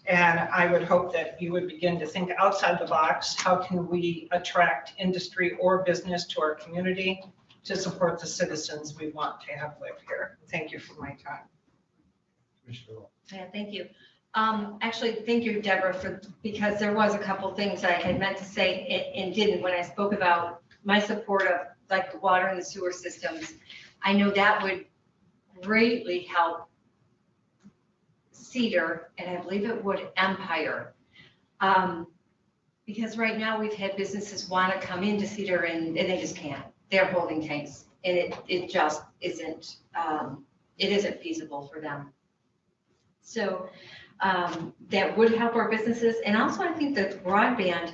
And I would hope that you would begin to think outside the box. How can we attract industry or business to our community to support the citizens we want to have live here? Thank you for my time. Yeah, thank you. Actually, thank you, Deborah, because there was a couple things I had meant to say and didn't when I spoke about my support of like the water and the sewer systems. I know that would greatly help Cedar, and I believe it would Empire. Because right now we've had businesses want to come into Cedar and they just can't. They're holding tanks and it just isn't, it isn't feasible for them. So that would help our businesses. And also I think that broadband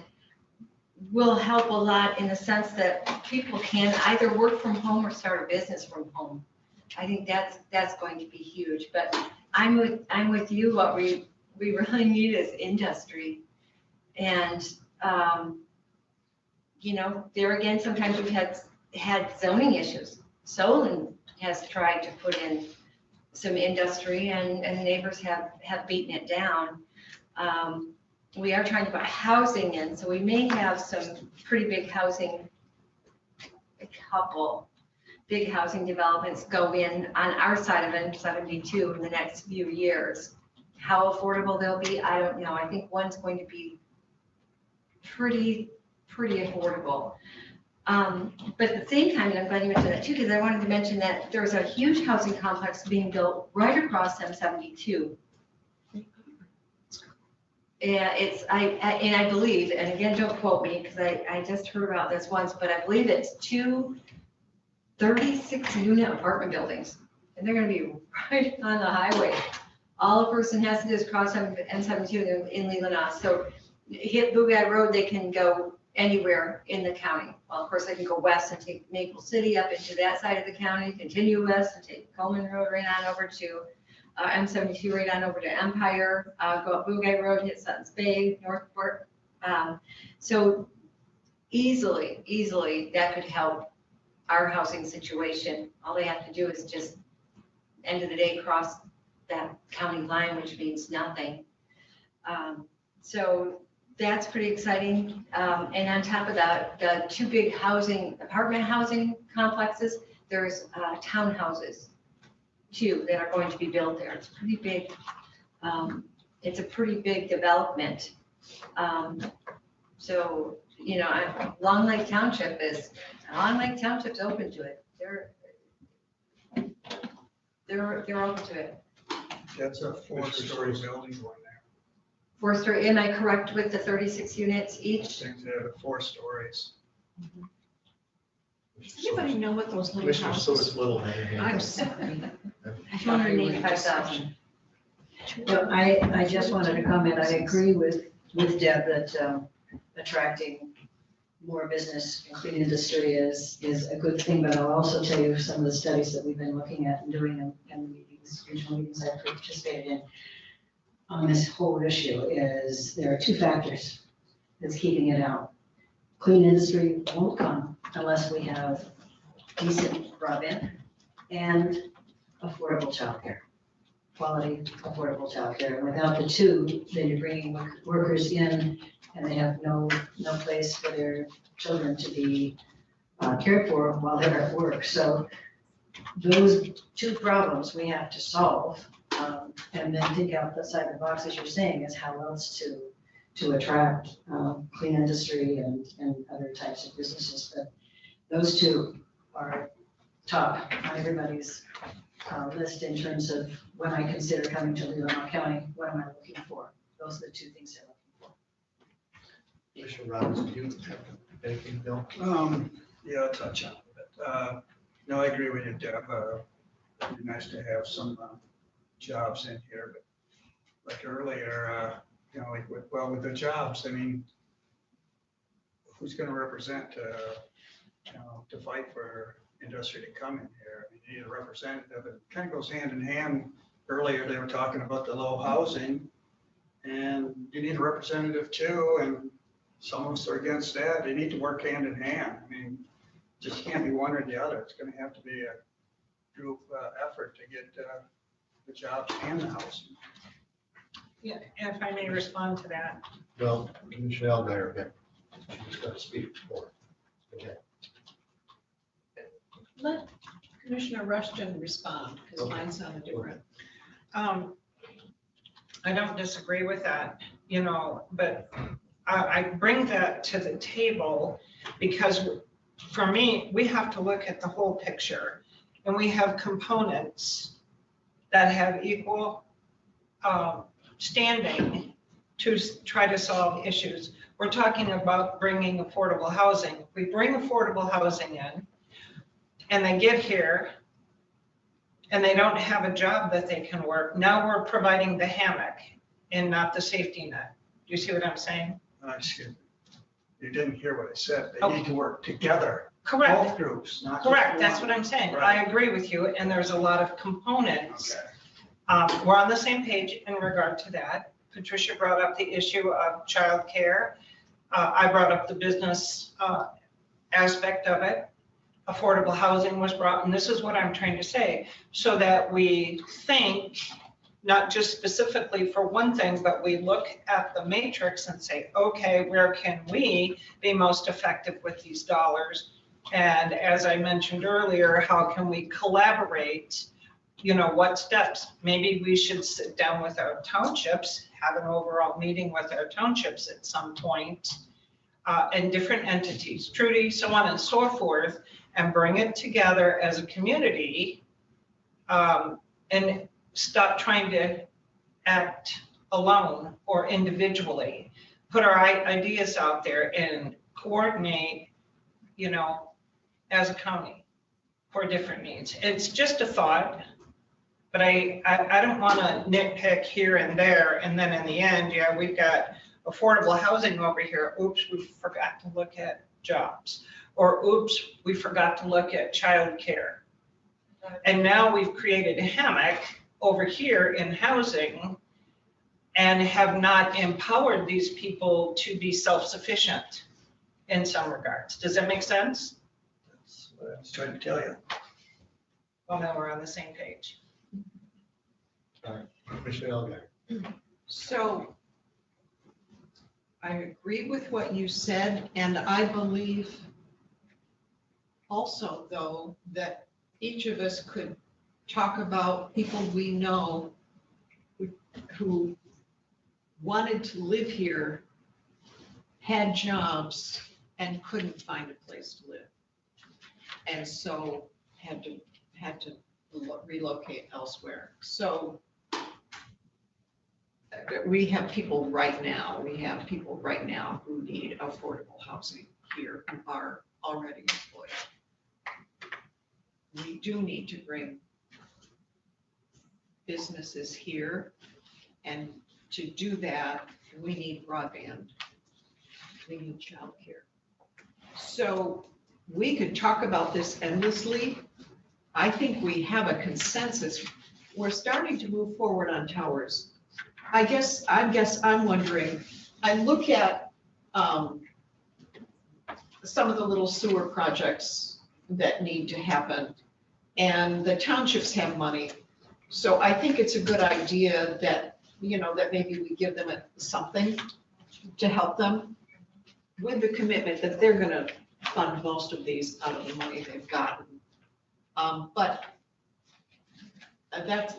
will help a lot in the sense that people can either work from home or start a business from home. I think that's going to be huge, but I'm with you. What we really need is industry. And, you know, there again, sometimes we've had zoning issues. Solon has tried to put in some industry and neighbors have beaten it down. We are trying to put housing in, so we may have some pretty big housing, a couple big housing developments go in on our side of M72 in the next few years. How affordable they'll be, I don't know. I think one's going to be pretty affordable. But at the same time, and I'm glad you mentioned that too, because I wanted to mention that there's a huge housing complex being built right across M72. And I believe, and again, don't quote me, because I just heard about this once, but I believe it's 2 36-unit apartment buildings. And they're gonna be right on the highway. All a person has to do is cross M72 in Leelanau. So hit Bugatti Road, they can go anywhere in the county. Well, of course, they can go west and take Maple City up into that side of the county, continue west and take Coleman Road right on over to M72 right on over to Empire, go up Bugatti Road, hit Suttons Bay, Northport. So easily that could help our housing situation. All they have to do is just, end of the day, cross that county line, which means nothing. So that's pretty exciting. And on top of that, the 2 big apartment housing complexes, there's townhouses too that are going to be built there. It's pretty big. It's a pretty big development. So, you know, Long Lake Township's open to it. They're open to it. That's a 4-story building going there. 4-story, am I correct with the 36 units each? Things that are 4 stories. Does anybody know what those little Commissioner, so houses? it's little hand. I'm sorry. 285,000. Well, I just wanted to comment, I agree with Deb that attracting more business and clean industry is a good thing, but I'll also tell you some of the studies that we've been looking at and doing in the meetings, regional meetings I've participated in on this whole issue is there are 2 factors that's keeping it out. Clean industry won't come unless we have decent broadband and affordable childcare, quality, affordable childcare. And without the 2, then you're bringing workers in and they have no place for their children to be cared for while they're at work. So those 2 problems we have to solve, and then think outside the box, as you're saying, is how else to attract clean industry and other types of businesses. But those 2 are top on everybody's list in terms of when I consider coming to Leelanau County, what am I looking for? Those are the 2 things I'm looking for. Commissioner Robbins, do you have anything, Bill? Yeah, I'll touch on it. No, I agree with you, Deb. It'd be nice to have some jobs in here, but like earlier, you know, like with the jobs, I mean, who's going to represent, you know, to fight for industry to come in here? I mean, you need a representative. It kind of goes hand in hand. Earlier, they were talking about the low housing, and you need a representative too. And some of us are against that. They need to work hand in hand. I mean, just can't be one or the other. It's going to have to be a group effort to get the jobs and the housing. Yeah, if I may respond to that. Well, Commissioner Algar, again, she's got to speak for it. Okay. Let Commissioner Rushton respond, because mine sounded different. I don't disagree with that, you know, but I bring that to the table because for me, we have to look at the whole picture, and we have components that have equal standing to try to solve issues. We're talking about bringing affordable housing. We bring affordable housing in, and they get here, and they don't have a job that they can work. Now we're providing the hammock and not the safety net. Do you see what I'm saying? Excuse me. you didn't hear what I said. They need to work together, Correct, both groups, not just correct, that's one. what I'm saying. Right. I agree with you, and there's a lot of components. Okay. We're on the same page in regard to that. Patricia brought up the issue of childcare. I brought up the business aspect of it. Affordable housing was brought, and this is what I'm trying to say, so that we think, not just specifically for one thing, but we look at the matrix and say, okay, where can we be most effective with these dollars? And as I mentioned earlier, how can we collaborate? You know, what steps? Maybe we should sit down with our townships, have an overall meeting with our townships at some point, and different entities, Trudy, so on and so forth, and bring it together as a community, and stop trying to act alone or individually. Put our ideas out there and coordinate, you know, as a county for different needs. It's just a thought, but I don't want to nitpick here and there, and then in the end, yeah, we've got affordable housing over here. Oops, we forgot to look at jobs. Or oops, we forgot to look at childcare. And now we've created a hammock over here in housing and have not empowered these people to be self-sufficient in some regards. Does that make sense? That's what I was trying to tell you. Well, now we're on the same page. Commissioner Elgar. So I agree with what you said, and I believe also, though, that each of us could talk about people we know who wanted to live here, had jobs, and couldn't find a place to live. And so had to relocate elsewhere. So we have people right now who need affordable housing here who are already employed. We do need to bring businesses here, and to do that, we need broadband. We need childcare. So we could talk about this endlessly. I think we have a consensus. We're starting to move forward on towers. I guess I'm wondering, I look at some of the little sewer projects that need to happen, and the townships have money. So I think it's a good idea that, you know, that maybe we give them something to help them with the commitment that they're gonna fund most of these out of the money they've gotten. But that's,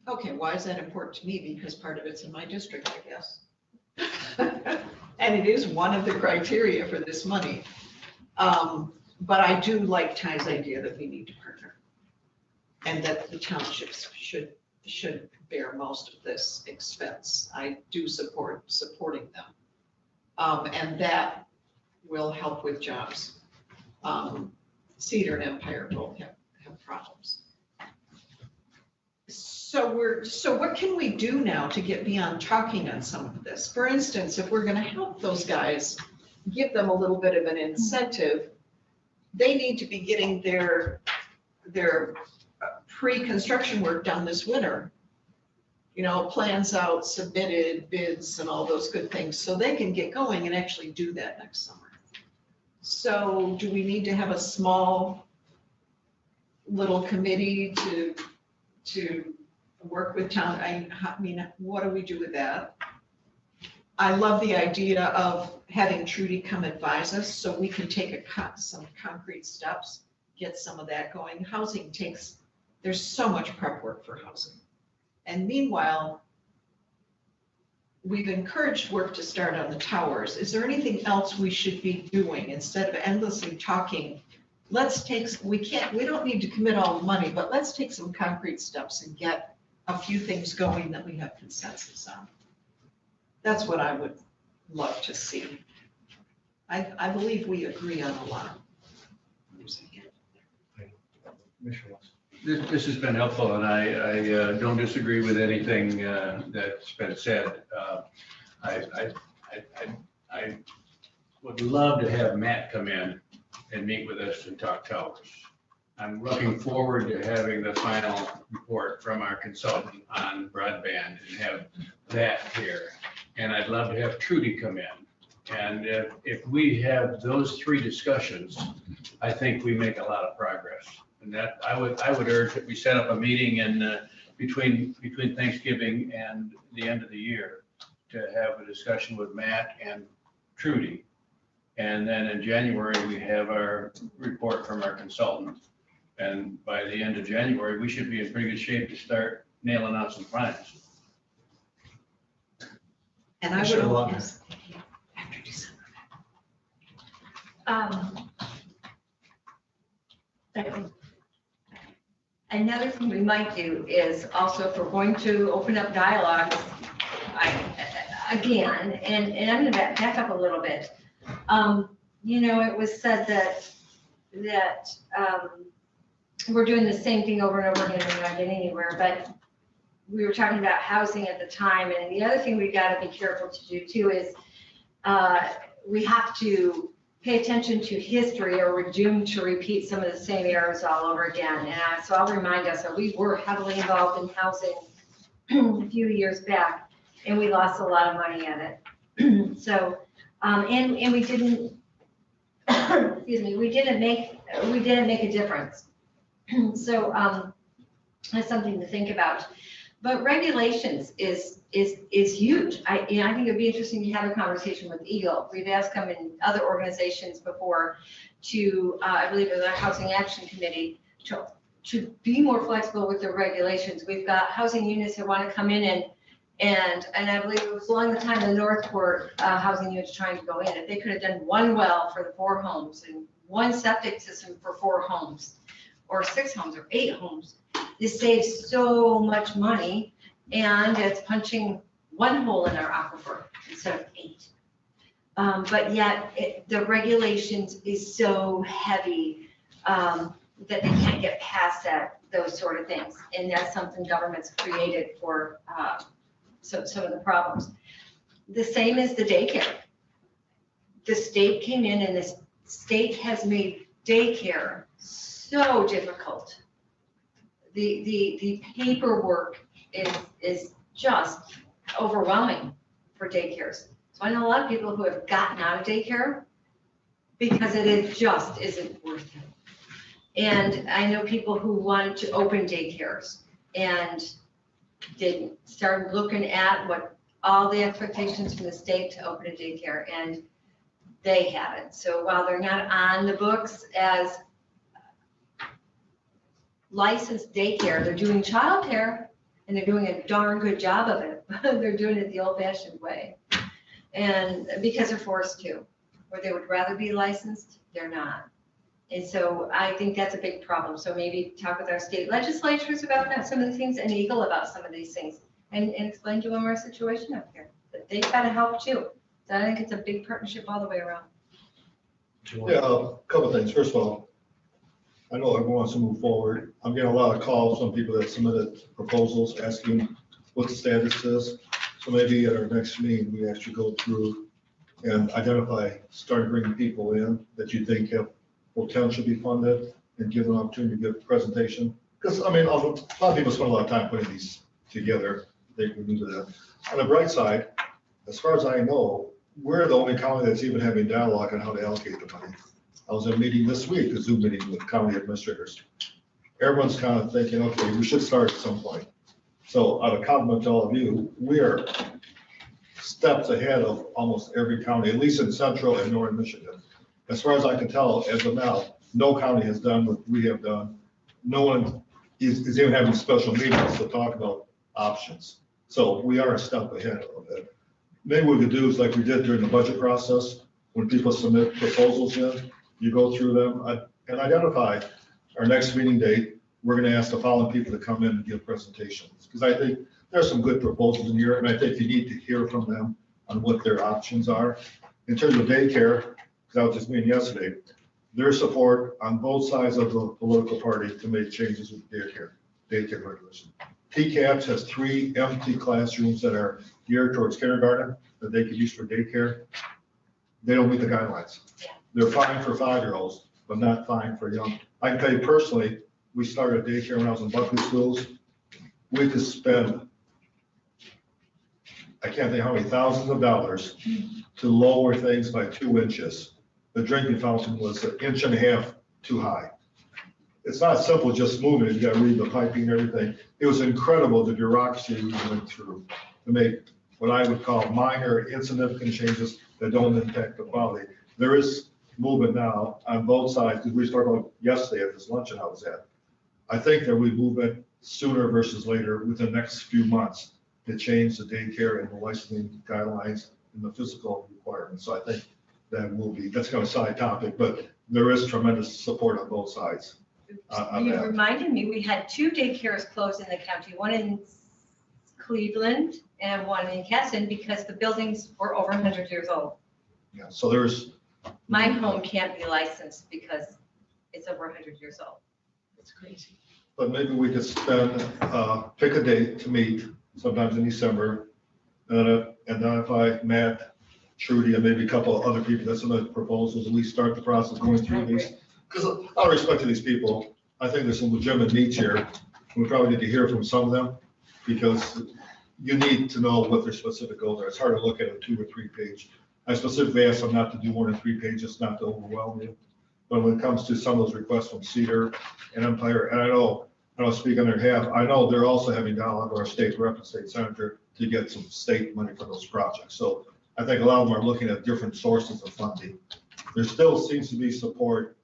okay, why is that important to me? Because part of it's in my district, I guess. And it is one of the criteria for this money. But I do like Ty's idea that we need to partner, and that the townships should bear most of this expense. I do supporting them. And that will help with jobs. Cedar and Empire both have problems. So what can we do now to get beyond talking on some of this? For instance, if we're gonna help those guys, give them a little bit of an incentive, they need to be getting their pre-construction work done this winter. You know, plans out, submitted, bids, and all those good things, so they can get going and actually do that next summer. So do we need to have a small little committee to work with town? I mean, what do we do with that? I love the idea of having Trudy come advise us so we can take some concrete steps, get some of that going. Housing there's so much prep work for housing. And meanwhile, we've encouraged work to start on the towers. Is there anything else we should be doing instead of endlessly talking? We don't need to commit all the money, but let's take some concrete steps and get a few things going that we have consensus on. That's what I would love to see. I believe we agree on a lot. Commissioner Watson. This has been helpful, and I don't disagree with anything that's been said. I would love to have Matt come in and meet with us and talk towers. I'm looking forward to having the final report from our consultant on broadband and have that here. And I'd love to have Trudy come in. And if we have those three discussions, I think we make a lot of progress. And that I would urge that we set up a meeting in between Thanksgiving and the end of the year to have a discussion with Matt and Trudy. And then in January, we have our report from our consultant. And by the end of January, we should be in pretty good shape to start nailing out some fines. And I Sure, would, well, yes, after December. Another thing we might do is also, if we're going to open up dialogues, again, and I'm gonna back up a little bit. You know, it was said that we're doing the same thing over and over again, we're not getting anywhere, but we were talking about housing at the time, and the other thing we gotta be careful to do too is we have to pay attention to history, or we're doomed to repeat some of the same errors all over again. And so I'll remind us that we were heavily involved in housing a few years back, and we lost a lot of money at it. So, and we didn't, excuse me, we didn't make a difference. So that's something to think about. But regulations is huge. I think it'd be interesting to have a conversation with Eagle. We've asked them in other organizations before to, I believe it was our Housing Action Committee, to be more flexible with the regulations. We've got housing units that want to come in and I believe it was along the time the Northport housing units trying to go in. If they could have done one well for the 4 homes and one septic system for 4 homes, or 6 homes or 8 homes, this saves so much money, and it's punching 1 hole in our aquifer instead of 8. But yet the regulations is so heavy that they can't get past those sort of things. And that's something government's created for some of the problems. The same as the daycare. The state came in and the state has made daycare so difficult. The paperwork is just overwhelming for daycares. So I know a lot of people who have gotten out of daycare because it just isn't worth it. And I know people who wanted to open daycares and didn't, started looking at what all the expectations from the state to open a daycare, and they haven't. So while they're not on the books as licensed daycare, they're doing childcare, and they're doing a darn good job of it. They're doing it the old-fashioned way, and because they're forced to, where they would rather be licensed, they're not. And so I think that's a big problem. So maybe talk with our state legislatures about that, some of the things, and Eagle about some of these things, and explain to them our situation up here, that they've got to help too. So I think it's a big partnership all the way around. Yeah, a couple of things. First of all, I know everyone wants to move forward. I'm getting a lot of calls from people that submitted proposals asking what the status is. So maybe at our next meeting, we actually go through and identify, start bringing people in that you think have potential to be funded, and give them an opportunity to give a presentation. Because, I mean, a lot of people spend a lot of time putting these together. They can do that. On the bright side, as far as I know, we're the only county that's even having dialogue on how to allocate the money. I was in a meeting this week, a Zoom meeting with county administrators. Everyone's kind of thinking, okay, we should start at some point. So out of compliment to all of you, we are steps ahead of almost every county, at least in central and northern Michigan. As far as I can tell, as of now, no county has done what we have done. No one is even having special meetings to talk about options. So we are a step ahead of it. Maybe what we could do is like we did during the budget process, when people submit proposals in, you go through them and identify our next meeting date. We're going to ask the following people to come in and give presentations, because I think there's some good proposals in here, and I think you need to hear from them on what their options are. In terms of daycare, because I was just meeting yesterday, there's support on both sides of the political party to make changes with daycare regulation. TCAPS has 3 empty classrooms that are geared towards kindergarten that they could use for daycare. They don't meet the guidelines. They're fine for 5-year-olds, but not fine for young. I can tell you personally, we started daycare when I was in Buckley schools. We could spend, I can't think how many thousands of dollars to lower things by 2 inches. The drinking fountain was 1.5 inches too high. It's not simple just moving it. You gotta read the piping and everything. It was incredible the bureaucracy we went through to make what I would call minor insignificant changes that don't impact the quality. There is movement now on both sides, because we started about yesterday at this luncheon I was at. I think there will be movement sooner versus later within the next few months to change the daycare and the licensing guidelines and the physical requirements. So I think that will be, that's kind of a side topic, but there is tremendous support on both sides. You reminded me, we had 2 daycares closed in the county, one in Cleveland and one in Kesson, because the buildings were over 100 years old. Yeah, so there's. My home can't be licensed because it's over 100 years old. It's crazy. But maybe we could spend, pick a date to meet sometimes in December. And identify Matt, Trudy, and maybe a couple of other people, that's some of the proposals, at least start the process going through these. Because out of respect to these people, I think there's some legitimate needs here. We probably need to hear from some of them, because you need to know what their specific goals are. It's hard to look at a 2 or 3 page. I specifically asked them not to do more than 3 pages, not to overwhelm you. But when it comes to some of those requests from Cedar and Empire, and I don't speak on their behalf, I know they're also having dialogue with our state rep and state senator to get some state money for those projects. So I think a lot of them are looking at different sources of funding. There still seems to be support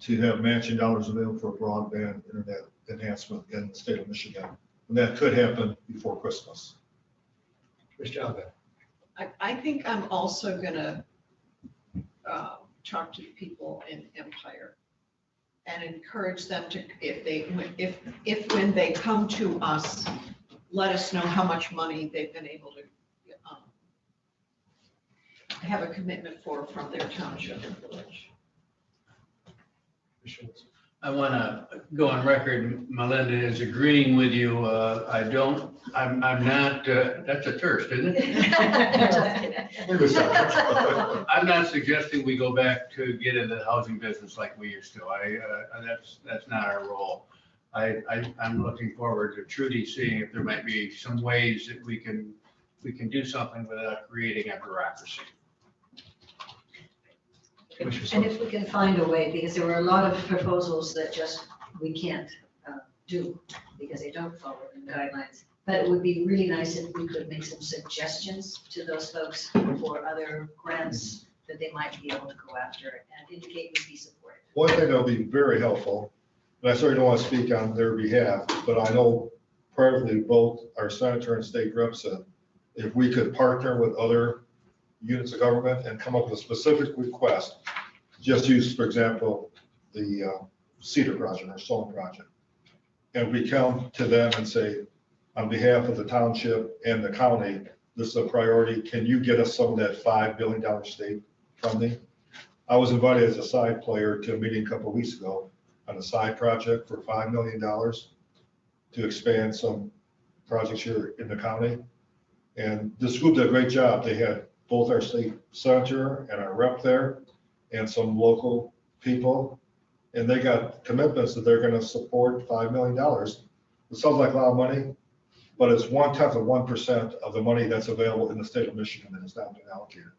to have matching dollars available for broadband internet enhancement in the state of Michigan. And that could happen before Christmas. Mr. Alves. I think I'm also gonna talk to the people in Empire and encourage them to, if when they come to us, let us know how much money they've been able to have a commitment for from their township and village. I want to go on record, Melinda is agreeing with you. I'm not, that's a thirst, isn't it? I'm not suggesting we go back to get into the housing business like we used to. That's not our role. I'm looking forward to Trudy seeing if there might be some ways that we can do something without creating a bureaucracy. And if we can find a way, because there were a lot of proposals that just we can't do because they don't follow the guidelines. But it would be really nice if we could make some suggestions to those folks for other grants that they might be able to go after and indicate would be supported. One thing that would be very helpful, and I certainly don't want to speak on their behalf, but I know privately both our senator and state rep said, if we could partner with other units of government and come up with a specific request, just use, for example, the Cedar project or Solon project. And we come to them and say, on behalf of the township and the county, this is a priority. Can you get us some of that $5 billion state funding? I was invited as a side player to a meeting a couple of weeks ago on a side project for $5 million to expand some projects here in the county. And this group did a great job. They had both our state senator and our rep there and some local people. And they got commitments that they're going to support $5 million. It sounds like a lot of money, but it's 0.1% of the money that's available in the state of Michigan that has not been allocated.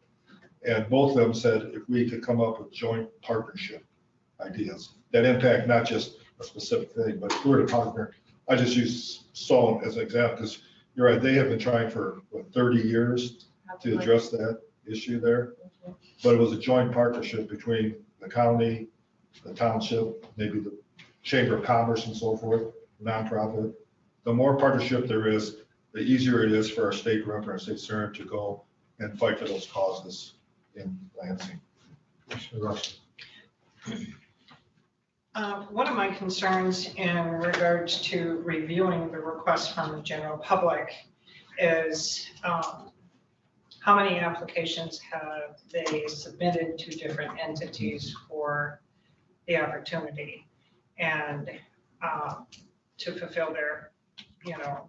And both of them said if we could come up with joint partnership ideas that impact not just a specific thing, but if we were to partner, I just use Solon as an example because you're right, they have been trying for 30 years to address that issue there. But it was a joint partnership between the county, the township, maybe the Chamber of Commerce and so forth, nonprofit. The more partnership there is, the easier it is for our state rep and our state senator to go and fight for those causes in Lansing. One of my concerns in regards to reviewing the requests from the general public is how many applications have they submitted to different entities for the opportunity and to fulfill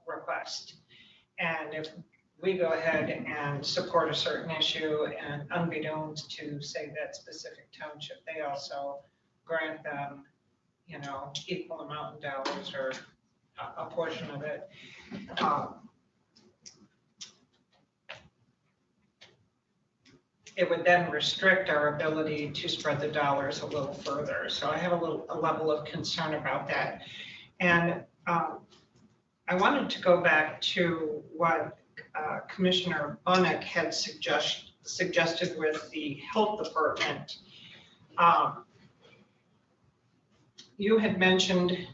request. And if we go ahead and support a certain issue and unbeknownst to say that specific township, they also grant them, equal amount in dollars or a portion of it. It would then restrict our ability to spread the dollars a little further. So I have a level of concern about that. And I wanted to go back to what Commissioner Bunnick had suggested with the health department. You had mentioned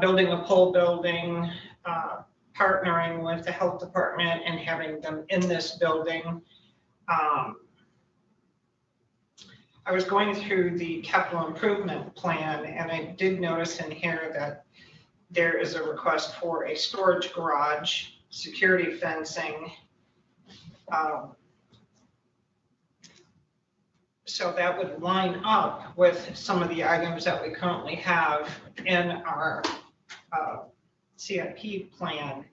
building a pole building, partnering with the health department and having them in this building. I was going through the capital improvement plan and I did notice in here that there is a request for a storage garage, security fencing. So that would line up with some of the items that we currently have in our CIP plan.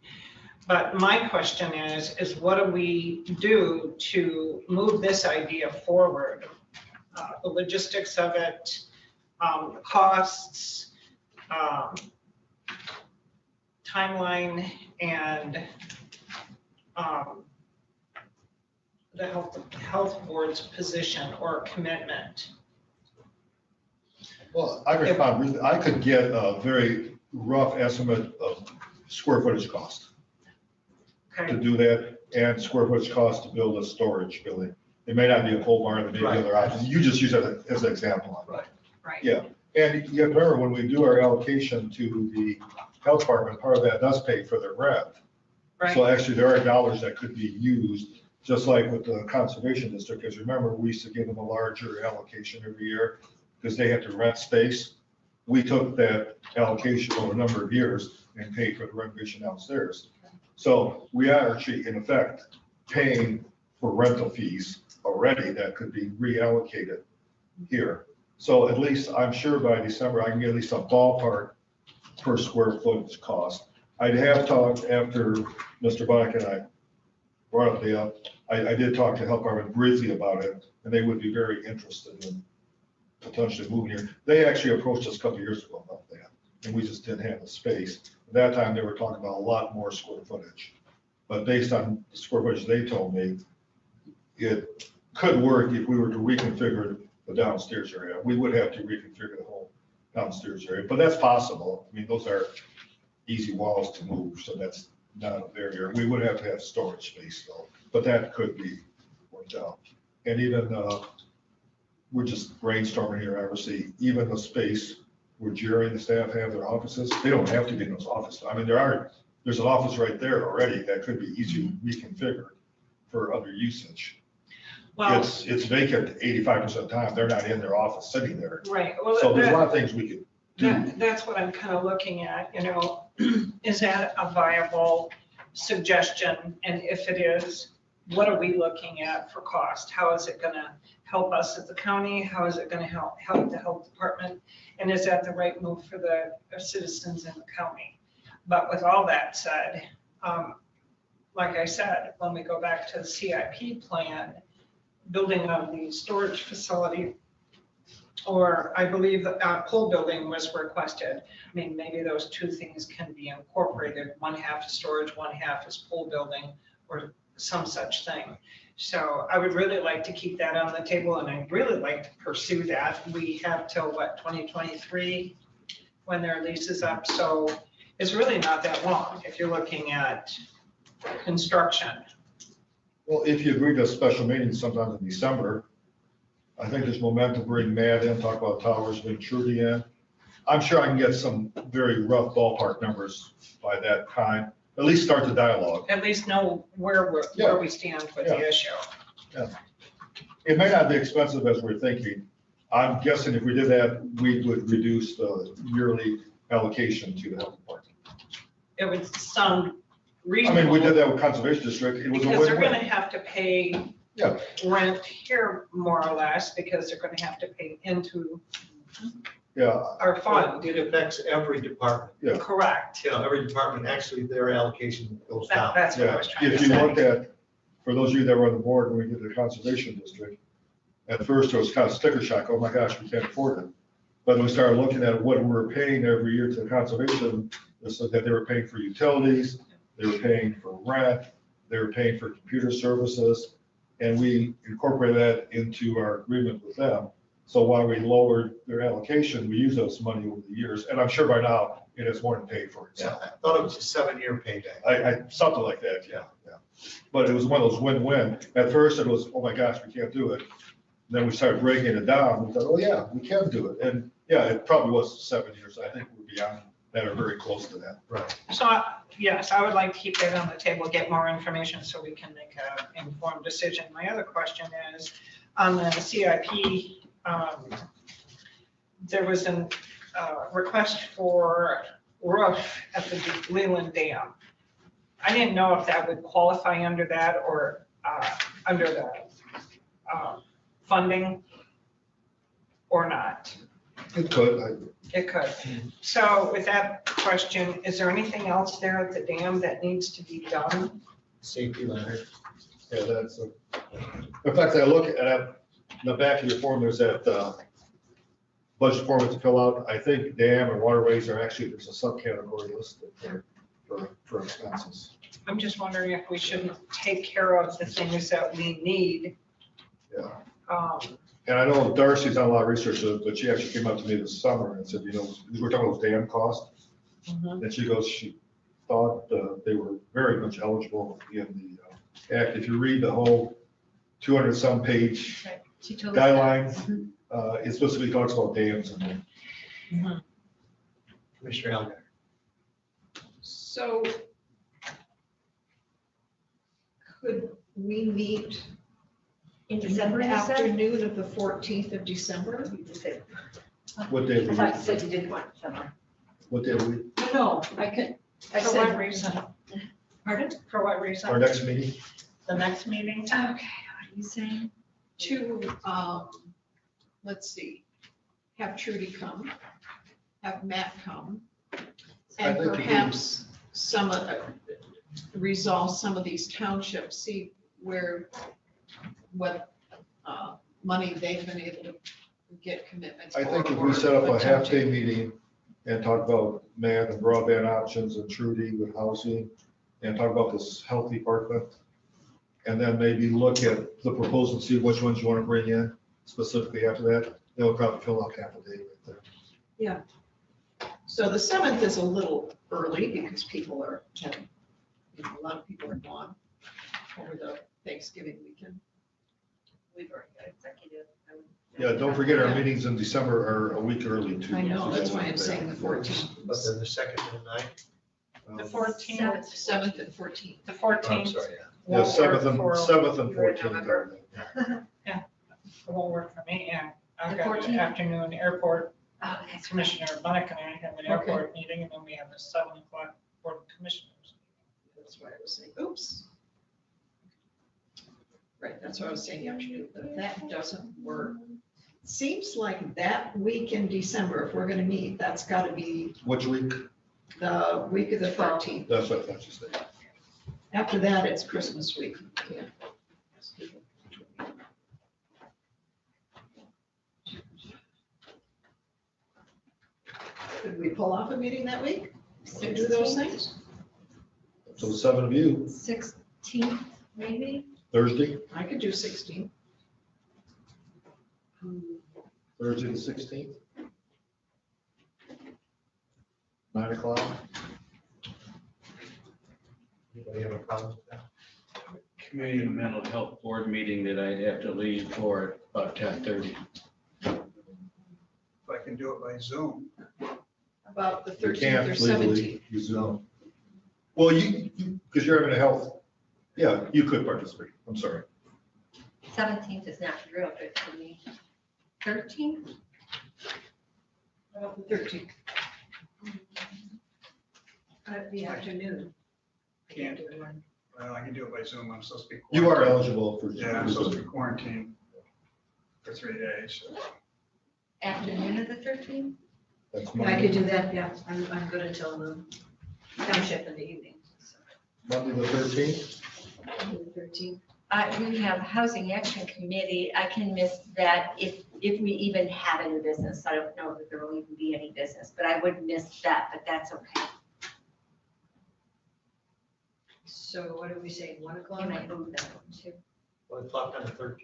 But my question is what do we do to move this idea forward? The logistics of it, the costs, timeline, and the health board's position or commitment. Well, I respond, I could get a very rough estimate of square footage cost to do that, and square footage cost to build a storage building. It may not be a pole barn, it may be other options. You just use that as an example. Right. Yeah, and you have to remember, when we do our allocation to the health department, part of that does pay for their rent. Right. So actually, there are dollars that could be used, just like with the conservation district, because remember, we used to give them a larger allocation every year because they had to rent space. We took that allocation over a number of years and paid for the renovation downstairs. So we are actually, in effect, paying for rental fees already that could be reallocated here. So at least, I'm sure by December, I can get at least a ballpark per square foot cost. I'd have talked after Mr. Bunnick and I brought up I did talk to Health Department briefly about it, and they would be very interested in potentially moving here. They actually approached us a couple of years ago about that, and we just didn't have the space. At that time, they were talking about a lot more square footage. But based on the square footage they told me, it could work if we were to reconfigure the downstairs area. We would have to reconfigure the whole downstairs area, but that's possible. I mean, those are easy walls to move, so that's not a barrier. We would have to have storage space though, but that could be worked out. And even, we're just brainstorming here, obviously, even the space where Jerry and the staff have their offices, they don't have to be in those offices. I mean, there's an office right there already that could be easily reconfigured for other usage. Well, It's vacant 85% of the time. They're not in their office sitting there. right. Well, So there's a lot of things we could do. That's what I'm kind of looking at, is that a viable suggestion? And if it is, what are we looking at for cost? How is it going to help us at the county? How is it going to help the health department? And is that the right move for the citizens in the county? But with all that said, like I said, when we go back to the CIP plan, building of the storage facility, or I believe the pole building was requested. I mean, maybe those two things can be incorporated. One half is storage, one half is pole building, or some such thing. So I would really like to keep that on the table, and I'd really like to pursue that. We have till what, 2023, when their lease is up. So it's really not that long if you're looking at construction. Well, if you agree to a special meeting sometime in December, I think there's momentum to bring Matt in, talk about towers, bring Trudy in. I'm sure I can get some very rough ballpark numbers by that time, at least start the dialogue. At least know where we stand with the issue. Yeah. It may not be expensive as we're thinking. I'm guessing if we did that, we would reduce the yearly allocation to the health department. It would sound I reasonable. mean, we did that with conservation district. It was a Because they're win-win. gonna have to pay rent here more or less, because they're gonna have to pay into Yeah, our fund. It affects every department. Yeah. Correct. You know, every department, actually, their allocation goes That- down. That's what I yeah. was trying to If you say. look at, for those of you that were on the board when we did the conservation district, at first it was kind of sticker shock, oh my gosh, we can't afford it. But we started looking at what we were paying every year to the conservation, so that they were paying for utilities, they were paying for rent, they were paying for computer services, and we incorporated that into our agreement with them. So while we lowered their allocation, we used those money over the years, and I'm sure by now it has more than paid for Yeah, itself. I thought it was a 7-year payday. Something like that, yeah. But it was one of those win-win. At first it was, oh my gosh, we can't do it. Then we started breaking it down. We thought, oh yeah, we can do it. And yeah, it probably was 7 years. I think we're beyond that or very close to that. Right. So, yes, I would like to keep that on the table, get more information so we can make an informed decision. My other question is, on the CIP, there was a request for roof at the Leelanau Dam. I didn't know if that would qualify under that or under the funding or not. It could. It could. So with that question, is there anything else there at the dam that needs to be done? Safety ladder. Yeah, that's, in fact, I look at the back of your form, there's that budget form to fill out. I think dam and waterways are actually, there's a subcategory listed there for expenses. I'm just wondering if we shouldn't take care of the things that we need. Yeah. Um, And I know Darcy's done a lot of research, but she actually came up to me this summer and said, you know, we're talking about dam costs. And she goes, she thought they were very much eligible in the act. If you read the whole 200-some page She told us guidelines, it specifically talks about dams and Commissioner Elder. So could we meet in December, the you said? afternoon of the 14th of December? what day I of thought the you said you didn't want summer. what day of the week? No, I can, I For what said, reason? pardon? For what Our reason? next meeting? The next meeting? Okay, what are you saying? To, let's see, have Trudy come, have Matt come, and I think we do. perhaps some of, resolve some of these townships, see what money they've been able to get commitments for. I think if or we set up a attempt half-day to. meeting and talk about man and broadband options and Trudy with housing and talk about this health department. And then maybe look at the proposal, see which ones you want to bring in specifically after that. They'll probably fill out half a day right there. So the 7th is a little early because people are, a lot of people are gone over the Thanksgiving weekend. We've already got executive. Yeah, don't forget our meetings in December are a week early too. I know, that's why I'm saying the 14th. But then the 2nd and the 9th? The 14th, 7th and 14th. the Oh, I'm 14th sorry, yeah. Yeah, won't work 7th and for, 7th and You're in 14th. November. it won't work for me, yeah. I've The got an 14th? afternoon airport, Oh, okay. Commissioner Bunnick and I have an Okay. airport meeting, and then we have a 7 o'clock board of commissioners. That's why I was saying, oops. Right, that's what I was saying, the afternoon, but that doesn't work. Seems like that week in December, if we're gonna meet, that's gotta be Which week? the week of the 13th. That's what I thought you said. After that, it's Christmas week. Yeah. Could we pull off a meeting that week to do those things? So the 7 of you, 16th, maybe? Thursday, I could do 16. Thursday the 16th. 9 o'clock. Anybody have a problem with that? Community and Mental Health Board meeting that I have to leave for about 10:30. If I can do it by Zoom. About the You 13th can't or legally 17th. use Zoom. Well, because you're having a health, yeah, you could participate. I'm sorry. 17th is not real good for me. 13th? About the 13th. The afternoon. Can't. Well, I can do it by Zoom. I'm supposed to be. You are quarantined. eligible for. Yeah, I'm supposed to be quarantined for 3 days. So Afternoon of the 13th? That's I could Monday, do that, yeah. I'm good until the township in the evening. So, Monday the 13th. the 13th. We have Housing Action Committee. I can miss that if we even have any business. I don't know if there will even be any business, but I would miss that, but that's okay. So what do we say, 1 o'clock? Can I move that one too? 1 o'clock on the 13th.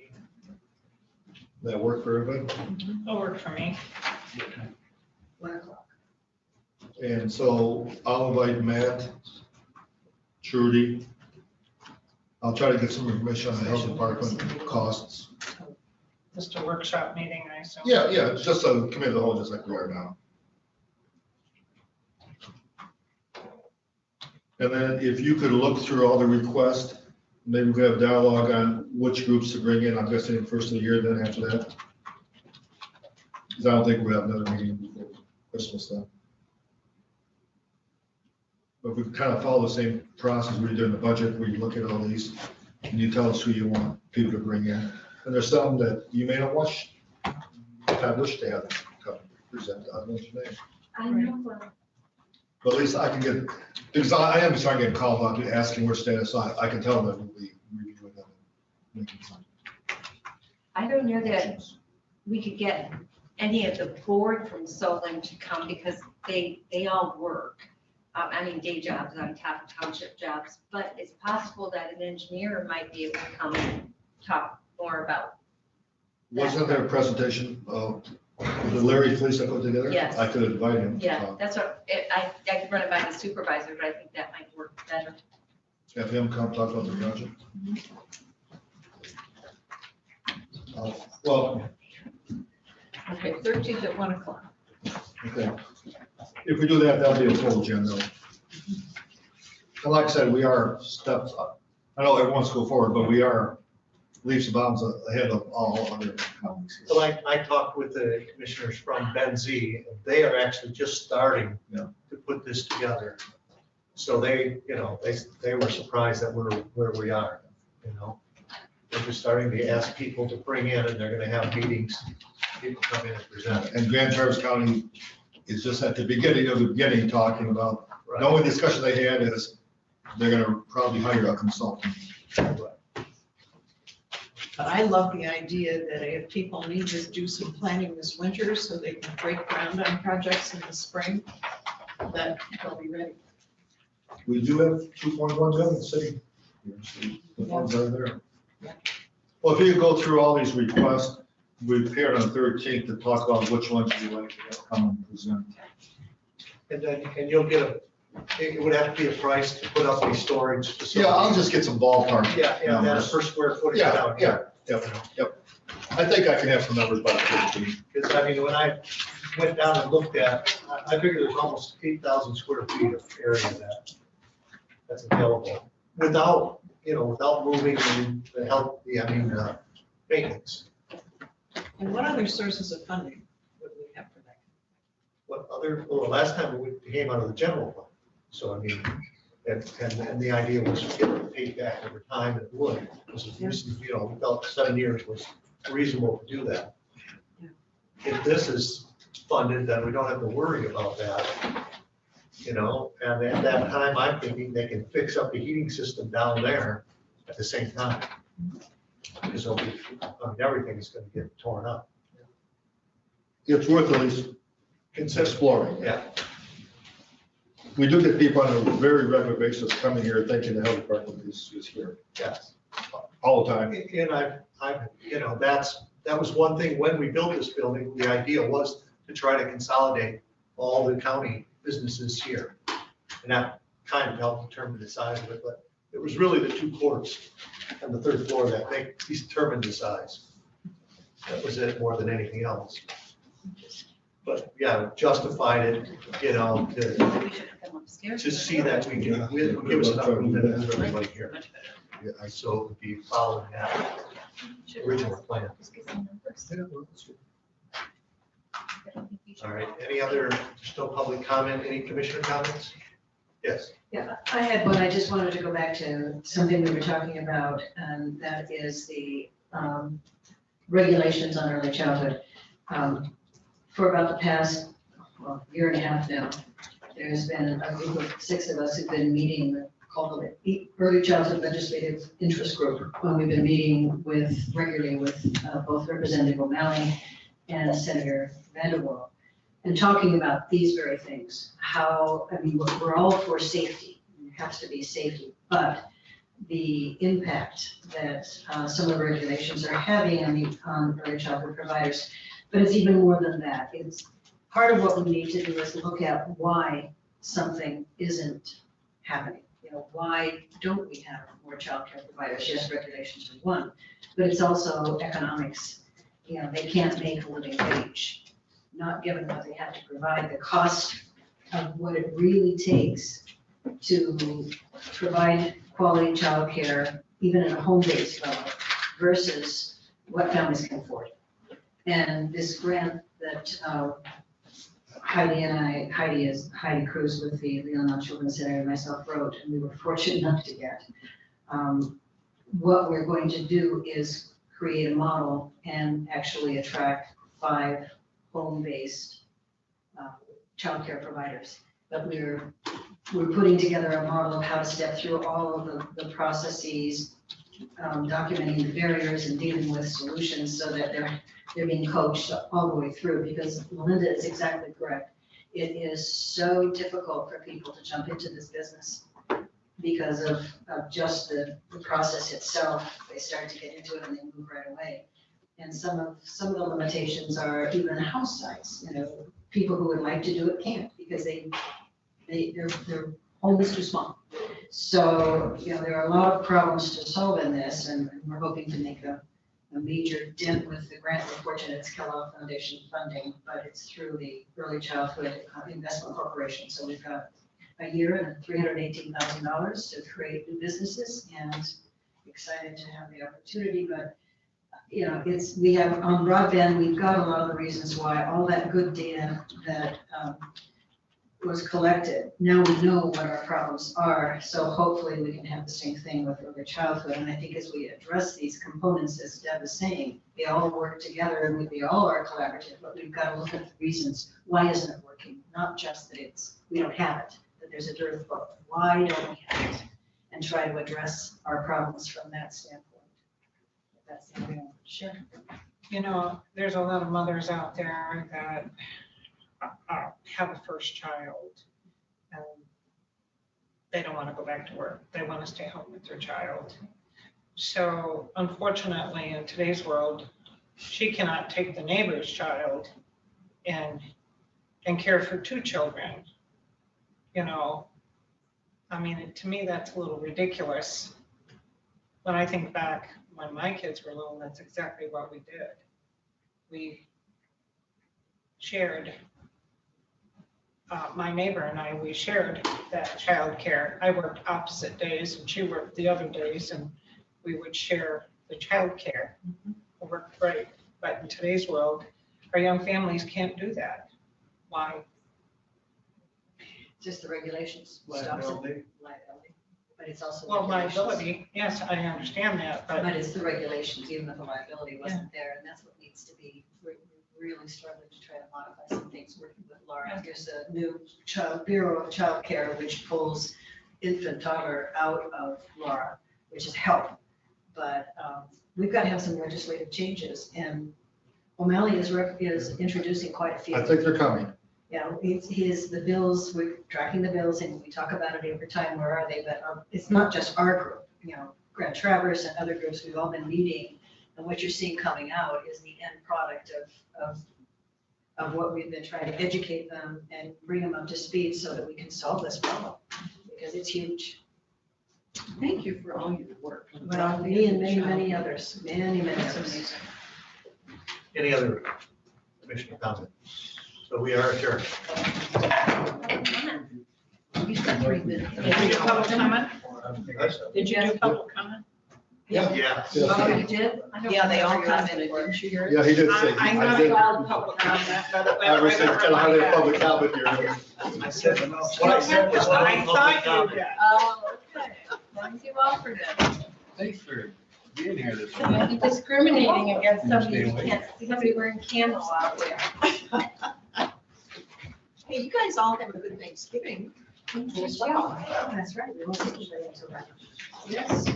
That work for everybody? That'll work for me. 1 o'clock. And so I'll invite Matt, Trudy. I'll try to get some information on the health department costs. Just a workshop meeting, I assume. Yeah, it's just a committee of the whole, just like we are now. And then if you could look through all the requests, maybe we could have dialogue on which groups to bring in, I'm guessing first of the year, then after that. Because I don't think we'll have another meeting before Christmas then. But we kind of follow the same process we do in the budget, where you look at all these, and you tell us who you want people to bring in. And there's some that you may not wish to have come present, I don't know your name. I know. But at least I can get, because I am starting to get called out to asking where status, so I can tell them that we'll be reviewing them. and making some. I don't know that we could get any of the board from Solon to come because they all work. Day jobs on top of township jobs, but it's possible that an engineer might be able to come and talk more about. Wasn't there a presentation of the Larry Fleece I put together? Yes. I could invite him. to Yeah, talk. that's what, I could run it by the supervisor, but I think that might work better. Have him come talk about the project. Well, Okay, 13th at 1 o'clock. okay. If we do that, that'll be a full agenda. And like I said, we are steps up. I know everyone's go forward, but we are leaps and bounds ahead of all other counties. Well, I talked with the commissioners from Benzie, and they are actually just starting Yeah. to put this together. So they were surprised that we're where we are, They're just starting to ask people to bring in, and they're gonna have meetings, people come in and present. And Grand Traverse County is just at the beginning of the beginning, talking about, the only discussion they had is they're gonna probably hire a consultant. But I love the idea that if people need to do some planning this winter so they can break ground on projects in the spring, that they'll be ready. We do have 2.1 million in the city. The funds are there. Well, if you go through all these requests, we prepared on the 13th to talk about which ones you like to come and present. And then, you'll get it would have to be a price to put up these storage facilities. Yeah, I'll just get some ballpark. Yeah, that's numbers. per square footage Yeah, down yeah, here. yep. I think I can have some numbers by the 15th. Because, when I went down and looked at, I figured there's almost 8,000 square feet of area that's available without moving the maintenance. And what other sources of funding would we have for that? Last time we came out of the general fund. So, and the idea was to get it paid back over time, and it would. We felt 7 years was reasonable to do that. If this is funded, then we don't have to worry about that. And at that time, I'm thinking they can fix up the heating system down there at the same time. Because everything is gonna get torn up. It's worth at least exploring. Yeah. We do get people on a very regular basis coming here thinking the health department is here Yes. all the time. And that was one thing when we built this building, the idea was to try to consolidate all the county businesses here. And that kind of helped determine the size of it, but it was really the 2 courts and the 3rd floor that determined the size. That was it more than anything else. But yeah, justified it, We should have them upstairs. to see that we can, give us enough room to have everybody here. Much better. Yeah, So it would be following that original plan. Just get some numbers. I don't think you should- All right, any other, still public comment, any commissioner comments? Yes. Yeah, I had one. I just wanted to go back to something we were talking about, and that is the regulations on early childhood. For about the past, well, year and a half now, there's been a group of 6 of us who've been meeting, called the Early Childhood Legislative Interest Group. We've been meeting regularly with both Representative O'Malley and Senator Vanderwall, and talking about these very things. How, I mean, we're all for safety, there has to be safety, but the impact that some of the regulations are having on early childhood providers. But it's even more than that. It's part of what we need to do is look at why something isn't happening. You know, why don't we have more childcare providers? Yes, regulations are one, but it's also economics. You know, they can't make a living wage, not given what they have to provide, the cost of what it really takes to provide quality childcare, even at a home-based level, versus what families can afford. And this grant that Heidi Cruz with the Leelanau Children's Center and myself wrote, and we were fortunate enough to get, what we're going to do is create a model and actually attract 5 home-based childcare providers. But we're putting together a model of how to step through all of the processes, documenting the barriers and dealing with solutions so that they're being coached all the way through, because Melinda is exactly correct. It is so difficult for people to jump into this business because of just the process itself. They start to get into it and they move right away. And some of the limitations are even house size. You know, people who would like to do it can't because their home is too small. So, you know, there are a lot of problems to solve in this, and we're hoping to make a major dent with the grant. We're fortunate it's Kellogg Foundation funding, but it's through the Early Childhood Investment Corporation. So we've got a year and $318,000 to create new businesses, and excited to have the opportunity. But you know, we have on broadband, we've got a lot of the reasons why all that good data that was collected. Now we know what our problems are, so hopefully we can have the same thing with early childhood. And I think as we address these components, as Deb is saying, they all work together and we all are collaborative, but we've got to look at the reasons. Why isn't it working? Not just that we don't have it, that there's a dearth, but why don't we have it? And try to address our problems from that standpoint. That's the only one. Sure. You know, there's a lot of mothers out there that have a first child and they don't want to go back to work. They want to stay home with their child. So unfortunately, in today's world, she cannot take the neighbor's child and care for 2 children. You know, I mean, to me, that's a little ridiculous. When I think back when my kids were little, that's exactly what we did. We shared, my neighbor and I, we shared that childcare. I worked opposite days and she worked the other days, and we would share the childcare. It worked great. But in today's world, our young families can't do that. Why? Just the regulations stops it. Liability. But it's also. Well, liability, yes, I understand that, but it's the regulations, even if the liability wasn't there, and that's what needs to be, we're really struggling to try to modify some things, working with Laura. There's a new Bureau of Child Care, which pulls infant toddler out of Laura, which is help. But we've got to have some legislative changes, and O'Malley is introducing quite a few. I think they're coming. Yeah, the bills, we're tracking the bills and we talk about it every time, where are they? But it's not just our group, you know, Grant Travers and other groups, we've all been meeting. And what you're seeing coming out is the end product of what we've been trying to educate them and bring them up to speed so that we can solve this problem, because it's huge. Thank you for all your work. Well, me and many others, many others. Any other commissioner comments? So we are adjourned. You said 3 minutes. did you do public comment? Yes. Did you do public comment? Yeah. Oh, you did? Yeah, they all commented, didn't you? Yeah, he did say. I know did. you allowed public comment, but. I was saying, kind of how they public comment here. I said, what I said was what I thought you did. Oh, okay. As long as you offered it. Thanks for being here this You'll morning. be discriminating against somebody who can't, somebody wearing candles out there. you guys all have a good Thanksgiving. As well. That's right. We won't take anybody else around. Yes.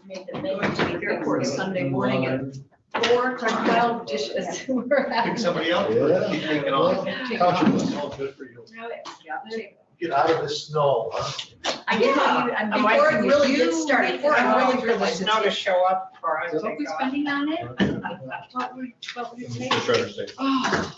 Made the Going menu to the airport Sunday morning at 4 to 12 dishes. Pick somebody else, but keep taking on. Good for you. Get out of the snow, huh? I can tell you, I'm Before it waiting really you- gets started. Before I I'm wait for the snow to show up, or I What take we off. spending on it? What would it take? Just trying to say. Oh,